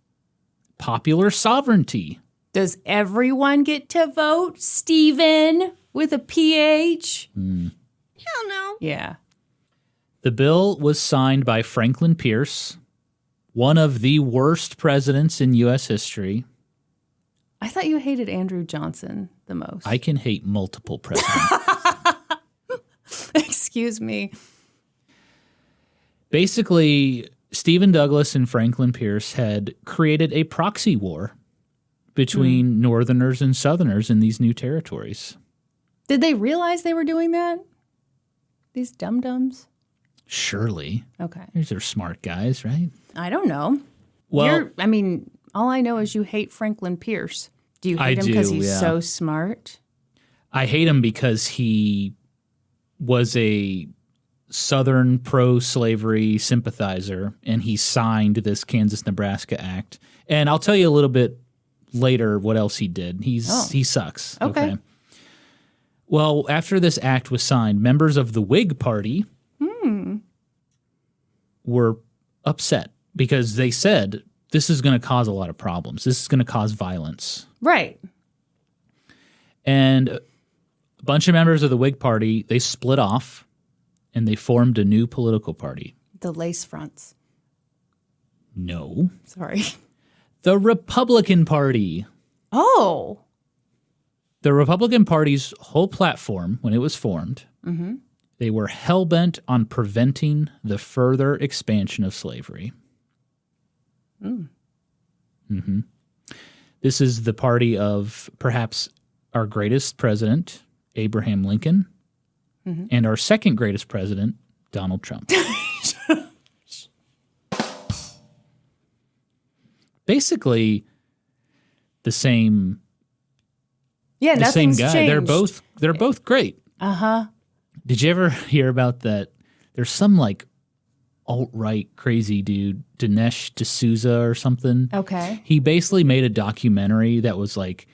Popular sovereignty. Does everyone get to vote, Stephen, with a PH? Hell no. Yeah. The bill was signed by Franklin Pierce, one of the worst presidents in U.S. history. I thought you hated Andrew Johnson the most. I can hate multiple presidents. Excuse me. Basically, Stephen Douglas and Franklin Pierce had created a proxy war between Northerners and Southerners in these new territories. Did they realize they were doing that? These dum-dums? Surely. Okay. These are smart guys, right? I don't know. Well, all I know is you hate Franklin Pierce. Do you hate him do, because he's yeah. so smart? I hate him because he was a Southern pro-slavery sympathizer, and he signed this Kansas-Nebraska Act. And I'll tell you a little bit later what else he did. He sucks. Okay. Well, after this act was signed, members of the Whig Party were upset because they said this is going to cause a lot of problems. This is going to cause violence. Right. And a bunch of members of the Whig Party, they split off and they formed a new political party. The Lace Fronts. No. Sorry. The Republican Party. Oh. The Republican Party's whole platform, when it was formed, they were hell-bent on preventing the further expansion of slavery. This is the party of perhaps our greatest president, Abraham Lincoln, and our second greatest president, Donald Trump. Basically, the same. Yeah, the same nothing's guy. changed. They're both great. Did you ever hear about that? There's some like alt-right crazy dude, Dinesh D'Souza or something. Okay. He basically made a documentary that was like,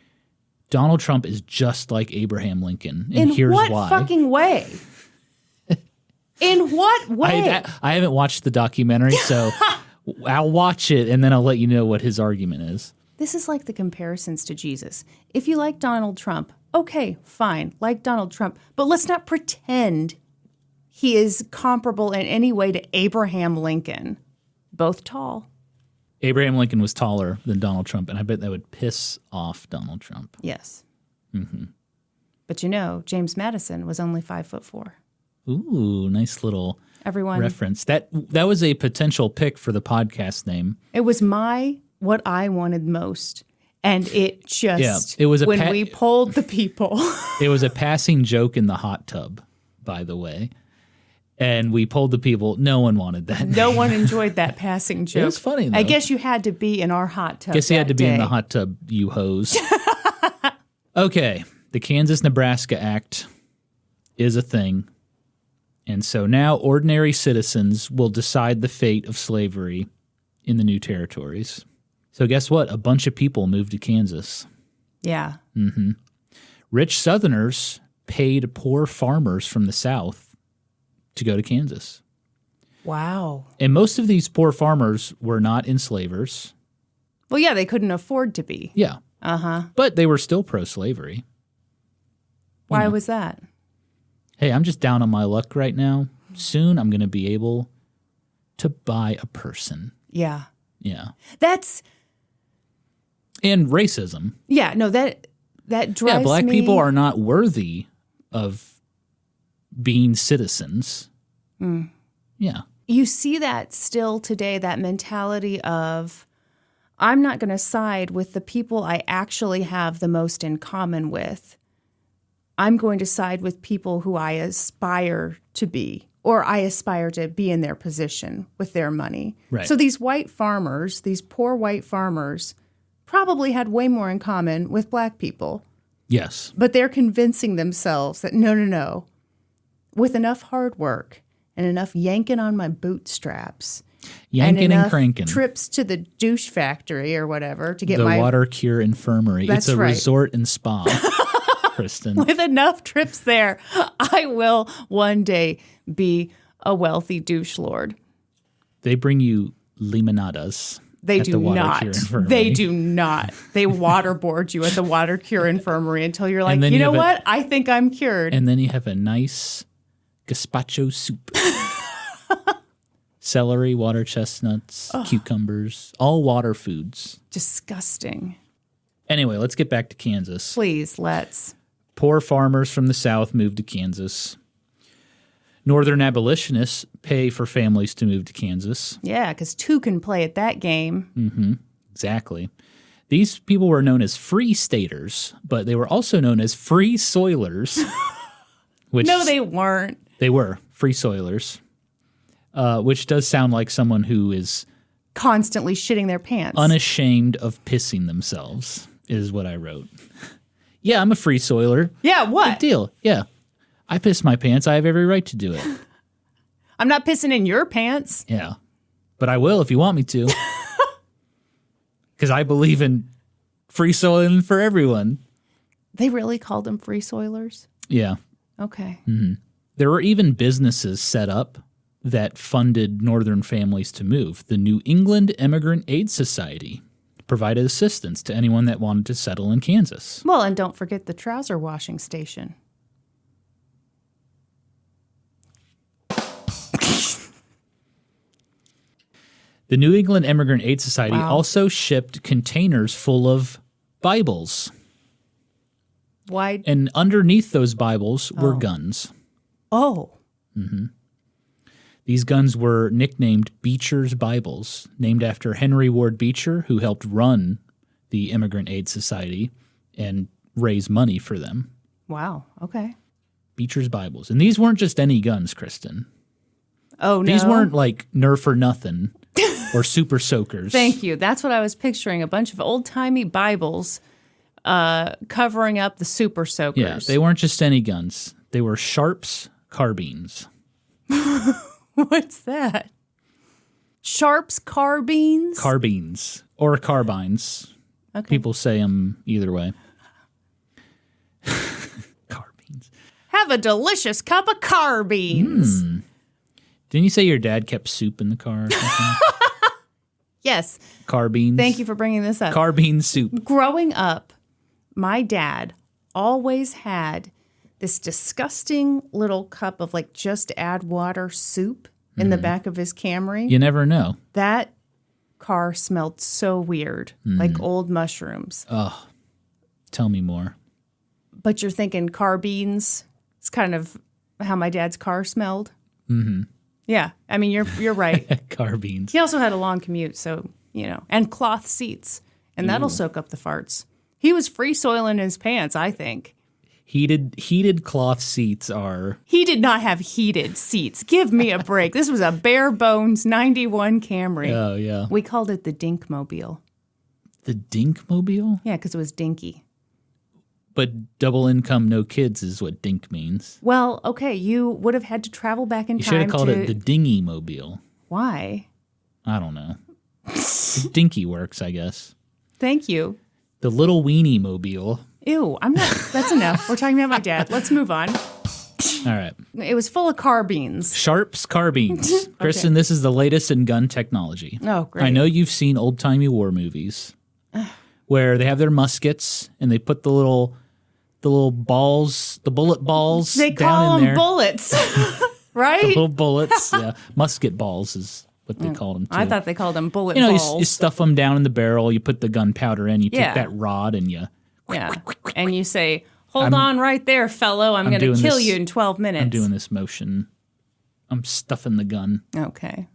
Donald Trump is just like Abraham Lincoln, and here's why. In what fucking way? In what way? I haven't watched the documentary, so I'll watch it and then I'll let you know what his argument is. This is like the comparisons to Jesus. If you like Donald Trump, okay, fine, like Donald Trump, but let's not pretend he is comparable in any way to Abraham Lincoln. Both tall. Abraham Lincoln was taller than Donald Trump, and I bet that would piss off Donald Trump. Yes. But James Madison was only 5'4". Ooh, nice little reference. That was a potential pick for the podcast name. It was what I wanted most. And it just, it was when we polled the people. It was a passing joke in the hot tub, by the way. And we polled the people. No one wanted that. No one enjoyed that passing joke. It was funny, though. I guess you had to be in our hot tub. Guess you had to be in the hot tub, you hoes. Okay. The Kansas-Nebraska Act is a thing. And so now ordinary citizens will decide the fate of slavery in the new territories. So guess what? A bunch of people moved to Kansas. Yeah. Mm-hmm. Rich Southerners paid poor farmers from the South to go to Kansas. Wow. And most of these poor farmers were not enslavers. Well, yeah, they couldn't afford to be. Yeah. Uh-huh. But they were still pro-slavery. Why was that? Hey, I'm just down on my luck right now. Soon I'm going to be able to buy a person. Yeah. Yeah. And racism. Yeah, no, that drives me. Yeah, black people are not worthy of being citizens. Mm. Yeah. You see that still today, that mentality of, I'm not going to side with the people I actually have the most in common with. I'm going to side with people who I aspire to be, or I aspire to be in their position with their money. Right. So these white farmers, these poor white farmers, probably had way more in common with black people. Yes. But they're convincing themselves that no. With enough hard work and enough yanking on my bootstraps, yanking and cranking, trips to the douche factory or whatever to get the Water Cure Infirmary. That's it's a right. resort and spa, Kristen. With enough trips there, I will one day be a wealthy douche lord. They bring you limonadas. They at do the Water not. Cure Infirmary. They do not. They waterboard you at the Water Cure Infirmary until you're like, then you you know have what? I think I'm cured. And then you have a nice gazpacho soup. Celery, water chestnuts, cucumbers, all water foods. Disgusting. Anyway, let's get back to Kansas. Please, let's. Poor farmers from the South moved to Kansas. Northern abolitionists pay for families to move to Kansas. Yeah, because two can play at that game. Mm-hmm. Exactly. These people were known as free staters, but they were also known as free soilers. Which No, they weren't. They were free soilers, which does sound like someone who is Constantly shitting their pants. unashamed of pissing themselves, is what I wrote. Yeah, I'm a free soiler. Yeah, what? Big deal. Yeah. I piss my pants. I have every right to do it. I'm not pissing in your pants. Yeah. But I will if you want me to. Because I believe in free soiling for everyone. They really called them free soilers? Yeah. Okay. Mm-hmm. There were even businesses set up that funded Northern families to move. The New England Immigrant Aid Society provided assistance to anyone that wanted to settle in Kansas. Well, and don't forget the trouser washing station. The New England Immigrant Aid Society Wow. also shipped containers full of Bibles. Why? And underneath those Bibles were guns. Oh. Mm-hmm. These guns were nicknamed Beecher's Bibles, named after Henry Ward Beecher, who helped run the Immigrant Aid Society and raise money for them. Wow. Okay. Beecher's Bibles. And these weren't just any guns, Kristen. Oh, no. These weren't like Nerf or nothing or Super Soakers. Thank you. That's what I was picturing. A bunch of old-timey Bibles covering up the Super Soakers. Yeah, they weren't just any guns. They were Sharps carbines. What's that? Sharps carbines? Carbines. Or carbines. Okay. People say them either way. Carbines. Have a delicious cup of carbines. Didn't you say your dad kept soup in the car or something? Yes. Carbines. Thank you for bringing this up. Carbine soup. Growing up, my dad always had this disgusting little cup of like just add water soup in the back of his Camry. You never know. That car smelled so weird, like old mushrooms. Oh, tell me more. but you're thinking carbines. It's kind of how my dad's car smelled. Mm-hmm. Yeah, I mean, you're right. Carbines. He also had a long commute, so, and cloth seats, and that'll soak up the farts. He was free soiling his pants, I think. Heated cloth seats are... He did not have heated seats. Give me a break. This was a bare bones 91 Camry. Oh, yeah. We called it the Dinkmobile. The Dinkmobile? Yeah, because it was dinky. But double income, no kids is what dink means. Well, okay, you would have had to travel back in time. You should have called it the Dingy Mobile. Why? I don't know. Dinky works, I guess. Thank you. The Little Weenie Mobile. Ew, I'm not. That's enough. We're talking about my dad. Let's move on. All right. It was full of carbines. Sharps carbines. Kristen, this is the latest in gun technology. Oh, great. I know you've seen old-timey war movies where they have their muskets and they put the little balls, the bullet balls They down call in them there. bullets, right? The little bullets. Yeah. Musket balls is what they called them, too. I thought they called them bullet you balls. stuff them down in the barrel, you put the gunpowder in, you Yeah. take that rod and you... Yeah. And you say, hold on right there, fellow. I'm going to kill you in 12 minutes. I'm doing this motion. I'm stuffing the gun. Okay.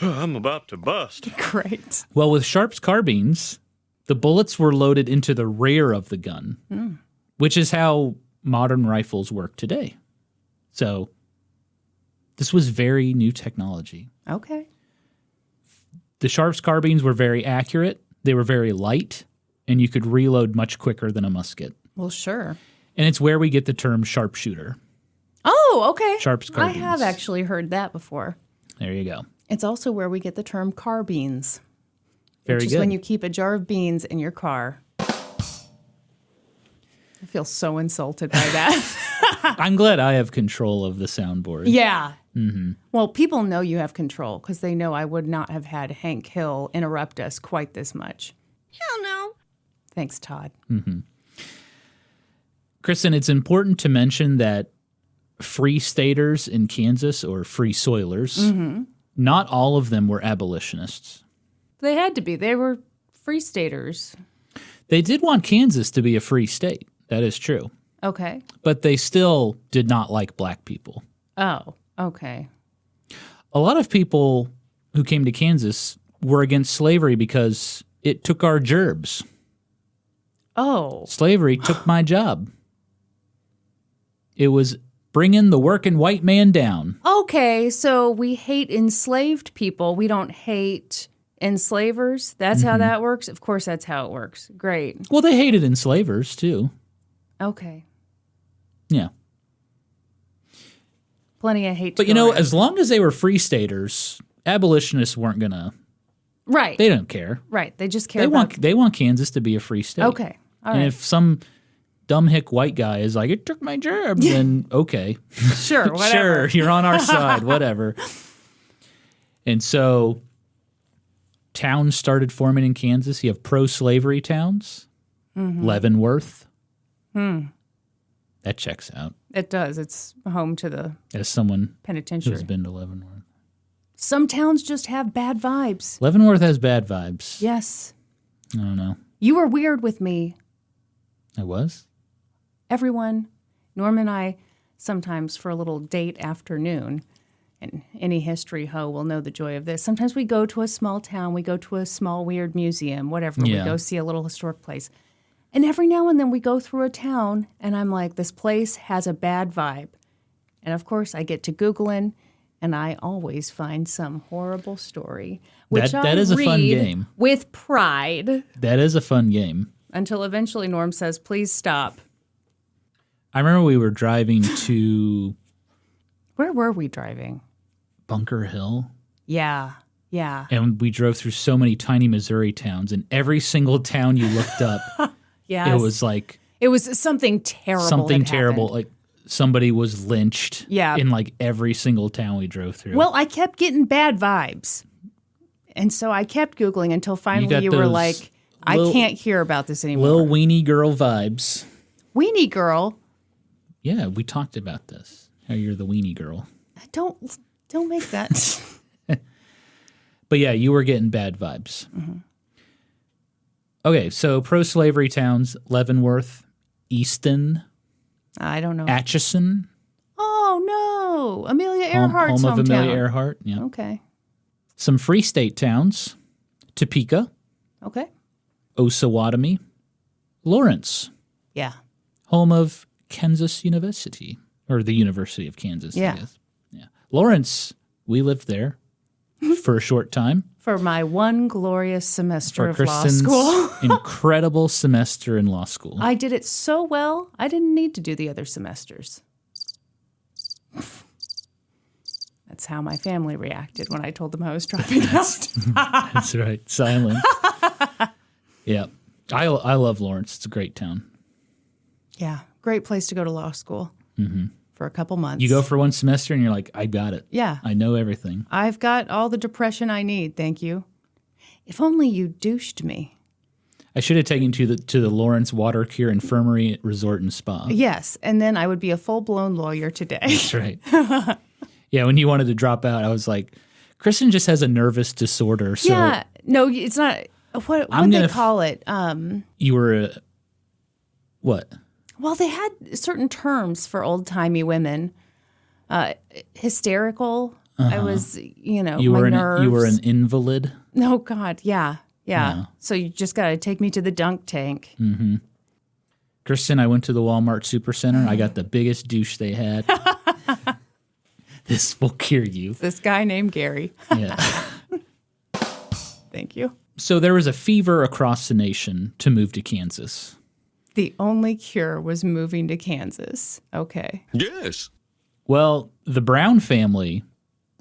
I'm about to bust. Great. Well, with Sharps carbines, the bullets were loaded into the rear of the gun, which is how modern rifles work today. So this was very new technology. Okay. The Sharps carbines were very accurate. They were very light, and you could reload much quicker than a musket. Well, sure. And it's where we get the term sharpshooter. Oh, okay. Sharps carbines. I have actually heard that before. There you go. It's also where we get the term carbines. Very which is good. when you keep a jar of beans in your car. I feel so insulted by that. I'm glad I have control of the soundboard. Yeah. Mm-hmm. Well, people know you have control because they know I would not have had Hank Hill interrupt us quite this much. Hell no. Thanks, Todd. Kristen, it's important to mention that free staters in Kansas, or free soilers, not all of them were abolitionists. They had to be. They were free staters. They did want Kansas to be a free state. That is true. Okay. But they still did not like black people. Oh, okay. A lot of people who came to Kansas were against slavery because it took our gerbs. Oh. Slavery took my job. It was bringing the working white man down. Okay, so we hate enslaved people. We don't hate enslavers. That's how that works? Of course, that's how it works. Great. Well, they hated enslavers, too. Okay. Yeah. Plenty of hate to But, go around. as long as they were free staters, abolitionists weren't going to... Right. They don't care. Right. They just care They about... want Kansas to be a free state. Okay. All And right. if some dumb hick white guy is like, it took my job, then okay. Sure, whatever. Sure, you're on our side, whatever. And so towns started forming in Kansas. You have pro-slavery towns. Leavenworth. That checks out. It does. It's home to the As someone penitentiary. who's been to Leavenworth. Some towns just have bad vibes. Leavenworth has bad vibes. Yes. I don't know. You were weird with me. I was? Everyone, Norm and I, sometimes for a little date afternoon, and any history hoe will know the joy of this. Sometimes we go to a small town, we go to a small weird museum, whatever. Yeah. We go see a little historic place. And every now and then we go through a town, and I'm like, this place has a bad vibe. And of course, I get to Googling, and I always find some horrible story, which That is a fun read game. with pride, That is a fun game. until eventually Norm says, please stop. I remember we were driving to Where were we driving? Bunker Hill. Yeah. And we drove through so many tiny Missouri towns, and every single town you looked up, Yes. it was like It was something terrible. something had terrible. happened. Like somebody was lynched Yeah. in like every single town we drove through. Well, I kept getting bad vibes. And so I kept Googling until finally got you were those like, little- I can't hear about this anymore. Little weenie girl vibes. Weenie girl. Yeah, we talked about this. How you're the weenie girl. Don't make that. But yeah, you were getting bad vibes. Okay, so pro-slavery towns, Leavenworth. Easton, I don't know. Atchison, Oh, no. Amelia Earhart's home of hometown. Amelia Earhart. Yeah. Okay. Some Free State towns, Topeka, Okay. Pottawatomie, Lawrence, Yeah. home of Kansas University, or the University of Kansas, Yeah. I guess. Yeah. Lawrence, we lived there for a short time. For my one glorious semester For of Kristen's law school. incredible semester in law school. I did it so well, I didn't need to do the other semesters. That's how my family reacted when I told them I was dropping out. That's right. Silence. Yeah. I love Lawrence. It's a great town. Yeah. Great place to go to law school for a couple months. You go for one semester and you're like, I got it. Yeah. I know everything. I've got all the depression I need, thank you. If only you douched me. I should have taken you to the Lawrence Water Cure Infirmary Resort and Spa. Yes, and then I would be a full-blown lawyer today. That's right. Yeah, when you wanted to drop out, I was like, Kristen just has a nervous disorder. So Yeah. No, it's not. What they call it? You were what? Well, they had certain terms for old-timey women. Hysterical. I was, You my were nerves. you were an invalid. Oh, God, yeah. So you just got to take me to the dunk tank. Kristen, I went to the Walmart Supercenter. I got the biggest douche they had. This will cure you. This guy named Gary. Yeah. Thank you. So there was a fever across the nation to move to Kansas. The only cure was moving to Kansas. Okay. Yes. Well, the Brown family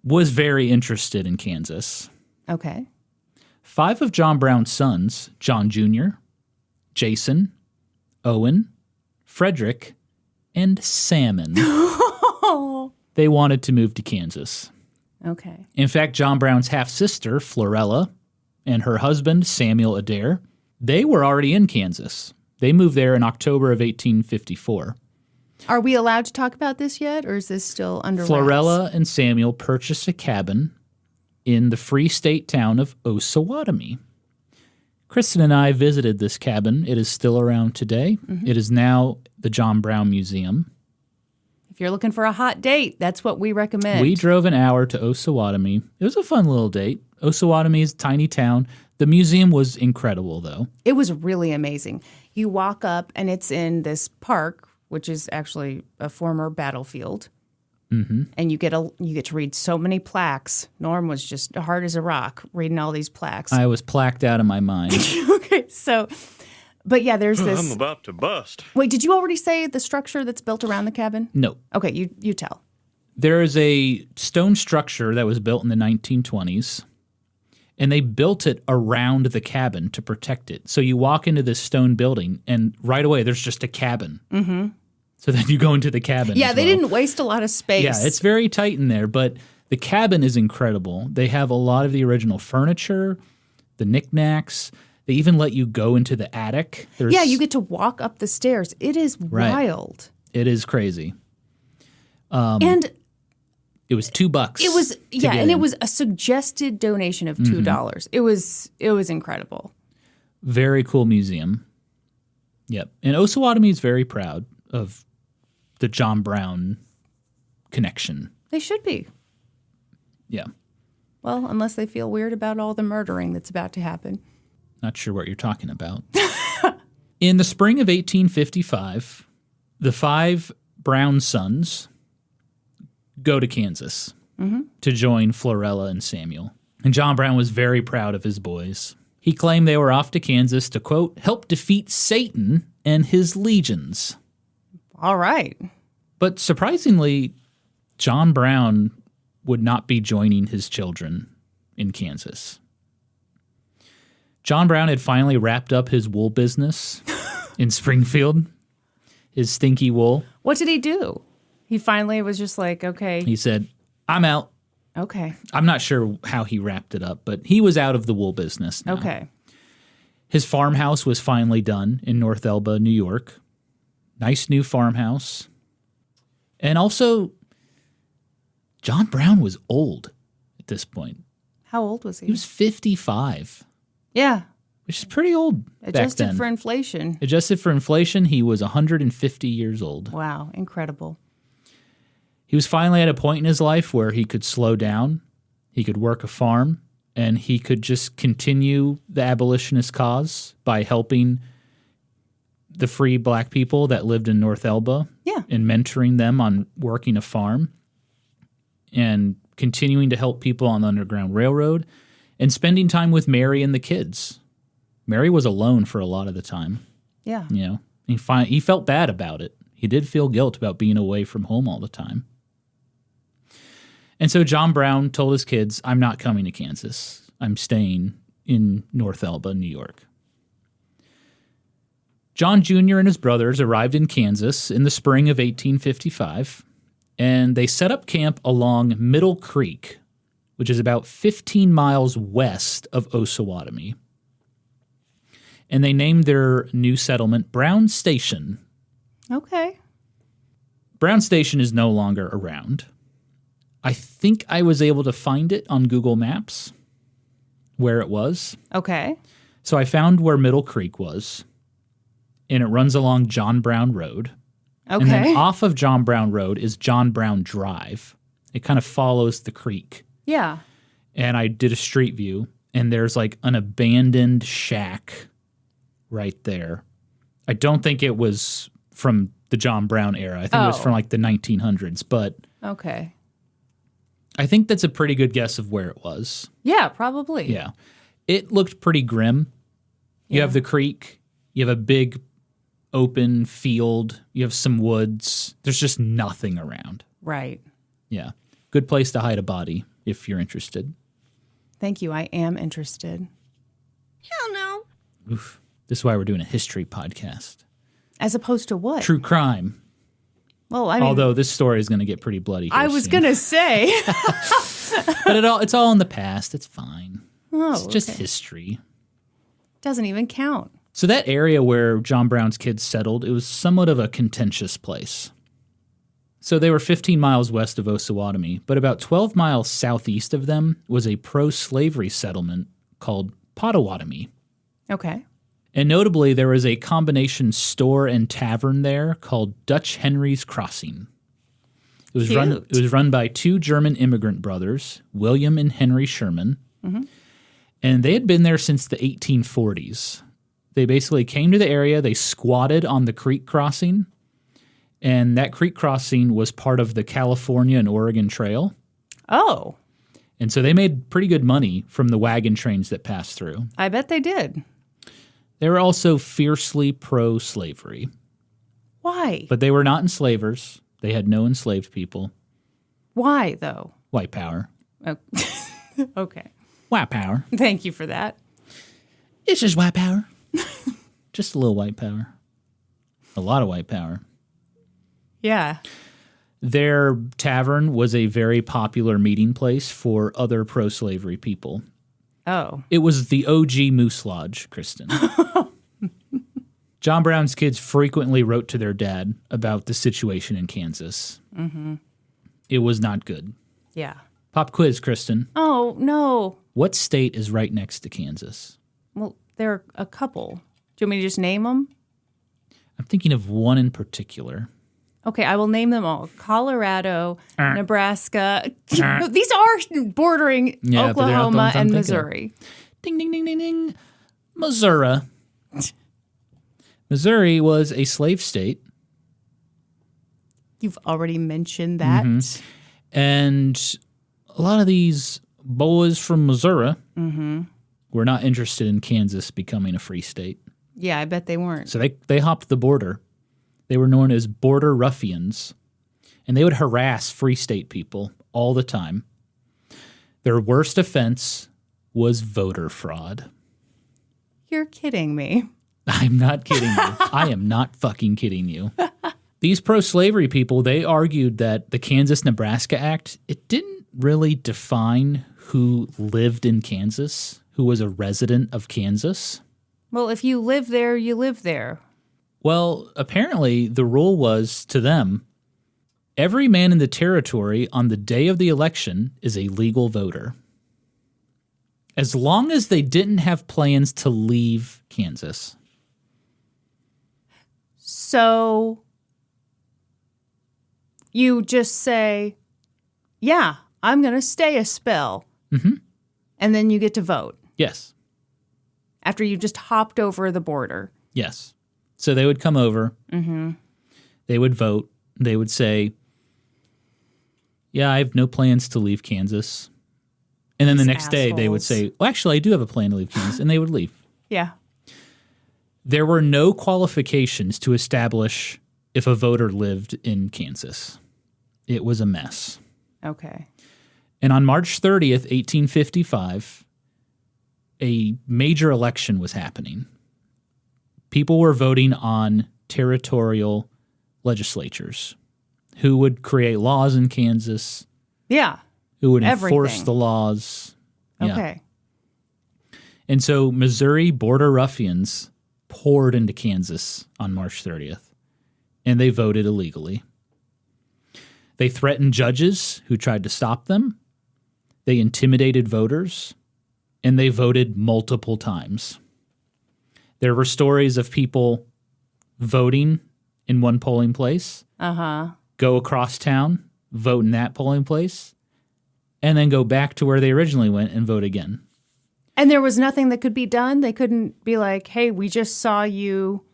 was very interested in Kansas. Okay. 5 of John Brown's sons, John Jr., Jason, Owen, Frederick, and Salmon, they wanted to move to Kansas. Okay. In fact, John Brown's half-sister, Florella, and her husband, Samuel Adair, they were already in Kansas. They moved there in October of 1854. Are we allowed to talk about this yet, or is this still under wraps? Florella and Samuel purchased a cabin in the Free State town of Pottawatomie. Kristen and I visited this cabin. It is still around today. It is now the John Brown Museum. If you're looking for a hot date, that's what we recommend. We drove an hour to Pottawatomie. It was a fun little date. Pottawatomie is a tiny town. The museum was incredible, though. It was really amazing. You walk up, and it's in this park, which is actually a former battlefield. And you get to read so many plaques. Norm was just hard as a rock reading all these plaques. I was plaqued out of my mind. Okay, so, but yeah, there's this. I'm about to bust. Wait, did you already say the structure that's built around the cabin? No. Okay, you tell. There is a stone structure that was built in the 1920s, and they built it around the cabin to protect it. So you walk into this stone building, and right away there's just a cabin. So then you go into the cabin. Yeah, as they well. didn't waste a lot of space. Yeah, it's very tight in there, but the cabin is incredible. They have a lot of the original furniture, the knickknacks. They even let you go into the attic. Yeah, you get to walk up the stairs. It is wild. It is crazy. And It was $2. it was get it in. was a suggested donation of $2. It was incredible. Very cool museum. Yep. And Pottawatomie is very proud of the John Brown connection. They should be. Yeah. Well, unless they feel weird about all the murdering that's about to happen. Not sure what you're talking about. In the spring of 1855, the 5 Brown sons go to Kansas to join Florella and Samuel. And John Brown was very proud of his boys. He claimed they were off to Kansas to, quote, help defeat Satan and his legions. All right. But surprisingly, John Brown would not be joining his children in Kansas. John Brown had finally wrapped up his wool business in Springfield, his stinky wool. What did he do? He finally was just like, okay. He said, I'm out. Okay. I'm not sure how he wrapped it up, but he was out of the wool business now. Okay. His farmhouse was finally done in North Elba, New York. Nice new farmhouse. And also, John Brown was old at this point. How old was He he? was 55. Yeah. which is pretty old back Adjusted then. for inflation. Adjusted for inflation, he was 150 years old. Wow, incredible. He was finally at a point in his life where he could slow down, he could work a farm, and he could just continue the abolitionist cause by helping the free black people that lived in North Elba and mentoring them on working a farm and continuing to help people on the Underground Railroad and spending time with Mary and the kids. Mary was alone for a lot of the time. Yeah. You know, he felt bad about it. He did feel guilt about being away from home all the time. And so John Brown told his kids, I'm not coming to Kansas. I'm staying in North Elba, New York. John Jr. and his brothers arrived in Kansas in the spring of 1855, and they set up camp along Middle Creek, which is about 15 miles west of Pottawatomie. And they named their new settlement Brown Station. Okay. Brown Station is no longer around. I think I was able to find it on Google Maps where it was. Okay. So I found where Middle Creek was, and it runs along John Brown Road. Okay. And then off of John Brown Road is John Brown Drive. It kind of follows the creek. Yeah. And I did a street view, and there's like an abandoned shack right there. I don't think it was from the John Brown era. I think it was from like the 1900s, but Okay. I think that's a pretty good guess of where it was. Yeah, probably. Yeah. It looked pretty grim. You have the creek. You have a big open field. You have some woods. There's just nothing around. Right. Yeah. Good place to hide a body if you're interested. Thank you. I am interested. Hell no. Oof. This is why we're doing a history podcast. As opposed to what? True crime. Well, I mean, Although this story is going to get pretty bloody here I was soon. going to say. But it's all in the past. It's fine. Oh, It's just okay. history. Doesn't even count. So that area where John Brown's kids settled, it was somewhat of a contentious place. So they were 15 miles west of Pottawatomie, but about 12 miles southeast of them was a pro-slavery settlement called Pottawatomie. Okay. And notably, there was a combination store and tavern there called Dutch Henry's Crossing. It was run by two German immigrant brothers, William and Henry Sherman, and they had been there since the 1840s. They basically came to the area, they squatted on the creek crossing, and that creek crossing was part of the California and Oregon Trail. Oh, And so they made pretty good money from the wagon trains that passed through. I bet they did. They were also fiercely pro-slavery, Why? but they were not enslavers. They had no enslaved people. Why, though? White power. Oh. Okay. White power. Thank you for that. It's just white power. Just a little white power. A lot of white power. Yeah. Their tavern was a very popular meeting place for other pro-slavery people. Oh. It was the OG Moose Lodge, Kristen. John Brown's kids frequently wrote to their dad about the situation in Kansas. Mm-hmm. It was not good. Yeah. Pop quiz, Kristen. Oh, no. What state is right next to Kansas? Well, there are a couple. Do you want me to just name them? I'm thinking of one in particular. Okay, I will name them all. Colorado, Nebraska. No, these are bordering Yeah, but they're not the Oklahoma ones I'm and thinking of. Missouri. Ding, ding, ding, ding, ding. Missouri. Missouri was a slave state, You've already mentioned that. Mm-hmm. and a lot of these boys from Missouri were not interested in Kansas becoming a free state. Yeah, I bet they weren't. So they hopped the border. They were known as border ruffians, and they would harass free state people all the time. Their worst offense was voter fraud. You're kidding me. I'm not kidding you. I am not fucking kidding you. These pro-slavery people, they argued that the Kansas-Nebraska Act, it didn't really define who lived in Kansas, who was a resident of Kansas. Well, if you live there, you live there. Well, apparently the rule was, to them, every man in the territory on the day of the election is a legal voter. as long as they didn't have plans to leave Kansas. So you just say, yeah, I'm going to stay a spell. Mm-hmm. And then you get to vote. Yes. After you just hopped over the border. Yes. So they would come over. Mm-hmm. They would vote. They would say, yeah, I have no plans to leave Kansas. And then the next day they would say, well, actually, I do have a plan to leave Kansas. And they would leave. Yeah. There were no qualifications to establish if a voter lived in Kansas. It was a mess. Okay. And on March 30th, 1855, a major election was happening. People were voting on territorial legislatures who would create laws in Kansas. Yeah. Who would enforce the laws. Yeah. Okay. And so Missouri border ruffians poured into Kansas on March 30th, and they voted illegally. They threatened judges who tried to stop them. They intimidated voters, and they voted multiple times. There were stories of people voting in one polling place, go across town, vote in that polling place, and then go back to where they originally went and vote again. And there was nothing that could be done? They couldn't be like, hey, we just saw you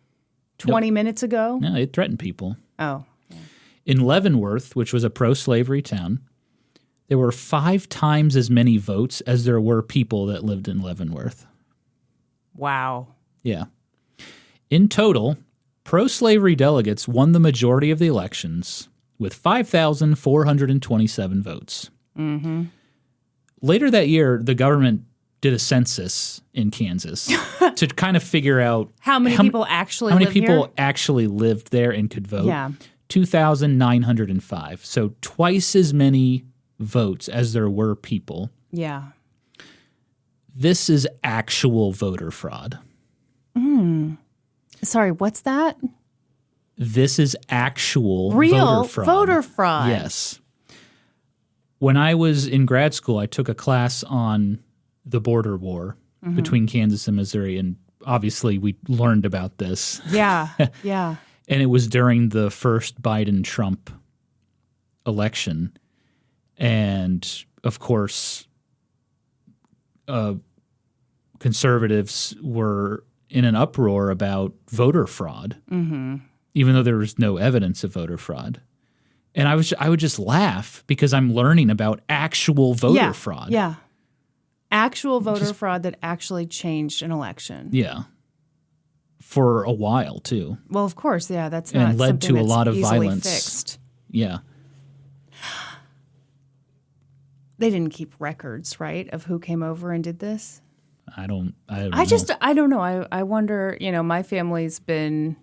20 minutes ago? No, it threatened people. Oh. In Leavenworth, which was a pro-slavery town, there were 5 times as many votes as there were people that lived in Leavenworth. Wow. Yeah. In total, pro-slavery delegates won the majority of the elections with 5,427 votes. Mm-hmm. Later that year, the government did a census in Kansas to kind of figure out how many people actually lived there and could vote. Yeah. 2,905. So twice as many votes as there were people. Yeah. This is actual voter fraud. Sorry, what's that? This is actual real voter fraud. Yes. When I was in grad school, I took a class on the border war between Kansas and Missouri, and obviously we learned about this. Yeah, yeah. And it was during the first Biden-Trump election. And, of course, conservatives were in an uproar about voter fraud, even though there was no evidence of voter fraud. And I would just laugh because I'm learning about actual voter fraud. Yeah. Actual voter fraud that actually changed an election. Yeah. For a while, too. Well, of course, yeah. That's and not led something to a lot of easily violence. Fixed. Yeah. They didn't keep records, right, of who came over and did this? I don't know. I don't know. I wonder, my family's been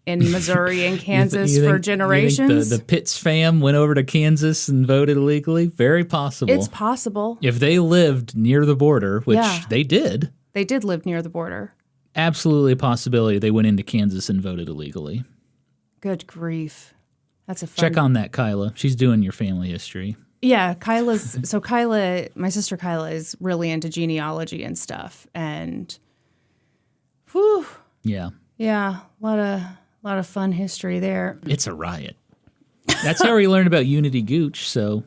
in Missouri and Kansas for generations. You think the Pitts fam went over to Kansas and voted illegally? Very possible. It's possible. If they lived near the border, which they did. They did live near the border. Absolutely a possibility they went into Kansas and voted illegally. Good grief. That's a fun... Check on that, Kyla. She's doing your family history. Yeah, my sister Kyla is really into genealogy and stuff. And, whew. Yeah. Yeah, a lot of fun history there. It's a riot. That's how we learned about Unity Gooch, so.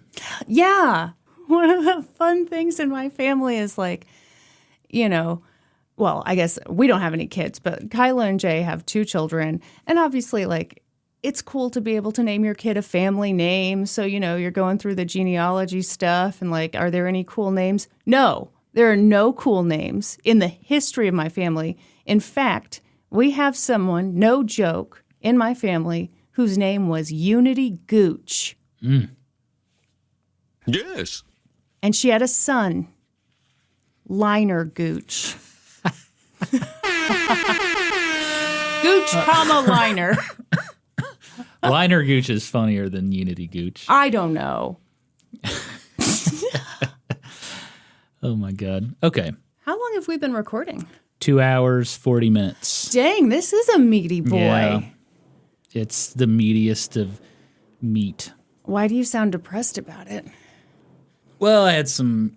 Yeah. One of the fun things in my family is well, I guess we don't have any kids, but Kyla and Jay have 2 children. And obviously, it's cool to be able to name your kid a family name. So, you're going through the genealogy stuff and are there any cool names? No, there are no cool names in the history of my family. In fact, we have someone, no joke, in my family whose name was Unity Gooch. Mm. Yes. And she had a son, Liner Gooch. Gooch, Liner. Liner Gooch is funnier than Unity Gooch. I don't know. Oh, my God. Okay. How long have we been recording? 2 hours, 40 minutes. Dang, this is a meaty boy. Yeah. It's the meatiest of meat. Why do you sound depressed about it? Well, I had some,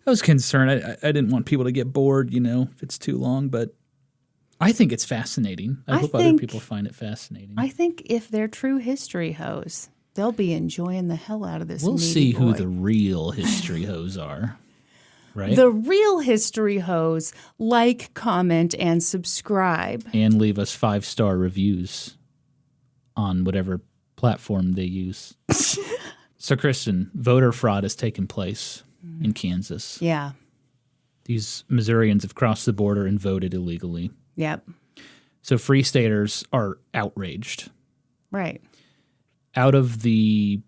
I was concerned. I didn't want people to get bored, if it's too long, but I think it's fascinating. I hope other people find it fascinating. I think if they're true history hoes, they'll be enjoying the hell out of this. We'll Meaty see Boy. who the real history hoes are, right? The real history hoes. Like, comment, and subscribe. And leave us 5-star reviews on whatever platform they use. So, Kristen, voter fraud has taken place in Kansas. Yeah. These Missourians have crossed the border and voted illegally. Yep. So Free Staters are outraged. Right. Out of I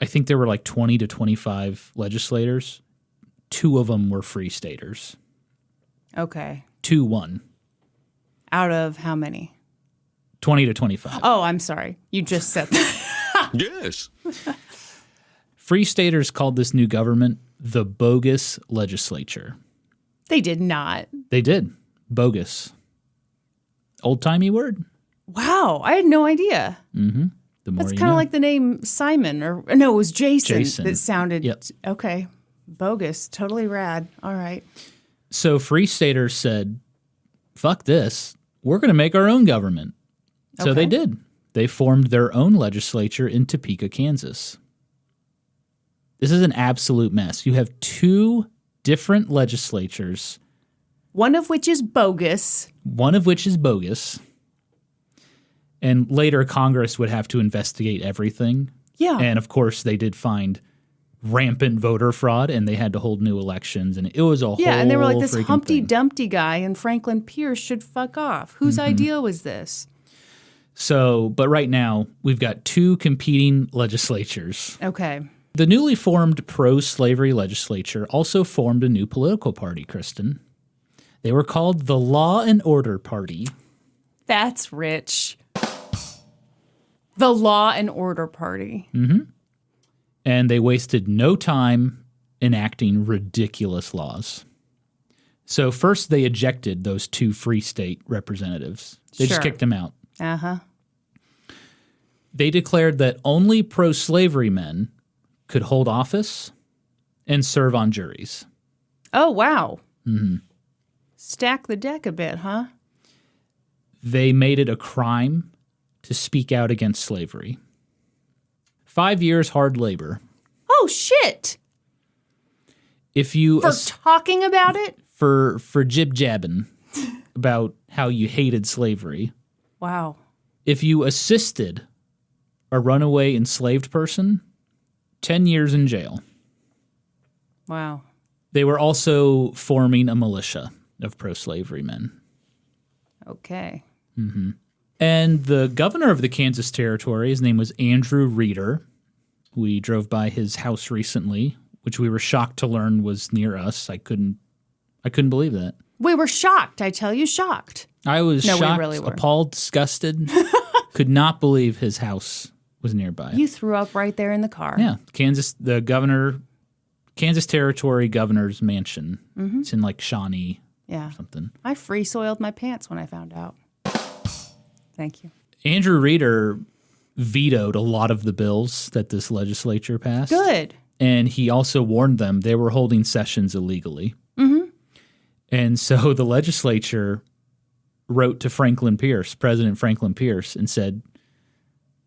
think there were like 20 to 25 legislators. 2 of them were Free Staters. Okay. 2-1. Out of how many? 20 to 25. Oh, I'm sorry. You just said that. Yes. Free Staters called this new government the bogus legislature. They did not. They did. Bogus. Old-timey word. Wow. I had no idea. Mm-hmm. That's kind of like the name Simon. Or no, it was Jason. That sounded, Yep. Okay. Bogus. Totally rad. All right. So Free Staters said, fuck this. We're going to make our own government. So they did. They formed their own legislature in Topeka, Kansas. This is an absolute mess. You have 2 different legislatures. One of which is bogus. And later Congress would have to investigate everything. Yeah. And of course they did find rampant voter fraud and they had to hold new elections. And it was a whole and they were like, this freaking Humpty thing. Dumpty guy and Franklin Pierce should fuck off. Whose idea was this? So, but right now we've got 2 competing legislatures. Okay. The newly formed pro-slavery legislature also formed a new political party, Kristen. They were called the Law and Order Party. That's rich. The Law and Order Party. Mm-hmm. And they wasted no time enacting ridiculous laws. So first they ejected those 2 free state representatives. They just kicked them out. Uh-huh. They declared that only pro-slavery men could hold office and serve on juries. Oh, wow. Mm-hmm. Stack the deck a bit, huh? They made it a crime to speak out against slavery. 5 years hard labor. Oh, shit. If you For talking about it? For jib-jabbing about how you hated slavery. Wow. If you assisted a runaway enslaved person, 10 years in jail. Wow. They were also forming a militia of pro-slavery men. Okay. Mm-hmm. And the governor of the Kansas Territory, his name was Andrew Reeder. We drove by his house recently, which we were shocked to learn was near us. I couldn't believe that. We were shocked, I tell you, shocked. I was shocked, we really were. Appalled, disgusted. Could not believe his house was nearby. You threw up right there in the car. Yeah. Kansas Territory governor's mansion. Mm-hmm. It's in like Shawnee or something. I free soiled my pants when I found out. Thank you. Andrew Reeder vetoed a lot of the bills that this legislature passed. Good. And he also warned them they were holding sessions illegally. Mm-hmm. And so the legislature wrote to President Franklin Pierce, and said,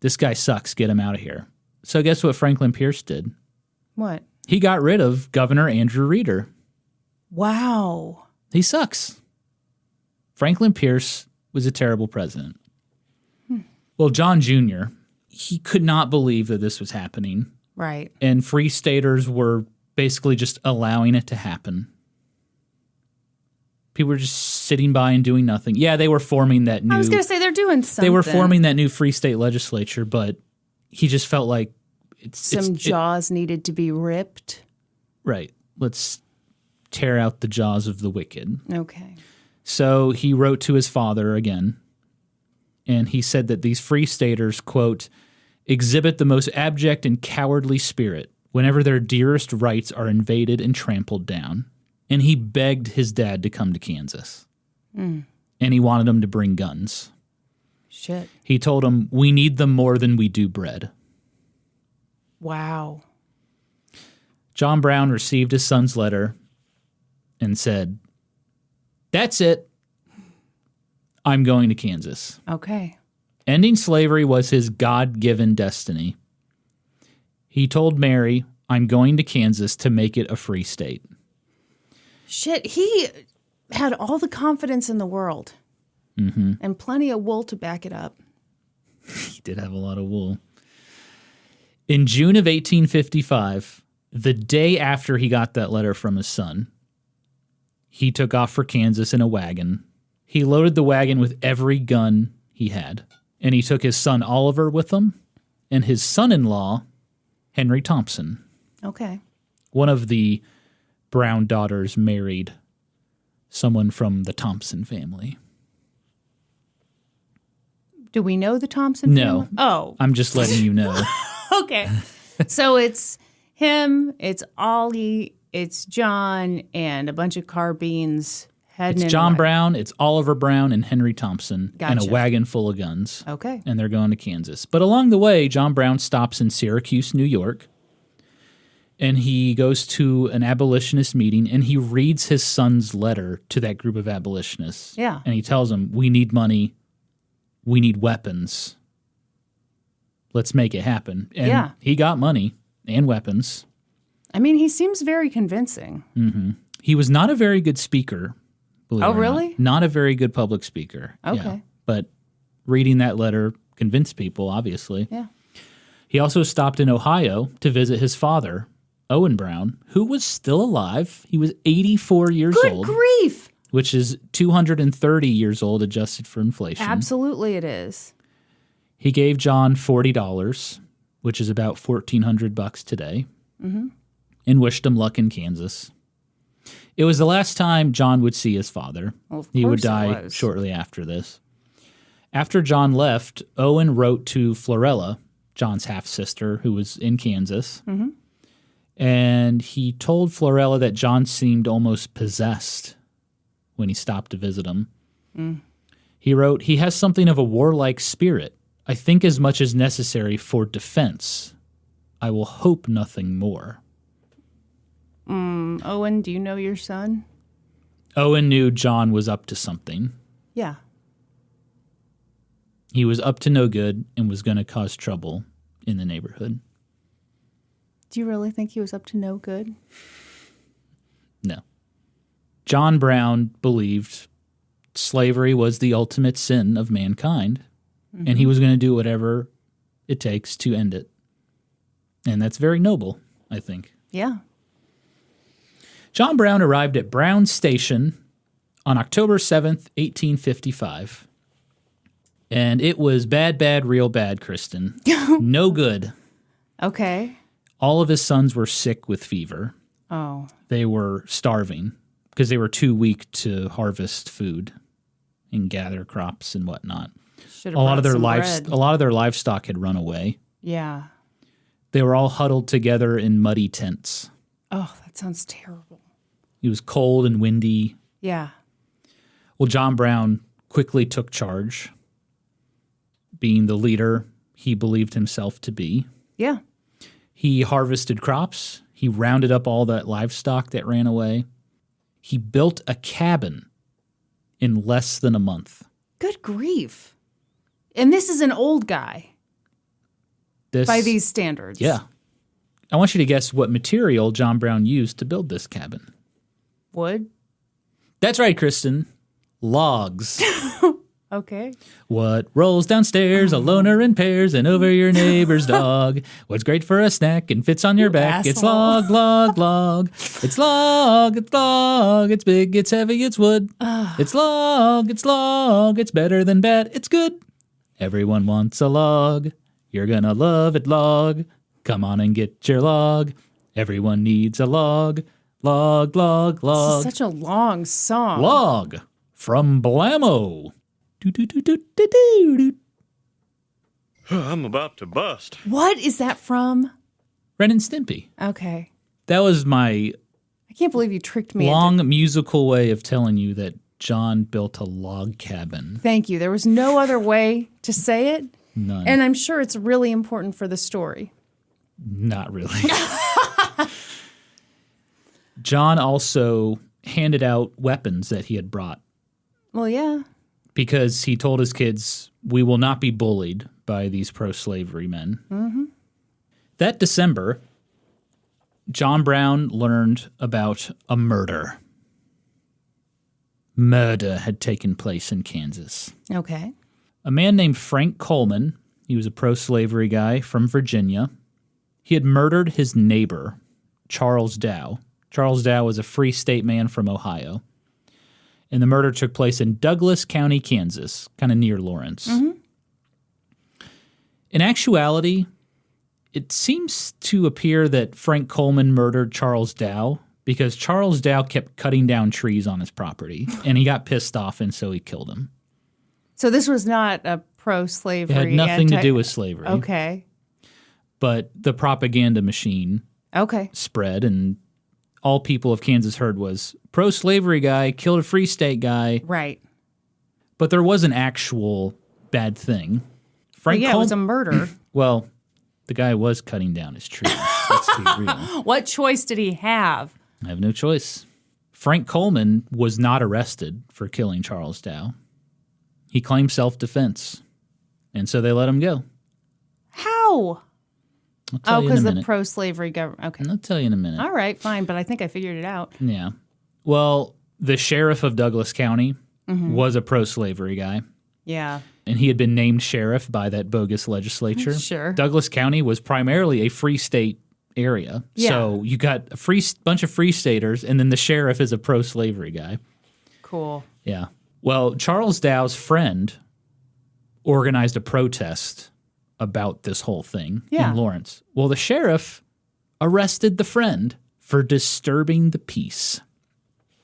this guy sucks, get him out of here. So guess what Franklin Pierce did? What? He got rid of Governor Andrew Reeder. Wow. He sucks. Franklin Pierce was a terrible president. Well, John Jr., he could not believe that this was happening. Right. And Free Staters were basically just allowing it to happen. People were just sitting by and doing nothing. Yeah, they were forming that new... I was going to say, they're doing something. They were forming that new Free State legislature, but he just felt like... Some jaws needed to be ripped. Right. Let's tear out the jaws of the wicked. Okay. So he wrote to his father again, and he said that these Free Staters, quote, exhibit the most abject and cowardly spirit whenever their dearest rights are invaded and trampled down. And he begged his dad to come to Kansas. And he wanted him to bring guns. Shit. He told him, we need them more than we do bread. Wow. John Brown received his son's letter and said, "That's it. I'm going to Kansas." Okay. Ending slavery was his God-given destiny. He told Mary, "I'm going to Kansas to make it a free state." Shit, he had all the confidence in the world. Mm-hmm. And plenty of wool to back it up. He did have a lot of wool. In June of 1855, the day after he got that letter from his son, he took off for Kansas in a wagon. He loaded the wagon with every gun he had, and he took his son Oliver with him and his son-in-law, Henry Thompson. Okay. One of the Brown daughters married someone from the Thompson family. Do we know the Thompson family? No. Oh. I'm just letting you know. Okay. So it's him, it's Ollie, it's John, and a bunch of carbines heading It's John Brown, it's Oliver Brown, and Henry Thompson, and a Gotcha. wagon full of guns. Okay. And they're going to Kansas. But along the way, John Brown stops in Syracuse, New York, and he goes to an abolitionist meeting, and he reads his son's letter to that group of abolitionists. Yeah. And he tells them, "We need money. We need weapons. Let's make it happen." And Yeah. he got money and weapons. I mean, he seems very convincing. He was not a very good speaker. Believe Oh, it or really? Not a very good public speaker. Okay. Yeah. But reading that letter convinced people, obviously. Yeah. He also stopped in Ohio to visit his father, Owen Brown, who was still alive. He was 84 years Good old, grief. which is 230 years old adjusted for inflation. Absolutely it is. He gave John $40, which is about $1,400 today, and wished him luck in Kansas. It was the last time John would see his father. Well, of He would course it die was. shortly after this. After John left, Owen wrote to Florella, John's half-sister, who was in Kansas, and he told Florella that John seemed almost possessed when he stopped to visit him. He wrote, "He has something of a warlike spirit. I think as much as necessary for defense. I will hope nothing more." Owen, do you know your son? Owen knew John was up to something. Yeah. He was up to no good and was going to cause trouble in the neighborhood. Do you really think he was up to no good? No. John Brown believed slavery was the ultimate sin of mankind, and he was going to do whatever it takes to end it. And that's very noble, I think. Yeah. John Brown arrived at Brown Station on October 7th, 1855. And it was bad, real bad, Kristen. No good. Okay. All of his sons were sick with fever. Oh. They were starving because they were too weak to harvest food and gather crops and whatnot. Should A lot of bread. their livestock had run away. Yeah. They were all huddled together in muddy tents. Oh, that sounds terrible. It was cold and windy. Yeah. Well, John Brown quickly took charge, being the leader he believed himself to be. Yeah. He harvested crops. He rounded up all that livestock that ran away. He built a cabin in less than a month. Good grief. And this is an old guy by these standards. Yeah. I want you to guess what material John Brown used to build this cabin. Wood? That's right, Kristen. Logs. Okay. What rolls downstairs, a loner in pairs, and over your neighbor's dog? What's great for a snack and fits on your back? It's asshole. log, log, log. It's log, it's log. It's big, it's heavy, it's wood. It's log, it's log. It's better than bad, it's good. Everyone wants a log. You're gonna love it, log. Come on and get your log. Everyone needs a log. Log, log, This log. is such a long song. Log from Blammo. Do-do-do-do-do-do-do. I'm about to bust. What is that from? Ren and Stimpy. Okay. That was my I can't believe you tricked me. long musical way of telling you that John built a log cabin. Thank you. There was no other way to say it. None. And I'm sure it's really important for the story. Not really. John also handed out weapons that he had brought Well, yeah. because he told his kids, we will not be bullied by these pro-slavery men. Mm-hmm. That December, John Brown learned about a murder. Murder had taken place in Kansas. Okay. A man named Frank Coleman, he was a pro-slavery guy from Virginia. He had murdered his neighbor, Charles Dow. Charles Dow was a free state man from Ohio. And the murder took place in Douglas County, Kansas, kind of near Lawrence. Mm-hmm. In actuality, it seems to appear that Frank Coleman murdered Charles Dow because Charles Dow kept cutting down trees on his property, and he got pissed off, and so he killed him. So this was not a pro-slavery. It had nothing to do with slavery. Okay. But the propaganda machine spread, and all people of Kansas heard was pro-slavery guy killed a free state guy. Right. But there was an actual bad thing. Frank it was a murder. Well, the guy was cutting down his trees. Let's be real. What choice did he have? I have no choice. Frank Coleman was not arrested for killing Charles Dow. He claimed self-defense, and so they let him go. How? I'll tell you in a because the minute. pro-slavery government. Okay. I'll tell you in a minute. All right, fine, but I think I figured it out. Yeah. Well, the sheriff of Douglas County was a pro-slavery guy, Yeah. and he had been named sheriff by that bogus legislature. Sure. Douglas County was primarily a free state area. Yeah. So you got a bunch of free staters, and then the sheriff is a pro-slavery guy. Cool. Yeah. Well, Charles Dow's friend organized a protest about this whole thing in Lawrence. Well, the sheriff arrested the friend for disturbing the peace.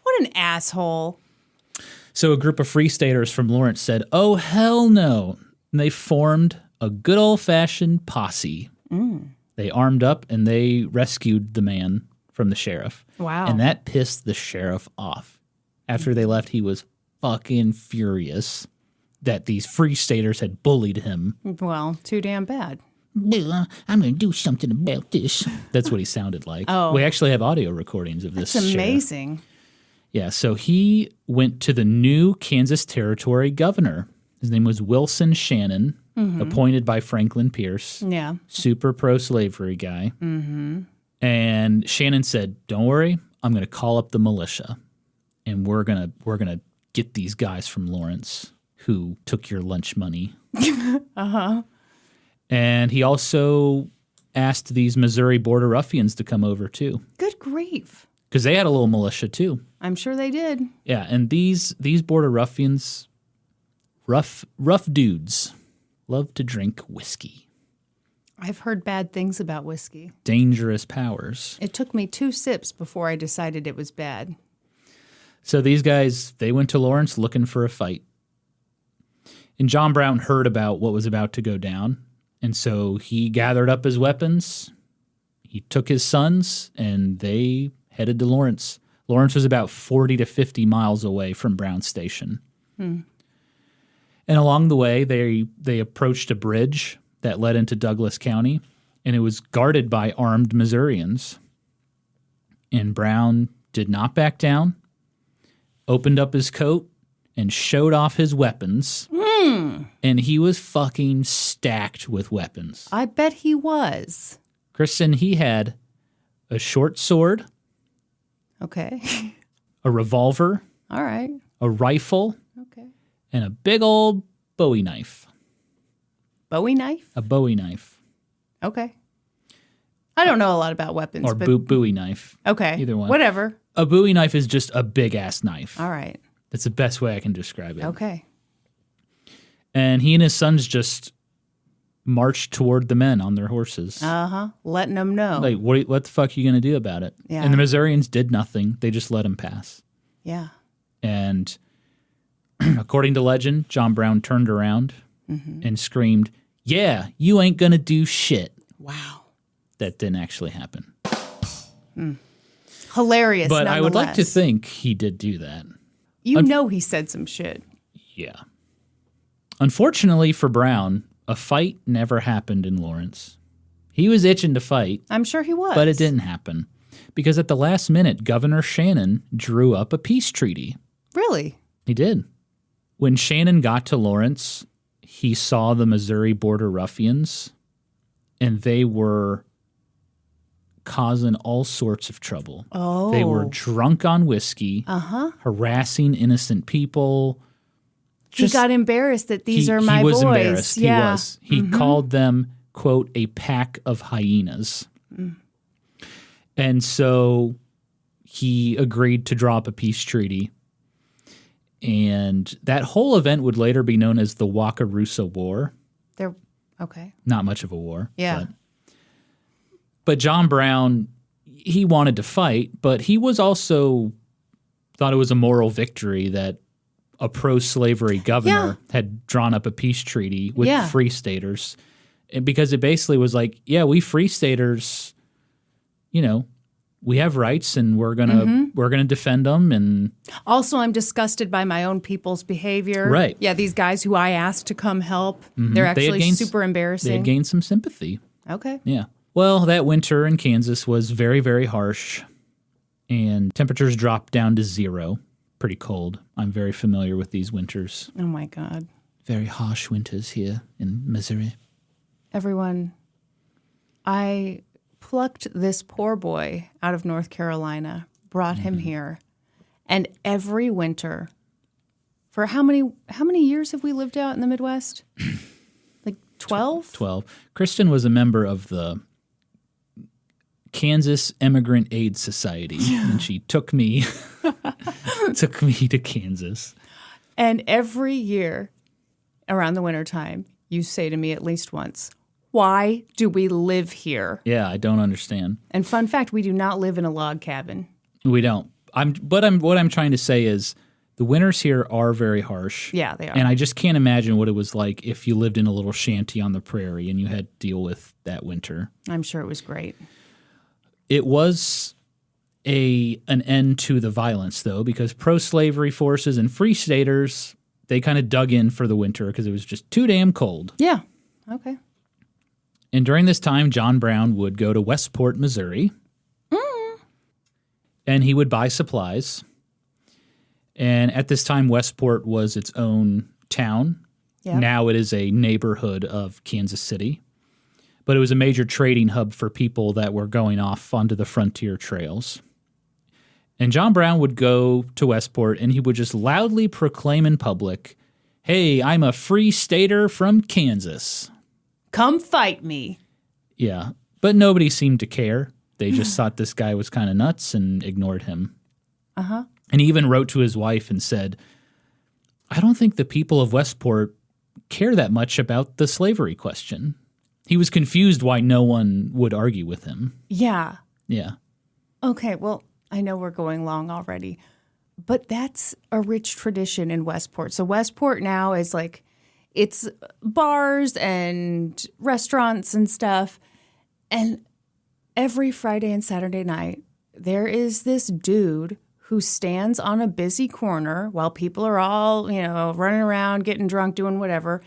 What an asshole. So a group of free staters from Lawrence said, oh, hell no. And they formed a good old-fashioned posse. They armed up and they rescued the man from the sheriff. Wow. And that pissed the sheriff off. After they left, he was fucking furious that these free staters had bullied him. Well, too damn bad. I'm going to do something about this. That's what he sounded like. Oh. We actually have audio recordings of this. It's amazing. Yeah, so he went to the new Kansas Territory governor. His name was Wilson Shannon, appointed by Franklin Pierce. Yeah. Super pro-slavery guy. Mm-hmm. And Shannon said, don't worry, I'm going to call up the militia, and we're gonna get these guys from Lawrence who took your lunch money. Uh-huh. And he also asked these Missouri Border Ruffians to come over too. Good grief. Because they had a little militia too. I'm sure they did. Yeah, and these Border Ruffians, rough dudes, love to drink whiskey. I've heard bad things about whiskey. Dangerous powers. It took me 2 sips before I decided it was bad. So these guys, they went to Lawrence looking for a fight. And John Brown heard about what was about to go down. And so he gathered up his weapons. He took his sons, and they headed to Lawrence. Lawrence was about 40 to 50 miles away from Brown Station. And along the way, they approached a bridge that led into Douglas County, and it was guarded by armed Missourians. And Brown did not back down, opened up his coat, and showed off his weapons. And he was fucking stacked with weapons. I bet he was. Kristen, he had a short sword, Okay. a revolver, All right. a rifle, Okay. and a big old Bowie knife. Bowie knife? A Bowie knife. Okay. I don't know a lot about weapons. Or but Bowie knife. okay. Either one. Whatever. A Bowie knife is just a big-ass knife. All right. That's the best way I can describe it. Okay. And he and his sons just marched toward the men on their horses. Uh-huh. Letting them know. Like, what the fuck are you going to do about it? Yeah. And the Missourians did nothing. They just let him pass. Yeah. And according to legend, John Brown turned around and screamed, yeah, you ain't going to do shit. Wow. That didn't actually happen. Hilarious. But I would like to nonetheless. think he did do that. You know he said some shit. Yeah. Unfortunately for Brown, a fight never happened in Lawrence. He was itching to fight, I'm sure he was. but it didn't happen Because at the last minute, Governor Shannon drew up a peace treaty. Really? He did. When Shannon got to Lawrence, he saw the Missouri border ruffians, and they were causing all sorts of trouble. Oh. They were drunk on whiskey, harassing innocent people. He got embarrassed that these are my boys. He was embarrassed. Yeah. He was. He called them, quote, a pack of hyenas. And so he agreed to draw up a peace treaty. And that whole event would later be known as the Wakarusa War. Okay. Not much of a war. Yeah. But John Brown, he wanted to fight, but he was also thought it was a moral victory that a pro-slavery governor had drawn up a peace treaty with free staters. And because it basically was like, yeah, we free staters, you know, we have rights and we're gonna defend them. And also, I'm disgusted by my own people's behavior. Right. Yeah, these guys who I asked to come help, they're actually super embarrassing. They had gained some sympathy. Okay. Yeah. Well, that winter in Kansas was very, very harsh, and temperatures dropped down to 0. Pretty cold. I'm very familiar with these winters. Oh, my God. Very harsh winters here in Missouri. Everyone, I plucked this poor boy out of North Carolina, brought him here, and every winter, for how many years have we lived out in the Midwest? Like 12? 12. Kristen was a member of the Kansas Immigrant Aid Society, and she took me to Kansas. And every year around the wintertime, you say to me at least once, why do we live here? Yeah, I don't understand. And fun fact, we do not live in a log cabin. We don't. What I'm trying to say is the winters here are very harsh. Yeah, they are. And I just can't imagine what it was like if you lived in a little shanty on the prairie and you had to deal with that winter. I'm sure it was great. It was an end to the violence, though, because pro-slavery forces and free staters, they kind of dug in for the winter because it was just too damn cold. Yeah. Okay. And during this time, John Brown would go to Westport, Missouri, and he would buy supplies. And at this time, Westport was its own town. Yeah. Now it is a neighborhood of Kansas City. But it was a major trading hub for people that were going off onto the frontier trails. And John Brown would go to Westport, and he would just loudly proclaim in public, hey, I'm a free stater from Kansas. Come fight me. Yeah, but nobody seemed to care. They just thought this guy was kind of nuts and ignored him. And he even wrote to his wife and said, I don't think the people of Westport care that much about the slavery question. He was confused why no one would argue with him. Yeah. Yeah. Okay, well, I know we're going long already, but that's a rich tradition in Westport. So Westport now is like, it's bars and restaurants and stuff. And every Friday and Saturday night, there is this dude who stands on a busy corner while people are all, running around, getting drunk, doing whatever.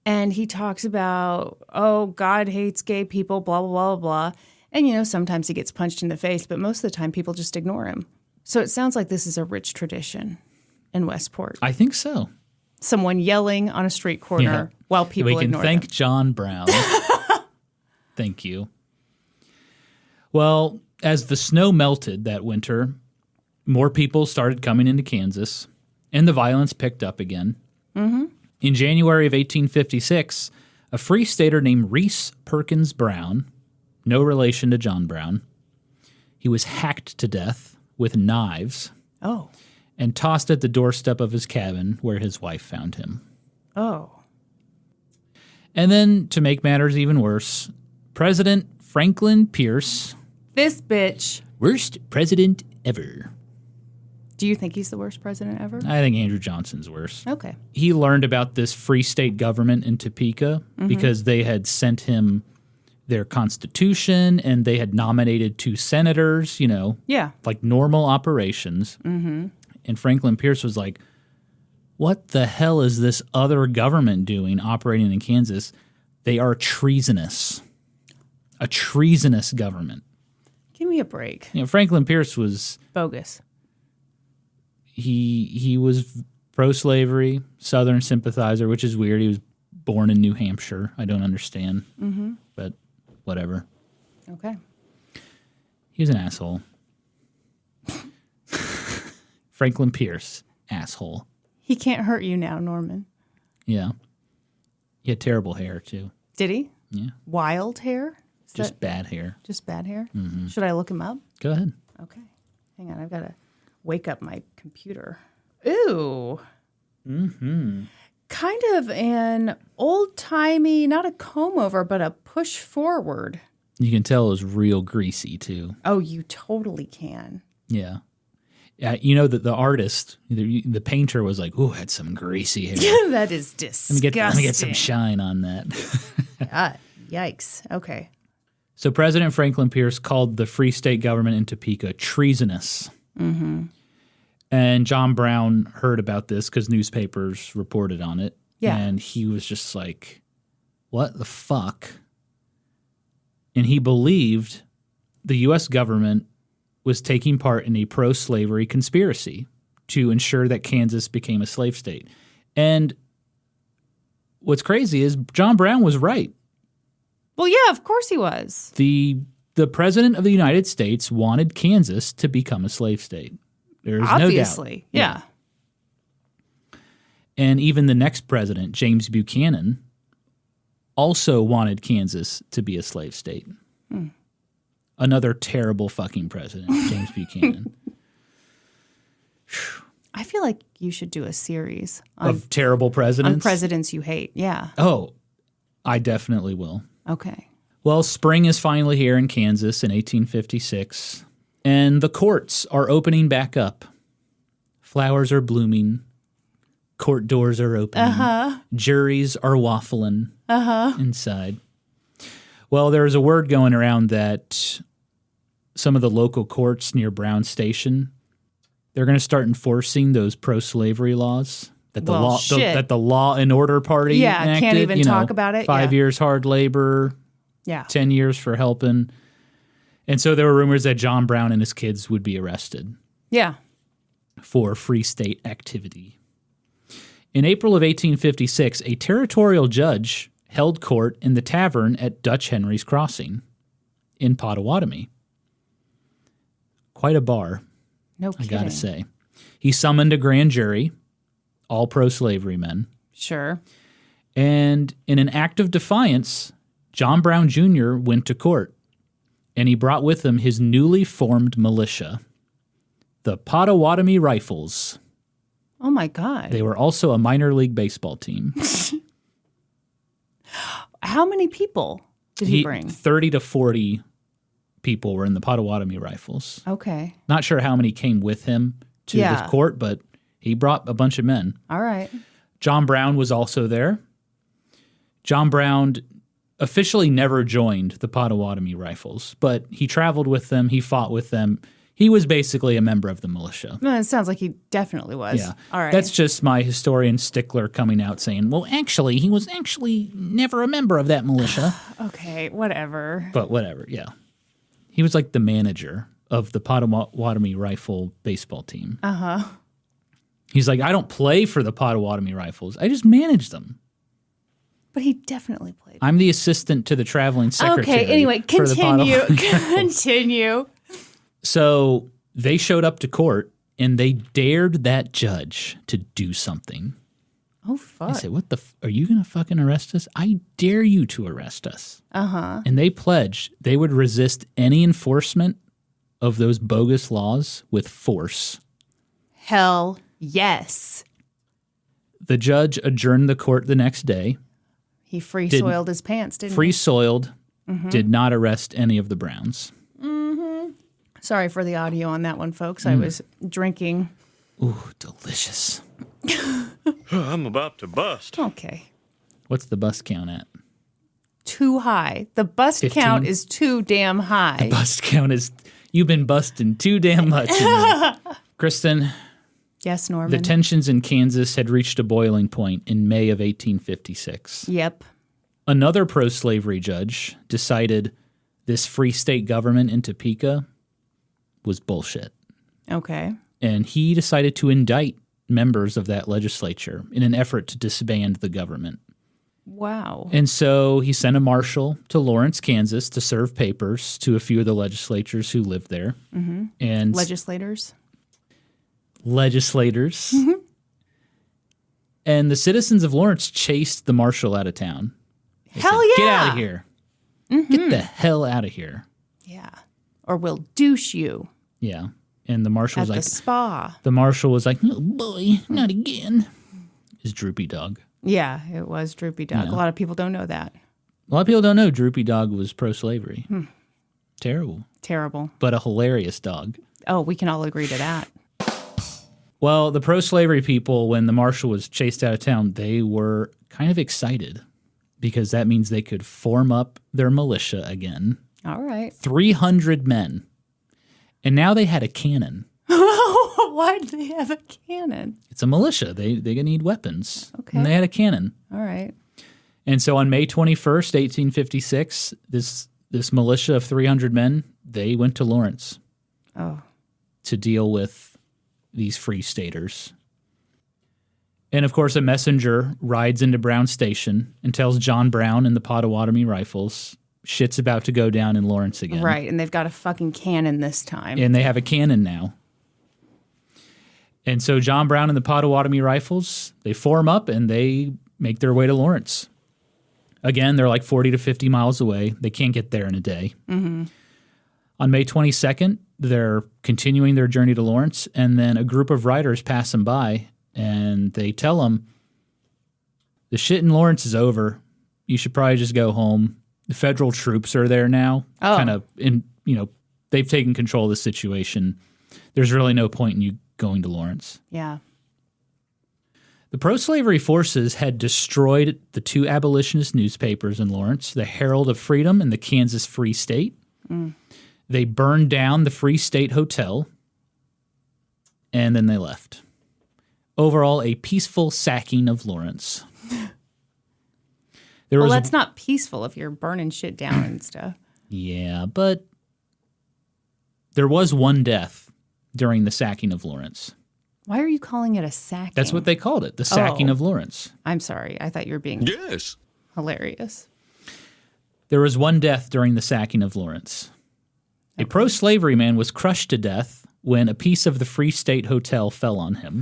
And he talks about, oh, God hates gay people, blah, blah, blah, blah. And, sometimes he gets punched in the face, but most of the time people just ignore him. So it sounds like this is a rich tradition in Westport. I think so. Someone yelling on a street corner while people ignore them. We can thank John Brown. Thank you. Well, as the snow melted that winter, more people started coming into Kansas, and the violence picked up again. In January of 1856, a free stater named Reese Perkins Brown, no relation to John Brown, he was hacked to death with knives and tossed at the doorstep of his cabin where his wife found him. And then, to make matters even worse, President Franklin Pierce. This bitch. Worst president ever. Do you think he's the worst president ever? I think Andrew Johnson's worse. Okay. He learned about this free state government in Topeka because they had sent him their constitution and they had nominated 2 senators, like normal operations. And Franklin Pierce was like, what the hell is this other government doing operating in Kansas? They are treasonous. A treasonous government. Give me a break. Franklin Pierce was Bogus. he was pro-slavery, Southern sympathizer, which is weird. He was born in New Hampshire. I don't understand, but whatever. Okay. He was an asshole. Franklin Pierce, asshole. He can't hurt you now, Norman. Yeah. He had terrible hair, too. Did he? Yeah. Wild hair? Just bad hair. Just bad hair? Mm-hmm. Should I look him up? Go ahead. Okay. Hang on. I've got to wake up my computer. Ooh. Mm-hmm. Kind of an old-timey, not a comb-over, but a push-forward. You can tell it was real greasy, too. Oh, you totally can. Yeah. You know that the artist, the painter was like, ooh, had some greasy hair. That is disgusting. Let me get some shine on that. God, yikes. Okay. So President Franklin Pierce called the Free State government in Topeka treasonous. Mm-hmm. And John Brown heard about this because newspapers reported on it. Yeah. And he was just like, what the fuck? And he believed the U.S. government was taking part in a pro-slavery conspiracy to ensure that Kansas became a slave state. And what's crazy is John Brown was right. Well, yeah, of course he was. The president of the United States wanted Kansas to become a slave state. There's Obviously, no doubt. Yeah. And even the next president, James Buchanan, also wanted Kansas to be a slave state. Another terrible fucking president, James Buchanan. I feel like you should do a series Of terrible presidents? on presidents you hate. Yeah. Oh, I definitely will. Okay. Well, spring is finally here in Kansas in 1856, and the courts are opening back up. Flowers are blooming. Court doors are opening. Juries are waffling inside. Well, there's a word going around that some of the local courts near Brown Station, they're going to start enforcing those pro-slavery laws that the that the Law and Order Party enacted. Can't even talk about it. 5 years hard labor, 10 years for helping. And so there were rumors that John Brown and his kids would be arrested. Yeah. For Free State activity. In April of 1856, a territorial judge held court in the tavern at Dutch Henry's Crossing in Pottawatomie. Quite a bar, No kidding. I gotta say. He summoned a grand jury, all pro-slavery men. Sure. And in an act of defiance, John Brown Jr. went to court, and he brought with him his newly formed militia, the Pottawatomie Rifles. Oh, my God. They were also a minor league baseball team. How many people did he bring? 30 to 40 people were in the Pottawatomie Rifles. Okay. Not sure how many came with him to the court, but he brought a bunch of men. All right. John Brown was also there. John Brown officially never joined the Pottawatomie Rifles, but he traveled with them. He fought with them. He was basically a member of the militia. No, it sounds like he definitely was. Yeah. All right. That's just my historian stickler coming out saying, well, actually, he was actually never a member of that militia. Okay, whatever. But whatever, yeah. He was like the manager of the Pottawatomie Rifle baseball team. Uh-huh. He's like, I don't play for the Pottawatomie Rifles. I just manage them. But he definitely played. I'm the assistant to the traveling secretary. Okay, anyway, for the continue. Pottawatomie Rifles. Continue. So they showed up to court, and they dared that judge to do something. Oh, fuck. I said, what the are you going to fucking arrest us? I dare you to arrest us. Uh-huh. And they pledged they would resist any enforcement of those bogus laws with force. Hell yes. The judge adjourned the court the next day. He free-soiled his pants, didn't he? Free-soiled, did not arrest any of the Browns. Sorry for the audio on that one, folks. I was drinking. Ooh, delicious. I'm about to bust. Okay. What's the bust count at? Too high. The bust 15? count is too damn high. Bust count is, you've been busting too damn much. Kristen, Yes, Norman. the tensions in Kansas had reached a boiling point in May of 1856. Yep. Another pro-slavery judge decided this free state government in Topeka was bullshit. Okay. And he decided to indict members of that legislature in an effort to disband the government. Wow. And so he sent a marshal to Lawrence, Kansas to serve papers to a few of the legislators who lived there. Mm-hmm. And legislators. Mm-hmm. And the citizens of Lawrence chased the marshal out of town. Hell said, yeah. Get out of here. Mm-hmm. Get the hell out of here. Yeah. Or we'll douche you. Yeah. And the marshal was at like, the spa. The marshal was like, oh boy, not again. His Droopy Dog. Yeah, it was Droopy Dog. Yeah. A lot of people don't know that. A lot of people don't know Droopy Dog was pro-slavery. Terrible. Terrible. But a hilarious dog. Oh, we can all agree to that. Well, the pro-slavery people, when the marshal was chased out of town, they were kind of excited because that means they could form up their militia again. All right. 300 men. And now they had a cannon. Why do they have a cannon? It's a militia. They need weapons. Okay. And they had a cannon. All right. And so on May 21st, 1856, this militia of 300 men, they went to Lawrence to deal with these free staters. And of course, a messenger rides into Brown Station and tells John Brown and the Pottawatomie Rifles shit's about to go down in Lawrence again. Right, and they've got a fucking cannon this time. And they have a cannon now. And so John Brown and the Pottawatomie Rifles, they form up and they make their way to Lawrence. Again, they're like 40 to 50 miles away. They can't get there in a day. Mm-hmm. On May 22nd, they're continuing their journey to Lawrence, and then a group of riders pass them by, and they tell them, the shit in Lawrence is over. You should probably just go home. The federal troops are there now. Kind of, they've taken control of the situation. There's really no point in you going to Lawrence. Yeah. The pro-slavery forces had destroyed the two abolitionist newspapers in Lawrence, the Herald of Freedom and the Kansas Free State. Mm. They burned down the Free State Hotel, and then they left. Overall, a peaceful sacking of Lawrence. Well, that's not peaceful if you're burning shit down and stuff. Yeah, but there was one death during the sacking of Lawrence. Why are you calling it a sacking? That's what they called it, the sacking of Lawrence. I'm sorry. I thought you were being hilarious. There was one death during the sacking of Lawrence. Okay. A pro-slavery man was crushed to death when a piece of the Free State Hotel fell on him.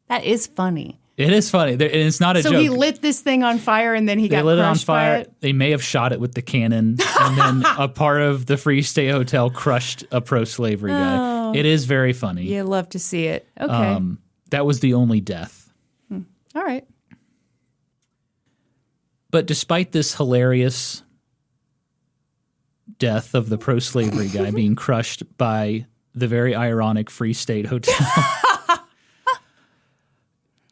That is funny. It is funny. It's not a joke. So he lit this thing on fire and then he got lit crushed it on fire. by it? They may have shot it with the cannon, and then a part of the Free State Hotel crushed a pro-slavery guy. It is very funny. You love to see it. Okay. That was the only death. All right. But despite this hilarious death of the pro-slavery guy being crushed by the very ironic Free State Hotel,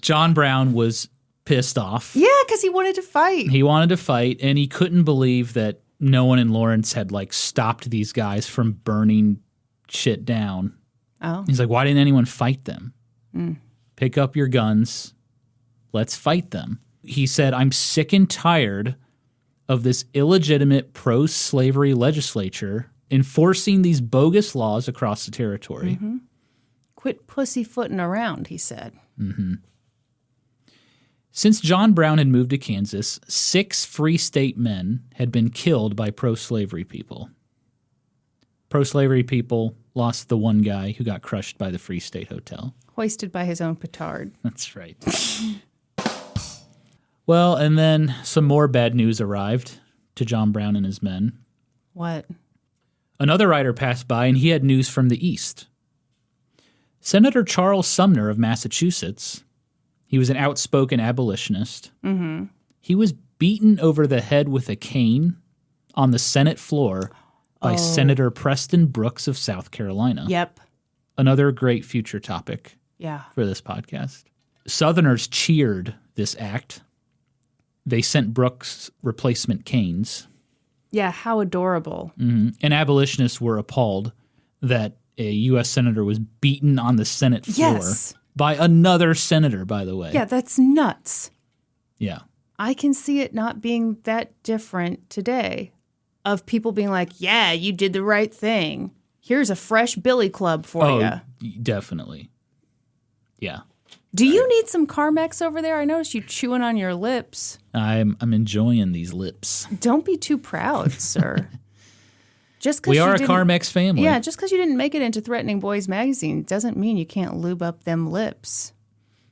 John Brown was pissed off. Yeah, because he wanted to fight. He wanted to fight, and he couldn't believe that no one in Lawrence had stopped these guys from burning shit down. Oh. He's like, why didn't anyone fight them? Pick up your guns. Let's fight them. He said, I'm sick and tired of this illegitimate pro-slavery legislature enforcing these bogus laws across the territory. Mm-hmm. Quit pussyfooting around, he said. Mm-hmm. Since John Brown had moved to Kansas, 6 Free State men had been killed by pro-slavery people. Pro-slavery people lost the one guy who got crushed by the Free State Hotel. Hoisted by his own petard. That's right. Well, and then some more bad news arrived to John Brown and his men. What? Another rider passed by, and he had news from the East. Senator Charles Sumner of Massachusetts, he was an outspoken abolitionist. Mm-hmm. He was beaten over the head with a cane on the Senate floor by Senator Preston Brooks of South Carolina. Yep. Another great future topic for this podcast. Southerners cheered this act. They sent Brooks replacement canes. Yeah, how adorable. Mm-hmm. And abolitionists were appalled that a U.S. senator was beaten on the Senate floor by another senator, by the way. Yeah, that's nuts. Yeah. I can see it not being that different today. of people being like, yeah, you did the right thing. Here's a fresh billy club for you. Definitely. Yeah. Do you need some Carmex over there? I noticed you chewing on your lips. I'm enjoying these lips. Don't be too proud, sir. Just 'cause We you are a didn't- Carmex family. Yeah, just because you didn't make it into Threatening Boyz magazine doesn't mean you can't lube up them lips.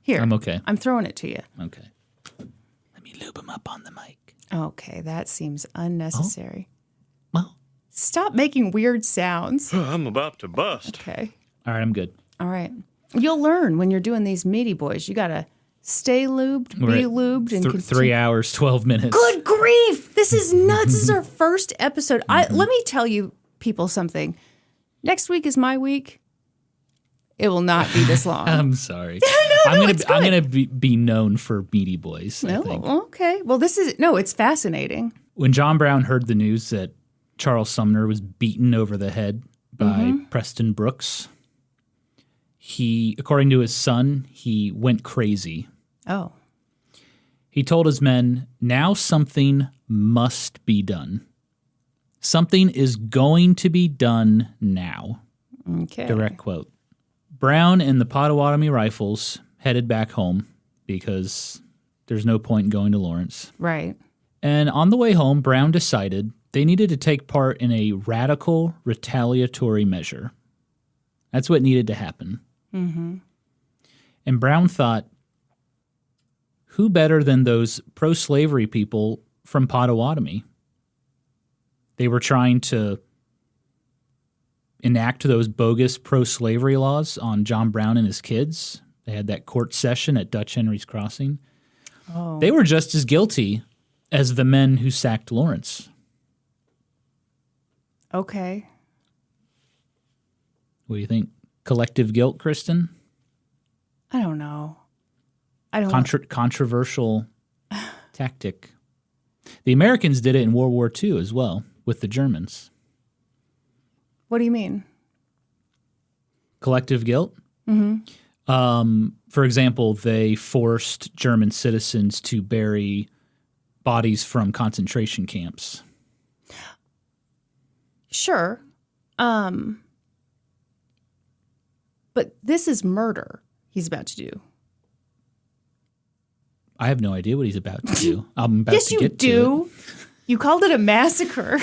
Here. I'm okay. I'm throwing it to you. Okay. Let me lube them up on the mic. Okay, that seems unnecessary. Well, Stop making weird sounds. I'm about to bust. Okay. all right, I'm good. All right. You'll learn when you're doing these meaty boys. You got to stay lubed, We're be at lubed, and continue. 3 hours, 12 minutes. Good grief! This is nuts. This is our first episode. Let me tell you people something. Next week is my week. It will not be this long. I'm sorry. No, I'm gonna be known for Meaty Boys. I think. Okay. Well, it's fascinating. When John Brown heard the news that Charles Sumner was beaten over the head by Preston Brooks, he, according to his son, he went crazy. Oh. He told his men, now something must be done. Something is going to be done now. Okay. Direct quote. Brown and the Pottawatomie Rifles headed back home because there's no point in going to Lawrence. Right. And on the way home, Brown decided they needed to take part in a radical retaliatory measure. That's what needed to happen. Mm-hmm. And Brown thought, who better than those pro-slavery people from Pottawatomie? They were trying to enact those bogus pro-slavery laws on John Brown and his kids. They had that court session at Dutch Henry's Crossing. Oh. They were just as guilty as the men who sacked Lawrence. Okay. What do you think? Collective guilt, Kristen? I don't know. I don't Controversial tactic. The Americans did it in World War II as well with the Germans. What do you mean? Collective guilt? Mm-hmm. For example, they forced German citizens to bury bodies from concentration camps. Sure. But this is murder he's about to do. I have no idea what he's about to do. I'm about Yes, to you get do. to it. You called it a massacre.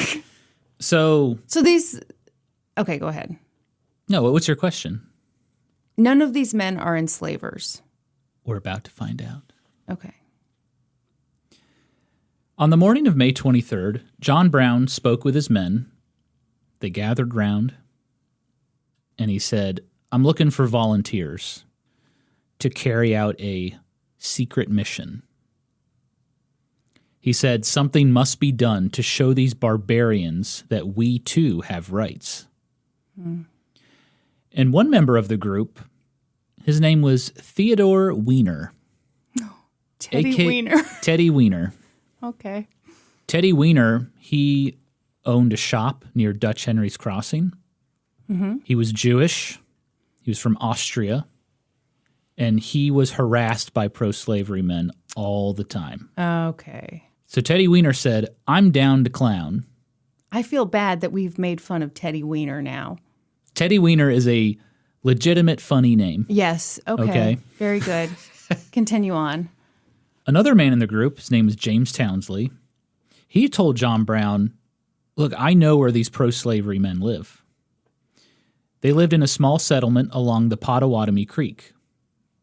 So these... Okay, go ahead. no, what's your question? None of these men are enslavers. We're about to find out. Okay. On the morning of May 23rd, John Brown spoke with his men. They gathered round, and he said, I'm looking for volunteers to carry out a secret mission. He said, something must be done to show these barbarians that we too have rights. And one member of the group, his name was Theodore Weiner. Teddy Weiner. Teddy Weiner. Okay. Teddy Weiner, he owned a shop near Dutch Henry's Crossing. Mm-hmm. He was Jewish. He was from Austria. And he was harassed by pro-slavery men all the time. Okay. So Teddy Weiner said, I'm down to clown. I feel bad that we've made fun of Teddy Weiner now. Teddy Weiner is a legitimate funny name. Yes. Okay. Very good. Continue on. Another man in the group, his name is James Townsley. He told John Brown, look, I know where these pro-slavery men live. They lived in a small settlement along the Pottawatomie Creek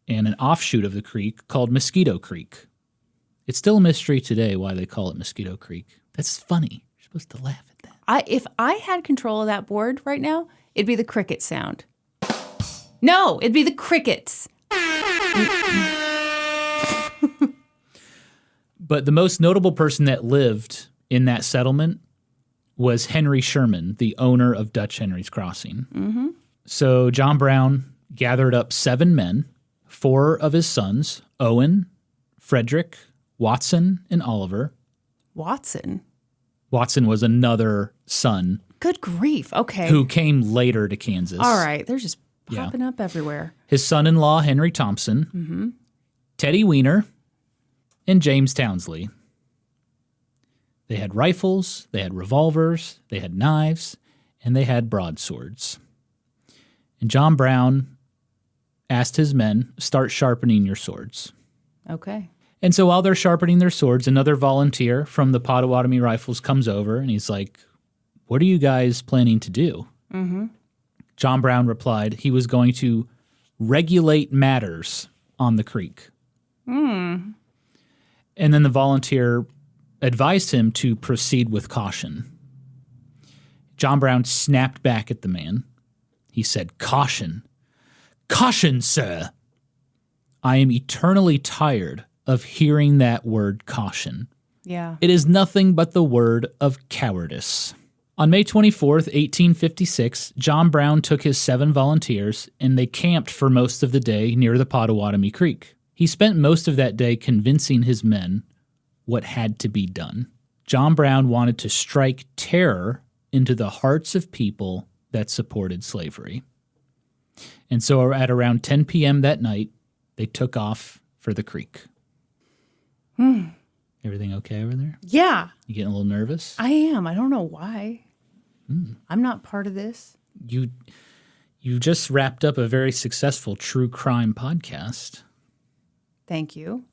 and an offshoot of the creek called Mosquito Creek. It's still a mystery today why they call it Mosquito Creek. That's funny. You're supposed to laugh at that. If I had control of that board right now, it'd be the cricket sound. No, it'd be the crickets. But the most notable person that lived in that settlement was Henry Sherman, the owner of Dutch Henry's Crossing. Mm-hmm. So John Brown gathered up 7 men, 4 of his sons, Owen, Frederick, Watson, and Oliver. Watson? Watson was another son. Good grief. Okay. Who came later to Kansas. All right. They're just popping up everywhere. His son-in-law, Henry Thompson, Teddy Weiner, and James Townsley. They had rifles, they had revolvers, they had knives, and they had broadswords. And John Brown asked his men, start sharpening your swords. Okay. And so while they're sharpening their swords, another volunteer from the Pottawatomie Rifles comes over, and he's like, what are you guys planning to do? Mm-hmm. John Brown replied he was going to regulate matters on the creek. And then the volunteer advised him to proceed with caution. John Brown snapped back at the man. He said, caution. Caution, sir. I am eternally tired of hearing that word caution. Yeah. It is nothing but the word of cowardice. On May 24th, 1856, John Brown took his 7 volunteers, and they camped for most of the day near the Pottawatomie Creek. He spent most of that day convincing his men what had to be done. John Brown wanted to strike terror into the hearts of people that supported slavery. And so at around 10 p.m. that night, they took off for the creek. Everything okay over there? Yeah, You getting a little nervous? I am. I don't know why. I'm not part of this. You just wrapped up a very successful true crime podcast. Thank you.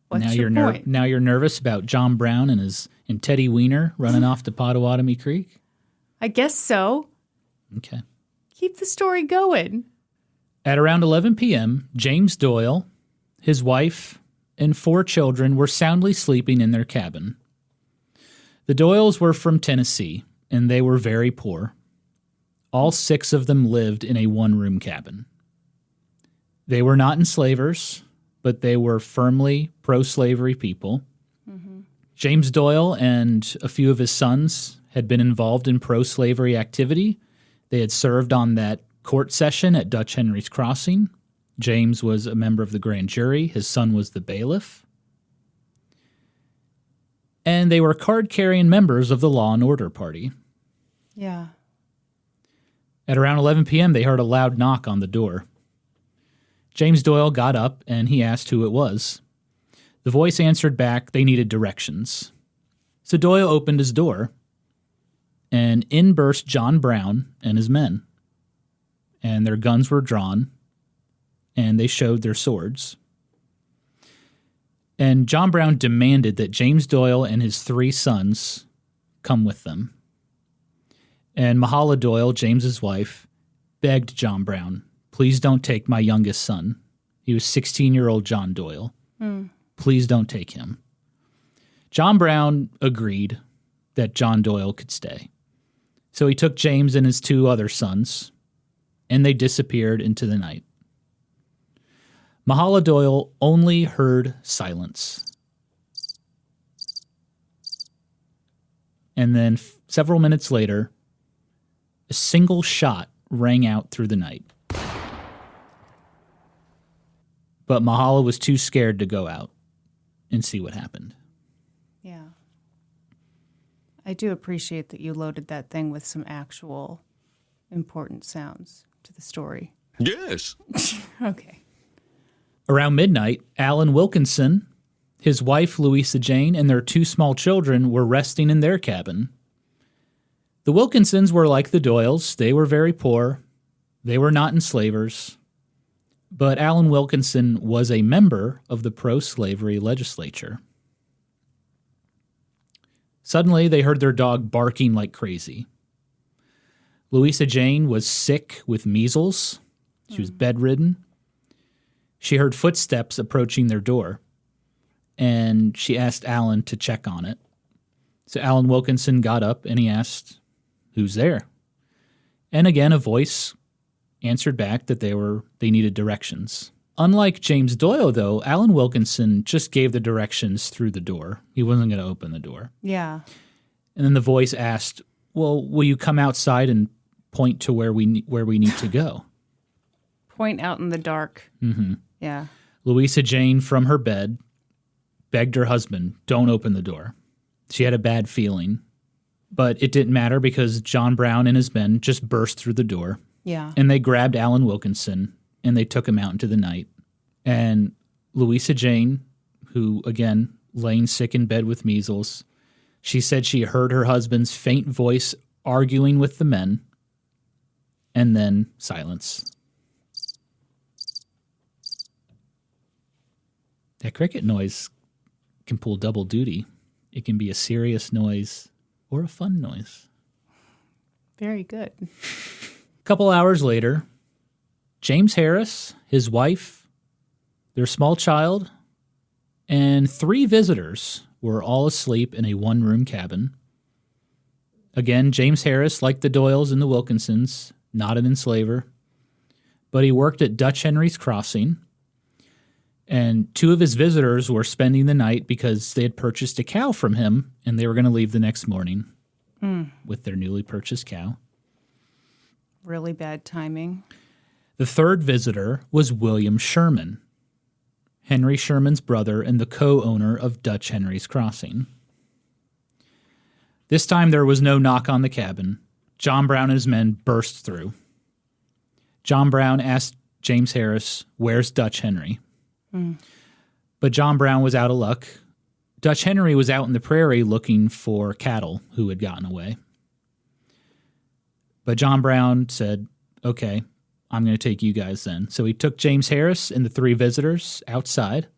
What's Now your you're point? now you're nervous about John Brown and Teddy Weiner running off to Pottawatomie Creek? I guess so. Okay. Keep the story going. At around 11 p.m., James Doyle, his wife, and 4 children were soundly sleeping in their cabin. The Doyles were from Tennessee, and they were very poor. All 6 of them lived in a one-room cabin. They were not enslavers, but they were firmly pro-slavery people. James Doyle and a few of his sons had been involved in pro-slavery activity. They had served on that court session at Dutch Henry's Crossing. James was a member of the grand jury. His son was the bailiff. And they were card-carrying members of the Law and Order Party. Yeah. At around 11 p.m., they heard a loud knock on the door. James Doyle got up and he asked who it was. The voice answered back they needed directions. So Doyle opened his door, and in burst John Brown and his men. And their guns were drawn, and they showed their swords. And John Brown demanded that James Doyle and his 3 sons come with them. And Mahala Doyle, James's wife, begged John Brown, please don't take my youngest son. He was 16-year-old John Doyle. Please don't take him. John Brown agreed that John Doyle could stay. So he took James and his 2 other sons, and they disappeared into the night. Mahala Doyle only heard silence. And then several minutes later, a single shot rang out through the night. But Mahala was too scared to go out and see what happened. Yeah. I do appreciate that you loaded that thing with some actual important sounds to the story. Yes. Okay. Around midnight, Alan Wilkinson, his wife Louisa Jane, and their 2 small children were resting in their cabin. The Wilkinsons were like the Doyles. They were very poor. They were not enslavers. But Alan Wilkinson was a member of the pro-slavery legislature. Suddenly, they heard their dog barking like crazy. Louisa Jane was sick with measles. She was bedridden. She heard footsteps approaching their door, and she asked Alan to check on it. So Alan Wilkinson got up and he asked, who's there? And again, a voice answered back that they needed directions. Unlike James Doyle, though, Alan Wilkinson just gave the directions through the door. He wasn't going to open the door. Yeah. And then the voice asked, well, will you come outside and point to where we need to go? Point out in the dark. Mm-hmm. Yeah. Louisa Jane, from her bed, begged her husband, don't open the door. She had a bad feeling. But it didn't matter because John Brown and his men just burst through the door. Yeah. And they grabbed Alan Wilkinson and they took him out into the night. And Louisa Jane, who, again, laying sick in bed with measles, She said she heard her husband's faint voice arguing with the men, and then silence. That cricket noise can pull double duty. It can be a serious noise or a fun noise. Very good. A couple hours later, James Harris, his wife, their small child, and 3 visitors were all asleep in a one-room cabin. Again, James Harris, like the Doyles and the Wilkinsons, not an enslaver, but he worked at Dutch Henry's Crossing, and 2 of his visitors were spending the night because they had purchased a cow from him, and they were going to leave the next morning with their newly purchased cow. Really bad timing. The 3rd visitor was William Sherman, Henry Sherman's brother and the co-owner of Dutch Henry's Crossing. This time there was no knock on the cabin. John Brown and his men burst through. John Brown asked James Harris, "Where's Dutch Henry?" But John Brown was out of luck. Dutch Henry was out in the prairie looking for cattle who had gotten away. But John Brown said, "Okay, I'm going to take you guys then." So he took James Harris and the 3 visitors outside.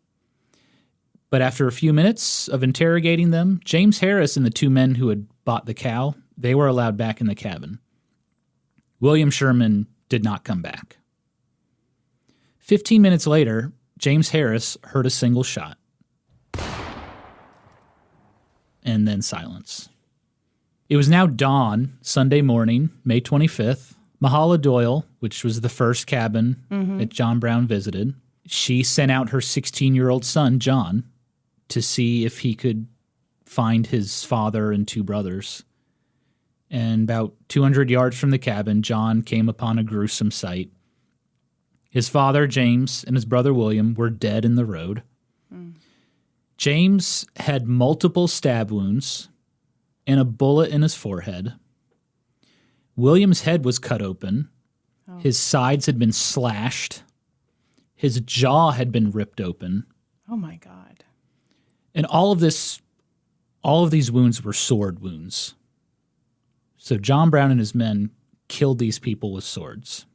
But after a few minutes of interrogating them, James Harris and the 2 men who had bought the cow, they were allowed back in the cabin. William Sherman did not come back. 15 minutes later, James Harris heard a single shot. And then silence. It was now dawn, Sunday morning, May 25th. Mahala Doyle, which was the first cabin that John Brown visited, she sent out her 16-year-old son, John, to see if he could find his father and 2 brothers. And about 200 yards from the cabin, John came upon a gruesome sight. His father, James, and his brother, William, were dead in the road. James had multiple stab wounds and a bullet in his forehead. William's head was cut open. His sides had been slashed. His jaw had been ripped open. Oh, my God. And all of these wounds were sword wounds. So John Brown and his men killed these people with swords.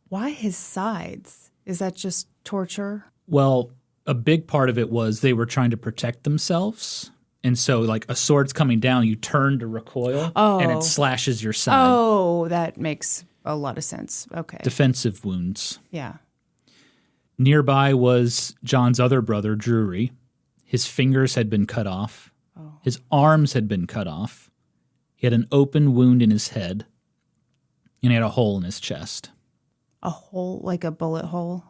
Why his sides? Is that just torture? Well, a big part of it was they were trying to protect themselves. And so, like, a sword's coming down, you turn to recoil, and it slashes your side. Oh, that makes a lot of sense. Okay. Defensive wounds. Yeah. Nearby was John's other brother, Drury. His fingers had been cut off. His arms had been cut off. He had an open wound in his head, and he had a hole in his chest. A hole, like a bullet hole?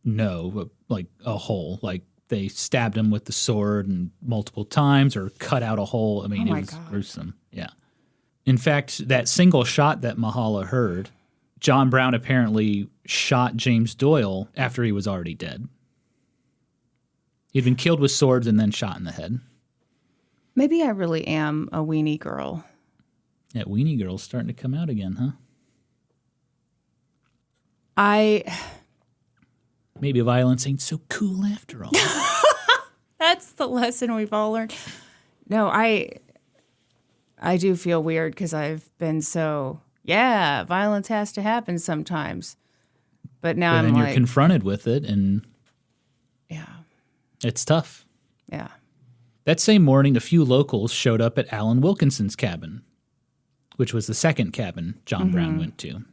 No, like a hole. Like they stabbed him with the sword and multiple times or cut out a hole. I mean, it was gruesome. Yeah. In fact, that single shot that Mahala heard, John Brown apparently shot James Doyle after he was already dead. He'd been killed with swords and then shot in the head. Maybe I really am a weenie girl. That weenie girl's starting to come out again, huh? Maybe violence ain't so cool after all. That's the lesson we've all learned. No, I do feel weird because I've been so, violence has to happen sometimes. But now and I'm then like, you're confronted with it, and it's tough. Yeah. That same morning, a few locals showed up at Alan Wilkinson's cabin, which was the second cabin John Brown went to.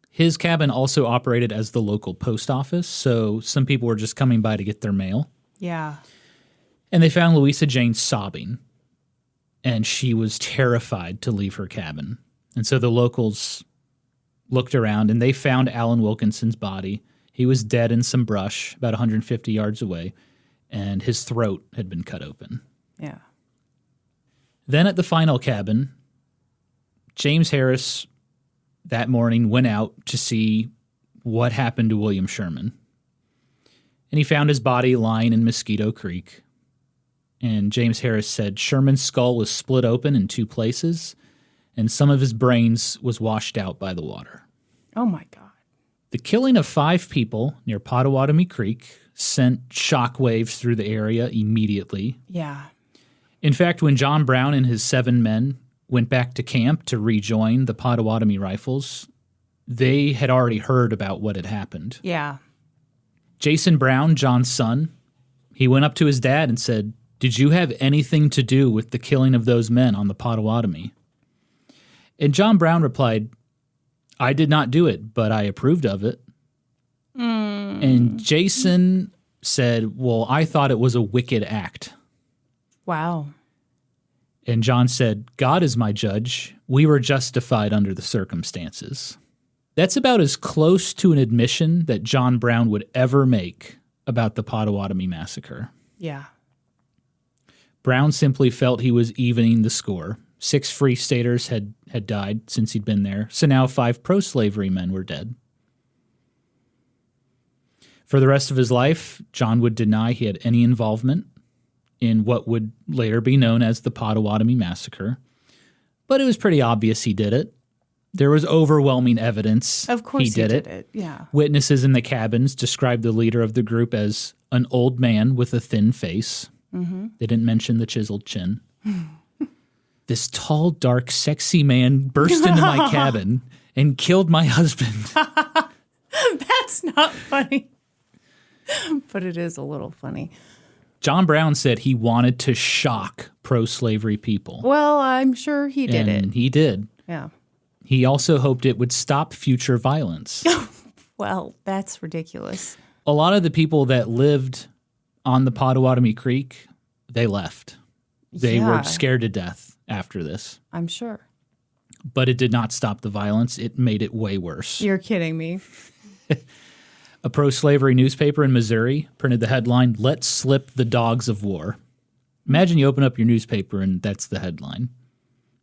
His cabin also operated as the local post office, so some people were just coming by to get their mail. Yeah. And they found Louisa Jane sobbing, and she was terrified to leave her cabin. And so the locals looked around, and they found Alan Wilkinson's body. He was dead in some brush about 150 yards away, and his throat had been cut open. Yeah. Then at the final cabin, James Harris that morning went out to see what happened to William Sherman. And he found his body lying in Mosquito Creek. And James Harris said Sherman's skull was split open in 2 places, and some of his brains was washed out by the water. Oh, my God. The killing of 5 people near Pottawatomie Creek sent shockwaves through the area immediately. Yeah. In fact, when John Brown and his 7 men went back to camp to rejoin the Pottawatomie Rifles, they had already heard about what had happened. Yeah. Jason Brown, John's son, he went up to his dad and said, "Did you have anything to do with the killing of those men on the Pottawatomie?" And John Brown replied, "I did not do it, but I approved of it." And Jason said, "Well, I thought it was a wicked act." Wow. And John said, "God is my judge. We were justified under the circumstances." That's about as close to an admission that John Brown would ever make about the Pottawatomie Massacre. Yeah. Brown simply felt he was evening the score. 6 Free Staters had died since he'd been there, so now 5 pro-slavery men were dead. For the rest of his life, John would deny he had any involvement in what would later be known as the Pottawatomie Massacre, but it was pretty obvious he did it. There was overwhelming evidence Of course he did it. Yeah. Witnesses in the cabins described the leader of the group as an old man with a thin face. Mm-hmm. They didn't mention the chiseled chin. This tall, dark, sexy man burst into my cabin and killed my husband. That's not funny. But it is a little funny. John Brown said he wanted to shock pro-slavery people. Well, I'm sure he did and it. he did. Yeah. He also hoped it would stop future violence. Well, that's ridiculous. A lot of the people that lived on the Pottawatomie Creek, they left. They Yeah. were scared to death after this. I'm sure. But it did not stop the violence. It made it way worse. You're kidding me. A pro-slavery newspaper in Missouri printed the headline, "Let Slip the Dogs of War." Imagine you open up your newspaper and that's the headline.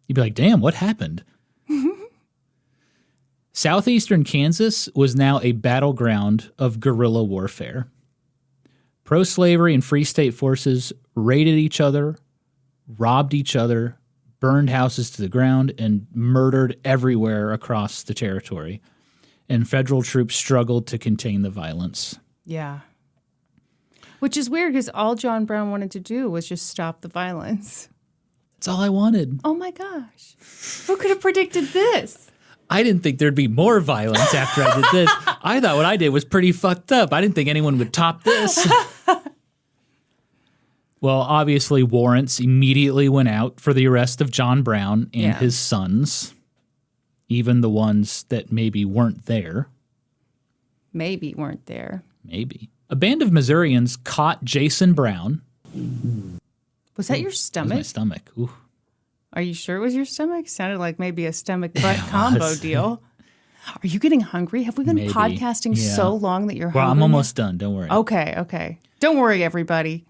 You'd be like, damn, what happened? Southeastern Kansas was now a battleground of guerrilla warfare. Pro-slavery and Free State forces raided each other, robbed each other, burned houses to the ground, and murdered everywhere across the territory. And federal troops struggled to contain the violence. Yeah. Which is weird because all John Brown wanted to do was just stop the violence. That's all I wanted. Oh my gosh. Who could have predicted this? I didn't think there'd be more violence after I did this. I thought what I did was pretty fucked up. I didn't think anyone would top this. Well, obviously, warrants immediately went out for the arrest of John Brown and his sons, even the ones that maybe weren't there. Maybe weren't there. Maybe. A band of Missourians caught Jason Brown. Was that your That was stomach? my stomach. Ooh. Are you sure it was your stomach? Sounded like maybe a stomach-butt combo deal. Are you getting hungry? Have we been Maybe. podcasting so long that you're hungry? Well, I'm almost done. Don't worry. Okay. Don't worry, everybody.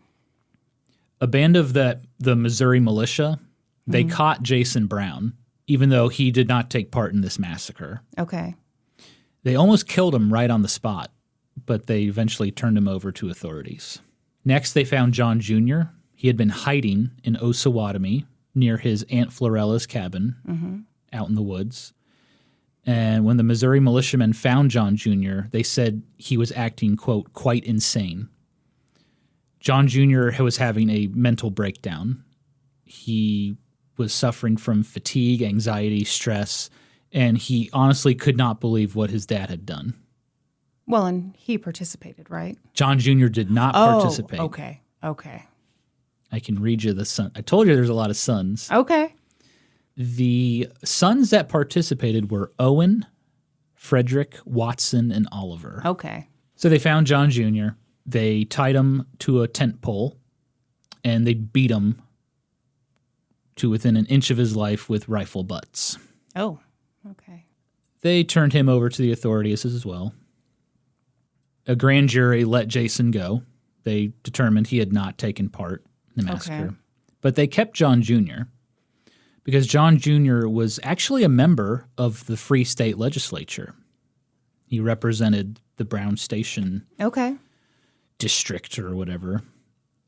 A band of the Missouri militia, they caught Jason Brown, even though he did not take part in this massacre. Okay. They almost killed him right on the spot, but they eventually turned him over to authorities. Next, they found John Jr. He had been hiding in Osawatomie near his Aunt Florella's cabin out in the woods. And when the Missouri militiamen found John Jr., they said he was acting, quote, quite insane. John Jr. was having a mental breakdown. He was suffering from fatigue, anxiety, stress, and he honestly could not believe what his dad had done. Well, and he participated, right? John Jr. did not participate. Okay. I can read you the son. I told you there's a lot of sons. Okay. The sons that participated were Owen, Frederick, Watson, and Oliver. Okay. So they found John Jr., they tied him to a tent pole, and they beat him to within an inch of his life with rifle butts. Oh, okay. They turned him over to the authorities as well. A grand jury let Jason go. They determined he had not taken part in the massacre. Okay. But they kept John Jr. because John Jr. was actually a member of the Free State Legislature. He represented the Brown Station district or whatever.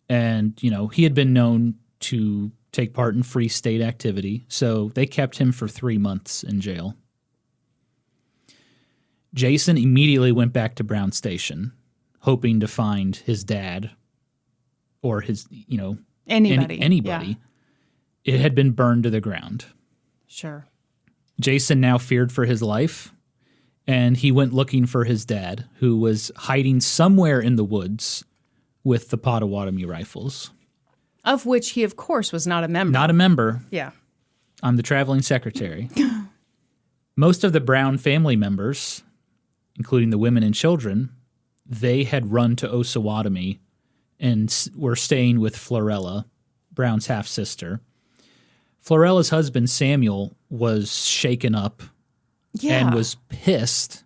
And, you know, he had been known to take part in Free State activity, so they kept him for 3 months in jail. Jason immediately went back to Brown Station, hoping to find his dad or his, you know, Anybody. anybody. Yeah. it had been burned to the ground. Sure. Jason now feared for his life, and he went looking for his dad, who was hiding somewhere in the woods with the Pottawatomie rifles. Of which he, of course, was not a member. Not a member. Yeah. I'm the traveling secretary. Most of the Brown family members, including the women and children, they had run to Osawatomie and were staying with Florella, Brown's half-sister. Florella's husband, Samuel, was shaken up and was pissed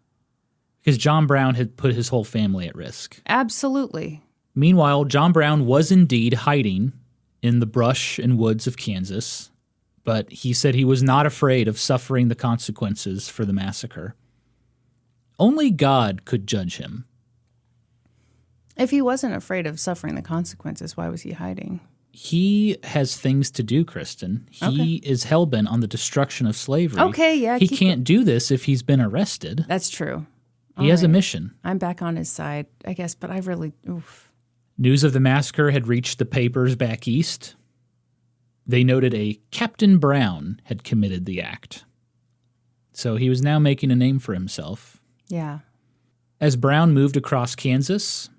because John Brown had put his whole family at risk. Absolutely. Meanwhile, John Brown was indeed hiding in the brush and woods of Kansas, but he said he was not afraid of suffering the consequences for the massacre. Only God could judge him. If he wasn't afraid of suffering the consequences, why was he hiding? He has things to do, Kristen. He is hellbent on the destruction of slavery. Okay, yeah. He can't do this if he's been arrested. That's true. He has a mission. I'm back on his side, I guess, but I really... Oof. News of the massacre had reached the papers back east. They noted a Captain Brown had committed the act. So he was now making a name for himself. Yeah. As Brown moved across Kansas,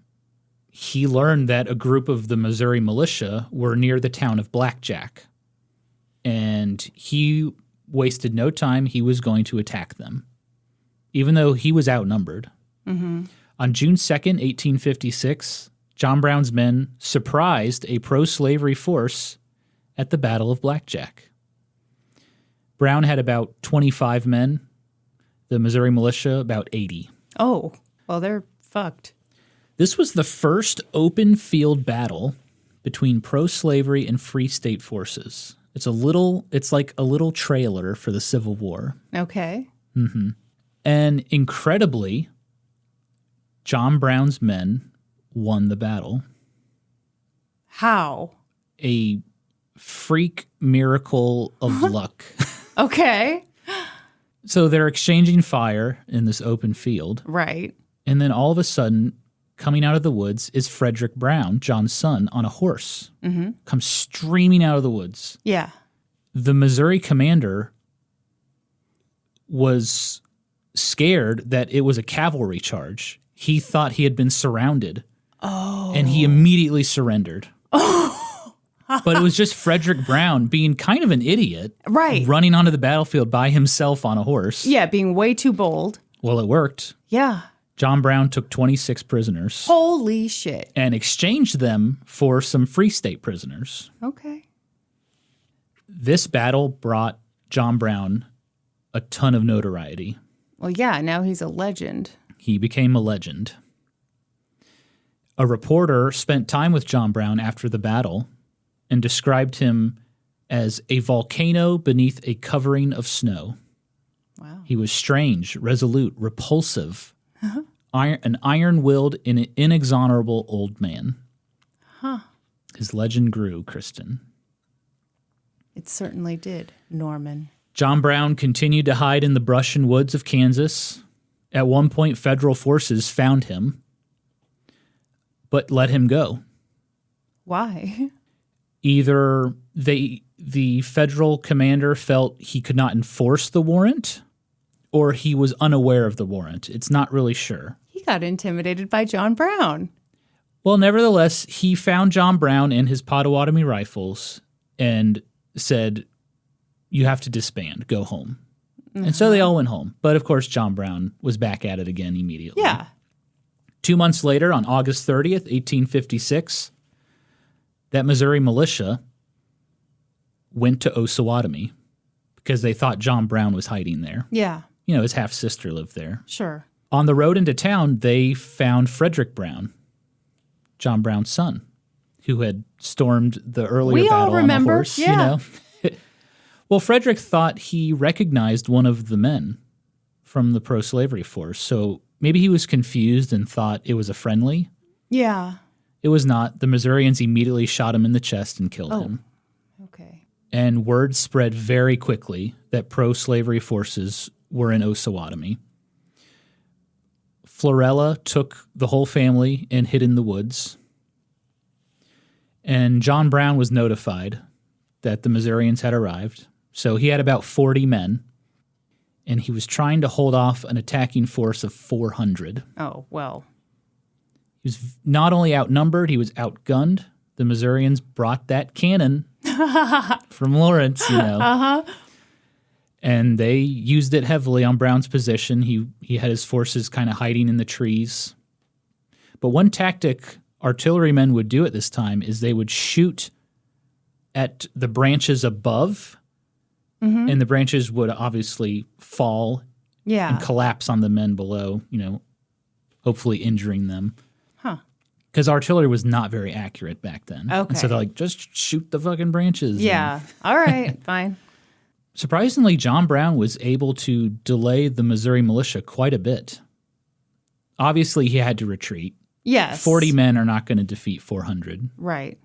he learned that a group of the Missouri militia were near the town of Blackjack. And he wasted no time. He was going to attack them, even though he was outnumbered. Mm-hmm. On June 2nd, 1856, John Brown's men surprised a pro-slavery force at the Battle of Blackjack. Brown had about 25 men, the Missouri militia about 80. Oh, well, they're fucked. This was the first open field battle between pro-slavery and free state forces. It's like a little trailer for the Civil War. Okay. Mm-hmm. And incredibly, John Brown's men won the battle. How? A freak miracle of luck. Okay. So they're exchanging fire in this open field. Right. And then all of a sudden, coming out of the woods is Frederick Brown, John's son, on a horse. Mm-hmm. Comes streaming out of the woods. Yeah. The Missouri commander was scared that it was a cavalry charge. He thought he had been surrounded. Oh. And he immediately surrendered. Oh. But it was just Frederick Brown being kind of an idiot. Right. Running onto the battlefield by himself on a horse. Yeah, being way too bold. Well, it worked. Yeah. John Brown took 26 prisoners. Holy shit. And exchanged them for some free state prisoners. Okay. This battle brought John Brown a ton of notoriety. Well, yeah, now he's a legend. He became a legend. A reporter spent time with John Brown after the battle and described him as a volcano beneath a covering of snow. Wow. He was strange, resolute, repulsive, an iron-willed, inexorable old man. Huh. His legend grew, Kristen. It certainly did, Norman. John Brown continued to hide in the brush and woods of Kansas. At one point, federal forces found him, but let him go. Why? Either the federal commander felt he could not enforce the warrant, or he was unaware of the warrant. It's not really sure. He got intimidated by John Brown. Well, nevertheless, he found John Brown and his Pottawatomie rifles and said, "You have to disband. Go home." Mm-hmm. And so they all went home. But, of course, John Brown was back at it again immediately. Yeah. 2 months later, on August 30th, 1856, that Missouri militia went to Osawatomie because they thought John Brown was hiding there. Yeah. You know, his half-sister lived there. Sure. On the road into town, they found Frederick Brown, John Brown's son, who had stormed the earlier battle on a horse. Yeah. You know? Well, Frederick thought he recognized one of the men from the pro-slavery force, so maybe he was confused and thought it was a friendly. Yeah. It was not. The Missourians immediately shot him in the chest and killed him. Okay. And word spread very quickly that pro-slavery forces were in Osawatomie. Florella took the whole family and hid in the woods. And John Brown was notified that the Missourians had arrived. So he had about 40 men, and he was trying to hold off an attacking force of 400. Oh, well. He was not only outnumbered, he was outgunned. The Missourians brought that cannon from Lawrence, and they used it heavily on Brown's position. He had his forces kind of hiding in the trees. But one tactic artillerymen would do at this time is they would shoot at the branches above, and the branches would obviously fall and collapse on the men below, hopefully injuring them. Because artillery was not very accurate back then. Okay. And so they're like, just shoot the fucking branches. Yeah. All right. Fine. Surprisingly, John Brown was able to delay the Missouri militia quite a bit. Obviously, he had to retreat. Yes. 40 men are not going to defeat 400. Right.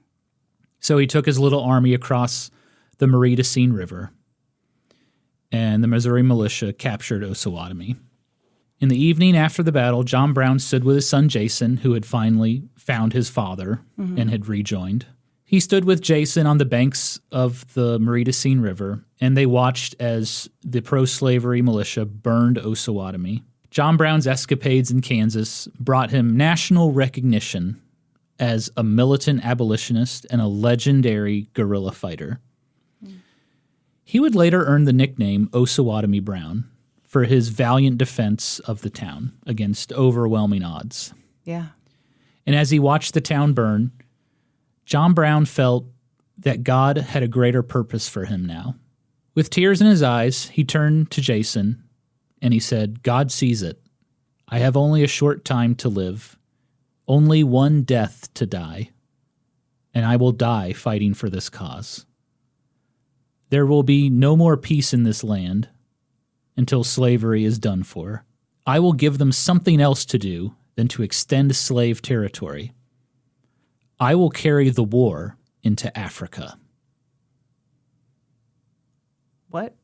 So he took his little army across the MEATY River, and the Missouri militia captured Pottawatomie. In the evening after the battle, John Brown stood with his son Jason, who had finally found his father and had rejoined. He stood with Jason on the banks of the MEATY River, and they watched as the pro-slavery militia burned Pottawatomie. John Brown's escapades in Kansas brought him national recognition as a militant abolitionist and a legendary guerrilla fighter. He would later earn the nickname Pottawatomie Brown for his valiant defense of the town against overwhelming odds. Yeah. And as he watched the town burn, John Brown felt that God had a greater purpose for him now. With tears in his eyes, he turned to Jason and he said, "God sees it. I have only a short time to live, only one death to die, and I will die fighting for this cause. There will be no more peace in this land until slavery is done for. I will give them something else to do than to extend slave territory. I will carry the war into Africa." What?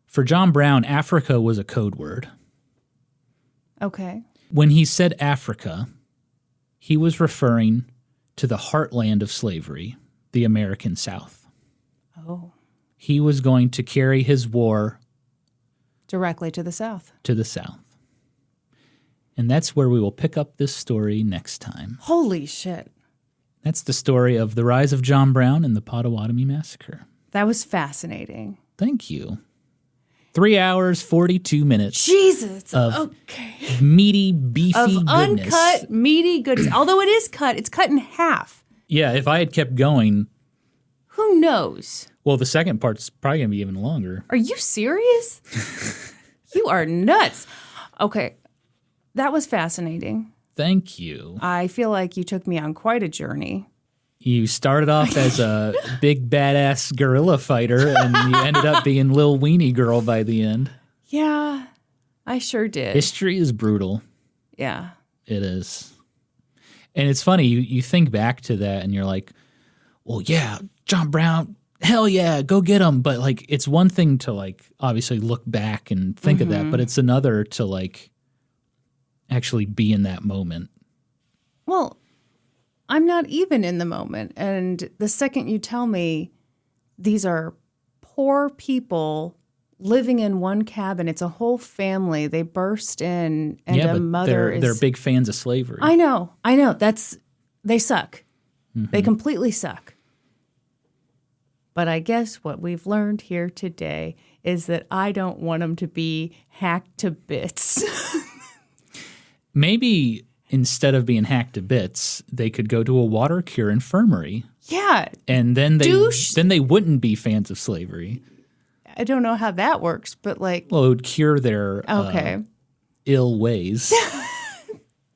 For John Brown, Africa was a code word. Okay. When he said Africa, he was referring to the heartland of slavery, the American South. Oh. He was going to carry his war Directly to the south. to the South. And that's where we will pick up this story next time. Holy shit. That's the story of the rise of John Brown and the Pottawatomie Massacre. That was fascinating. Thank you. 3 hours, 42 minutes Jesus. of Okay. meaty, beefy Of goodness. uncut, meaty goodness. Although it is cut, it's cut in half. Yeah, if I had kept going, Who knows? well, the second part's probably going to be even longer. Are you serious? You are nuts. Okay. That was fascinating. Thank you. I feel like you took me on quite a journey. You started off as a big badass guerrilla fighter, and you ended up being Lil Weenie Girl by the end. Yeah, I sure did. History is brutal. Yeah. It is. And it's funny, you think back to that and you're like, well, yeah, John Brown, hell yeah, go get him. But like, it's one thing to like, obviously look back and think of that, but it's another to like actually be in that moment. Well, I'm not even in the moment. And the second you tell me these are poor people living in one cabin, it's a whole family. They burst in, and yeah, a but mother they're big fans of slavery. I know. They suck. They completely suck. But I guess what we've learned here today is that I don't want them to be hacked to bits. Maybe instead of being hacked to bits, they could go to a water cure infirmary. Yeah. And then they wouldn't be fans of slavery. I don't know how that works, but like. Well, it would cure their ill ways,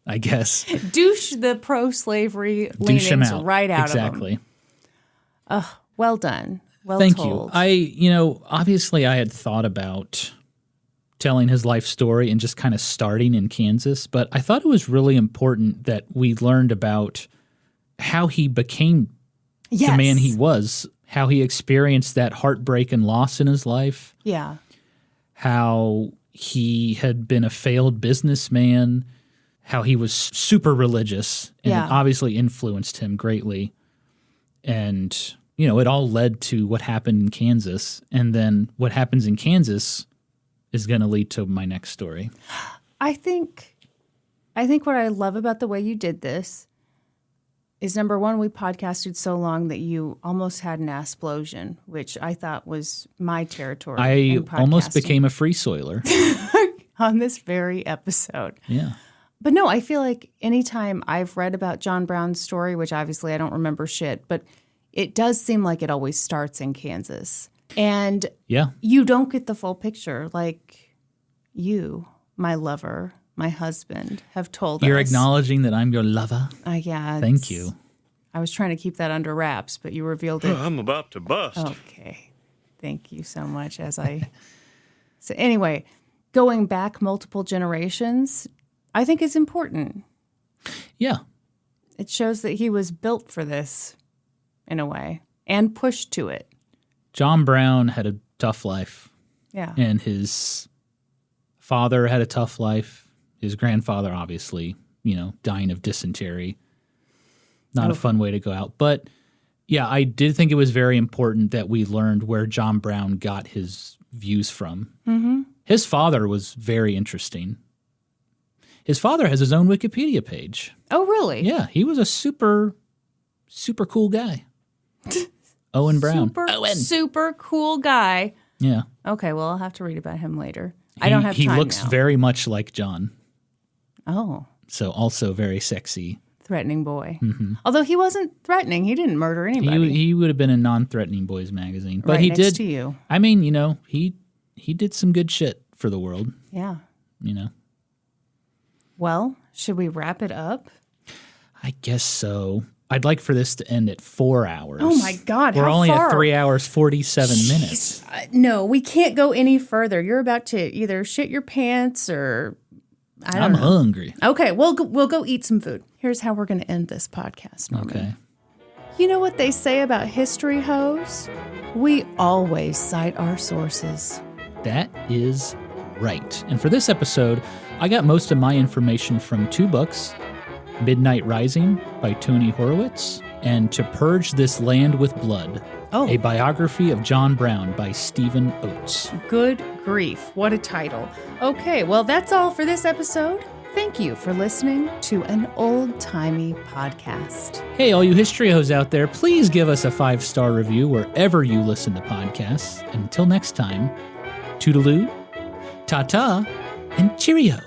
I guess. Douche the pro-slavery Douche them leanings out. right out exactly. of them. Well done. Well Thank told. you. Obviously I had thought about telling his life story and just kind of starting in Kansas, but I thought it was really important that we learned about how he became the man he was, how he experienced that heartbreak and loss in his life. Yeah. How he had been a failed businessman, how he was super religious and it obviously influenced him greatly. And it all led to what happened in Kansas. And then what happens in Kansas is going to lead to my next story. I think what I love about the way you did this is, number one, we podcasted so long that you almost had an explosion, which I thought was my territory. I almost became a free soiler. On this very episode. Yeah. But no, I feel like anytime I've read about John Brown's story, which obviously I don't remember shit, but it does seem like it always starts in Kansas. And you don't get the full picture like you, my lover, my husband, have told us. You're acknowledging that I'm your lover? Yeah. Thank you. I was trying to keep that under wraps, but you revealed it. I'm about to bust. Okay. Thank you so much. So anyway, going back multiple generations, I think is important. Yeah. It shows that he was built for this in a way and pushed to it. John Brown had a tough life. Yeah. And his father had a tough life. His grandfather, obviously, dying of dysentery. Not a fun way to go out. But, yeah, I did think it was very important that we learned where John Brown got his views from. Mm-hmm. His father was very interesting. His father has his own Wikipedia page. Oh, really? Yeah, he was a super, super cool guy. Owen Brown. Super cool guy. Yeah. Okay, well, I'll have to read about him later. I don't have time now. He looks very much like John. Oh. So also very sexy. Threatening boy. Mm-hmm. Although he wasn't threatening. He didn't murder anybody. He would have been a non-threatening boys magazine. But right he next did. To you. I mean, he did some good shit for the world. Yeah. Well, should we wrap it up? I guess so. I'd like for this to end at 4 hours. Oh my God. We're how only far? at 3 hours, 47 minutes. No, we can't go any further. You're about to either shit your pants or I don't know. I'm hungry. Okay, we'll go eat some food. Here's how we're going to end this podcast, Norman. Okay. You know what they say about history hoes? We always cite our sources. That is right. And for this episode, I got most of my information from 2 books, Midnight Rising by Tony Horwitz and To Purge This Land with Blood, a biography of John Brown by Stephen Oates. Good grief. What a title. Okay, well, that's all for this episode. Thank you for listening to an old-timey podcast. Hey, all you history hoes out there, please give us a 5-star review wherever you listen to podcasts. Until next time, toodaloo, ta-ta, and cheerio.